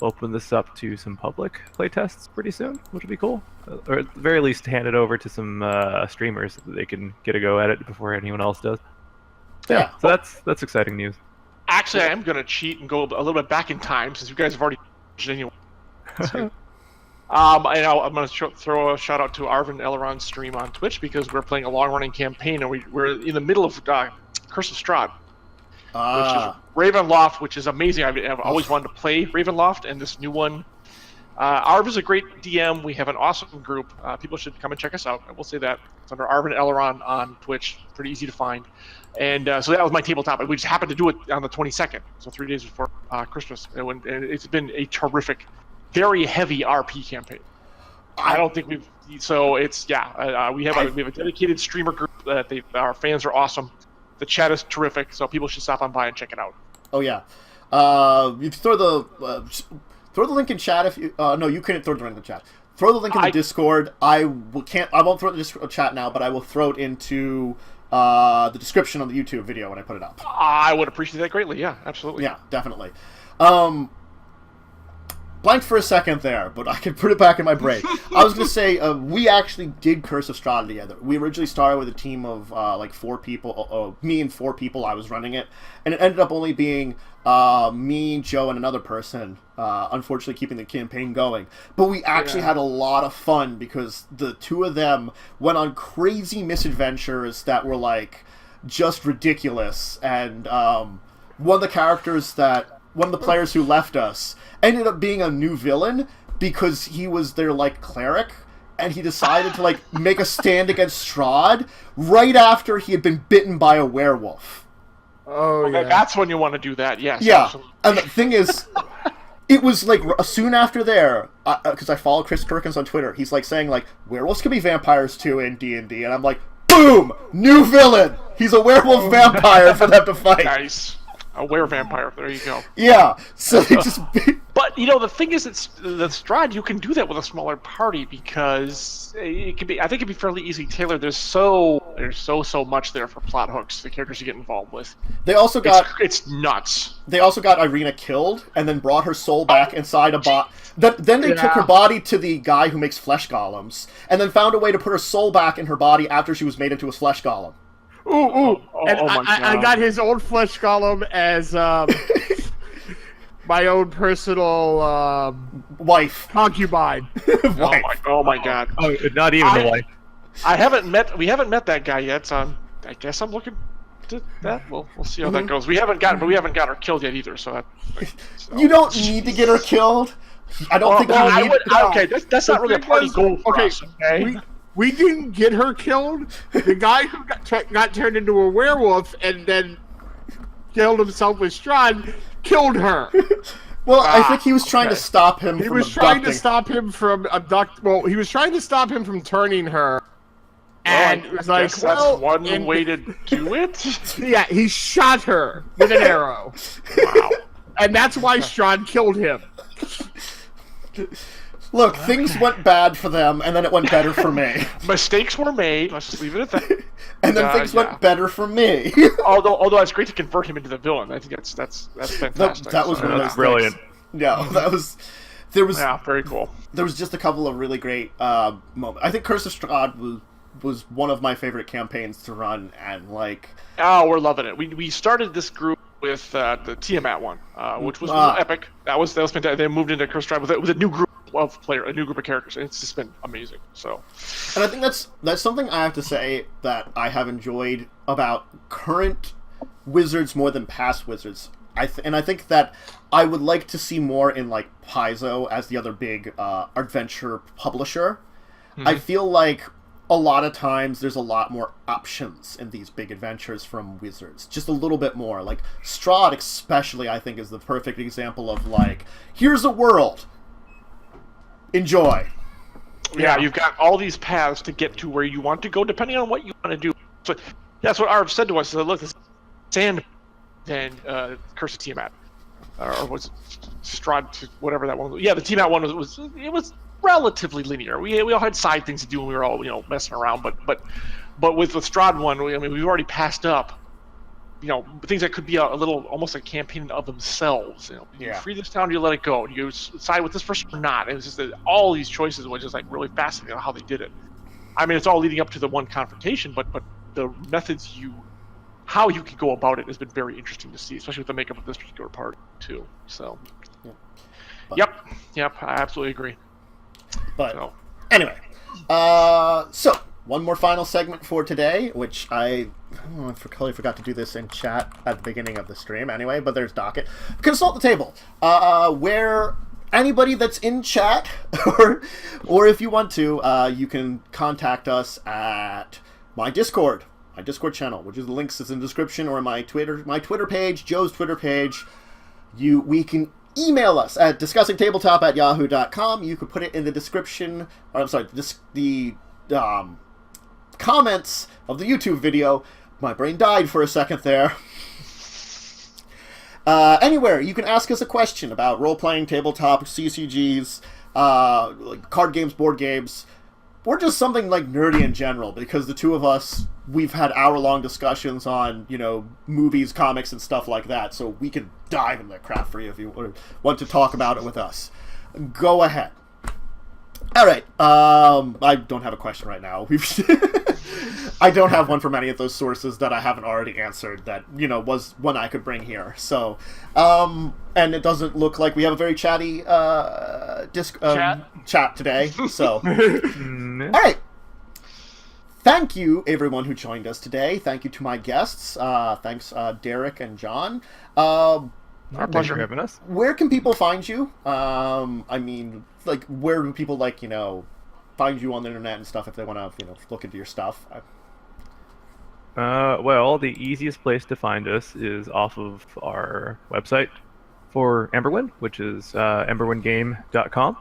[SPEAKER 3] open this up to some public playtests pretty soon, which would be cool. Or at the very least, hand it over to some streamers so that they can get a go at it before anyone else does. Yeah, so that's exciting news.
[SPEAKER 2] Actually, I am going to cheat and go a little bit back in time since you guys have already anyway. I'm going to throw a shout out to Arvin Eleron's stream on Twitch because we're playing a long-running campaign and we're in the middle of Curse of Strahd, which is Ravenloft, which is amazing. I've always wanted to play Ravenloft, and this new one. Arv is a great DM. We have an awesome group. People should come and check us out. I will say that. It's under Arvin Eleron on Twitch. Pretty easy to find. And so that was my tabletop. We just happened to do it on the 22nd, so 3 days before Christmas. And it's been a terrific, very heavy RP campaign. I don't think we've... So it's, we have a dedicated streamer group that our fans are awesome. The chat is terrific, so people should stop on by and check it out.
[SPEAKER 1] Oh, yeah. You throw the link in chat if you... no, you couldn't throw the link in the chat. Throw the link in the Discord. I won't throw it in the chat now, but I will throw it into the description of the YouTube video when I put it up.
[SPEAKER 2] I would appreciate that greatly. Yeah, absolutely.
[SPEAKER 1] Yeah, definitely. Blanked for a second there, but I can put it back in my brain. I was going to say, we actually did Curse of Strahd together. We originally started with a team of 4 people. Me and 4 people, I was running it. And it ended up only being me, Joe, and another person, unfortunately keeping the campaign going. But we actually had a lot of fun because the 2 of them went on crazy misadventures that were, just ridiculous. And one of the players who left us ended up being a new villain because he was their cleric, and he decided to make a stand against Strahd right after he had been bitten by a werewolf.
[SPEAKER 4] Oh, yeah.
[SPEAKER 2] That's when you want to do that, yes.
[SPEAKER 1] Yeah,
[SPEAKER 2] Absolutely.
[SPEAKER 1] And the thing is, it was soon after there, because I follow Chris Perkins on Twitter, he's saying werewolves can be vampires too in D&D, and I'm like, boom! New villain! He's a werewolf vampire for them to fight.
[SPEAKER 2] Nice. A were-vampire. There you go.
[SPEAKER 1] Yeah, so they just...
[SPEAKER 2] But, you know, the thing is, it's the Strahd, you can do that with a smaller party because it can be, I think it'd be fairly easy tailored. There's so much there for plot hooks, the characters you get involved with.
[SPEAKER 1] They also got...
[SPEAKER 2] It's nuts.
[SPEAKER 1] They also got Irina killed and then brought her soul back inside a bot. Then they took her body to the guy who makes flesh golems and then found a way to put her soul back in her body after she was made into a flesh golem.
[SPEAKER 4] I got his old flesh golem as my own personal
[SPEAKER 1] wife,
[SPEAKER 4] concubine.
[SPEAKER 1] Wife.
[SPEAKER 2] Oh my god!
[SPEAKER 3] Oh, not even the wife.
[SPEAKER 2] We haven't met that guy yet, so I guess I'm looking to that. We'll see how that goes. We haven't got her killed yet either. So
[SPEAKER 1] you don't need to get her killed. I don't think you need.
[SPEAKER 2] Okay, that's not really a party goal for us. Okay.
[SPEAKER 4] We didn't get her killed. The guy who got turned into a werewolf and then killed himself with Strahd killed her.
[SPEAKER 1] Well, I think he was trying to stop him from abducting.
[SPEAKER 4] He was trying to stop him from he was trying to stop him from turning her. And it was like,
[SPEAKER 2] that's one way to do it?
[SPEAKER 4] Yeah, he shot her with an arrow.
[SPEAKER 2] Wow.
[SPEAKER 4] And that's why Strahd killed him.
[SPEAKER 1] Look, things went bad for them, and then it went better for me.
[SPEAKER 2] Mistakes were made. Let's just leave it at that.
[SPEAKER 1] And then things went better for me.
[SPEAKER 2] although it's great to convert him into the villain. I think that's fantastic.
[SPEAKER 1] That was one of those
[SPEAKER 3] brilliant.
[SPEAKER 1] Things. Yeah, that was. There was.
[SPEAKER 2] Yeah, very cool.
[SPEAKER 1] There was just a couple of really great moments. I think Curse of Strahd was one of my favorite campaigns to run, and like.
[SPEAKER 2] Oh, we're loving it. We started this group with the Tiamat one, which was epic. That was fantastic. They moved into Curse of Strahd with a new group of players, a new group of characters, and it's just been amazing. So,
[SPEAKER 1] and I think that's something I have to say that I have enjoyed about current Wizards more than past Wizards. I think that I would like to see more in like Paizo as the other big adventure publisher. Mm-hmm. I feel like a lot of times there's a lot more options in these big adventures from Wizards. Just a little bit more. Like Strahd especially, I think, is the perfect example of like, here's a world. Enjoy.
[SPEAKER 2] Yeah, you've got all these paths to get to where you want to go, depending on what you want to do. So that's what Arv said to us. Look, this sand, then Curse of Tiamat, or was it Strahd, whatever that one was. Yeah, the Tiamat one was relatively linear. We all had side things to do, and we were all messing around. But with Strahd one, we've already passed up. Things that could be a little, almost a campaign of themselves. You free this town, or you let it go. Do you side with this person or not? It was just that all these choices was just like really fascinating how they did it. I mean, it's all leading up to the one confrontation, but the methods how you can go about it has been very interesting to see, especially with the makeup of this particular party too. So, yep, I absolutely agree.
[SPEAKER 1] But anyway, so. One more final segment for today, which I totally forgot to do this in chat at the beginning of the stream anyway, but there's Docket. Consult the Table, where anybody that's in chat, or if you want to, you can contact us at my Discord channel, which is the links is in the description, or my Twitter page, Joe's Twitter page. We can email us at discussingtabletop@yahoo.com. You can put it in the description, or I'm sorry, the comments of the YouTube video. My brain died for a second there. Anywhere, you can ask us a question about role-playing, tabletop, CCGs, like card games, board games, or just something like nerdy in general, because the two of us, we've had hour-long discussions on, movies, comics, and stuff like that, so we can dive into that crap for you if you want to talk about it with us. Go ahead. All right. I don't have a question right now. I don't have one from any of those sources that I haven't already answered that, was one I could bring here. So, and it doesn't look like we have a very chatty chat today. So, all right. Thank you, everyone who joined us today. Thank you to my guests. Thanks, Derek and John.
[SPEAKER 3] Our pleasure having us.
[SPEAKER 1] Where can people find you? Where do people find you on the internet and stuff if they want to look into your stuff?
[SPEAKER 3] Well, the easiest place to find us is off of our website for Emberwind, which is emberwindgame.com.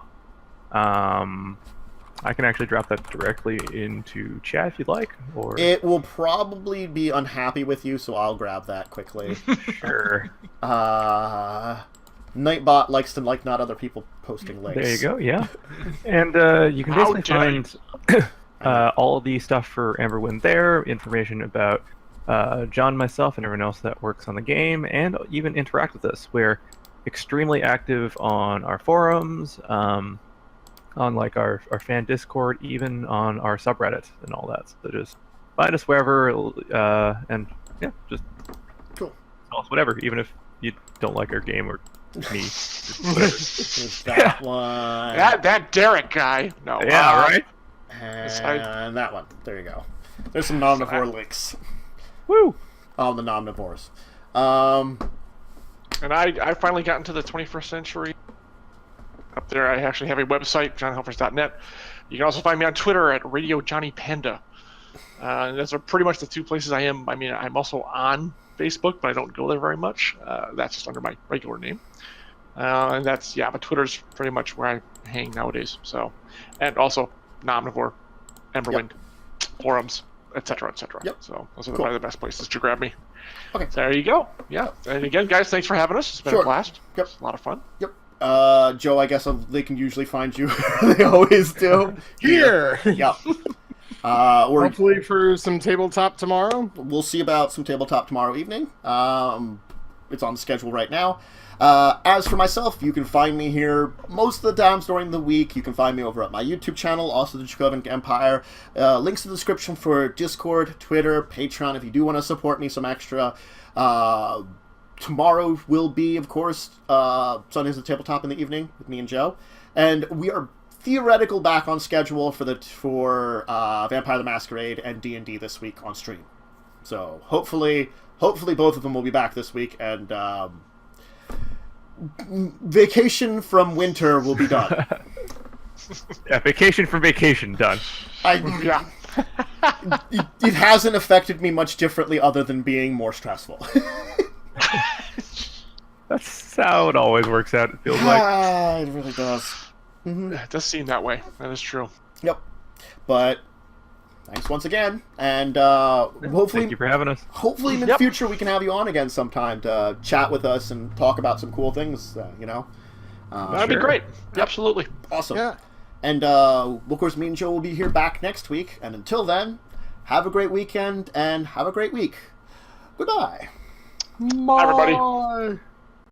[SPEAKER 3] I can actually drop that directly into chat if you'd like, or
[SPEAKER 1] It will probably be unhappy with you, so I'll grab that quickly.
[SPEAKER 3] sure.
[SPEAKER 1] Nightbot likes to not other people posting links.
[SPEAKER 3] There you go. Yeah, and you can
[SPEAKER 2] How
[SPEAKER 3] basically
[SPEAKER 2] dare
[SPEAKER 3] find all of the stuff for Emberwind there, information about John, myself, and everyone else that works on the game, and even interact with us. We're extremely active on our forums, on like our fan Discord, even on our subreddit and all that. So just find us wherever, and yeah, just
[SPEAKER 1] Cool.
[SPEAKER 3] tell us whatever, even if you don't like our game or me. Just whatever.
[SPEAKER 1] There's that one.
[SPEAKER 2] That Derek guy. No.
[SPEAKER 3] Yeah, right.
[SPEAKER 1] And that one. There you go. There's some Nomnivore links.
[SPEAKER 3] Woo!
[SPEAKER 1] Oh, the Nomnivores.
[SPEAKER 2] And I finally got into the 21st century. Up there, I actually have a website, johnhelfers.net. You can also find me on Twitter at Radio Johnny Panda. And those are pretty much the two places I am. I mean, I'm also on Facebook, but I don't go there very much. That's just under my regular name. And that's, yeah, but Twitter's pretty much where I hang nowadays. So, and also Nomnivore, Emberwind, forums, etc., etc.
[SPEAKER 1] Yep.
[SPEAKER 2] So those are
[SPEAKER 1] Cool.
[SPEAKER 2] probably the best places to grab me.
[SPEAKER 1] Okay.
[SPEAKER 2] So there you go. Yeah. And again, guys, thanks for having us. It's been
[SPEAKER 1] Sure.
[SPEAKER 2] a blast.
[SPEAKER 1] Yep.
[SPEAKER 2] It's a lot of fun.
[SPEAKER 1] Yep. Joe, I guess they can usually find you. They always do.
[SPEAKER 4] Here.
[SPEAKER 1] Yep.
[SPEAKER 4] Hopefully for some tabletop tomorrow.
[SPEAKER 1] We'll see about some tabletop tomorrow evening. It's on the schedule right now. As for myself, you can find me here most of the times during the week. You can find me over at my YouTube channel, also the Dracovin Empire. Links in the description for Discord, Twitter, Patreon, if you do want to support me some extra. Tomorrow will be, of course, Sundays at Tabletop in the evening with me and Joe. And we are theoretical back on schedule for Vampire the Masquerade and D&D this week on stream. So hopefully both of them will be back this week, and vacation from winter will be done.
[SPEAKER 3] Yeah, vacation from vacation done.
[SPEAKER 2] Yeah.
[SPEAKER 1] It hasn't affected me much differently other than being more stressful.
[SPEAKER 3] That's how it always works out, it feels like.
[SPEAKER 1] It really does.
[SPEAKER 2] It does seem that way. That is true.
[SPEAKER 1] Yep. But thanks once again, and hopefully
[SPEAKER 3] Thank you for having us.
[SPEAKER 1] hopefully in the future we can have you on again sometime to chat with us and talk about some cool things,
[SPEAKER 2] That'd be great. Absolutely.
[SPEAKER 1] Awesome.
[SPEAKER 4] Yeah.
[SPEAKER 1] And of course, me and Joe will be here back next week. And until then, have a great weekend and have a great week. Goodbye.
[SPEAKER 2] Everybody.
[SPEAKER 4] Bye.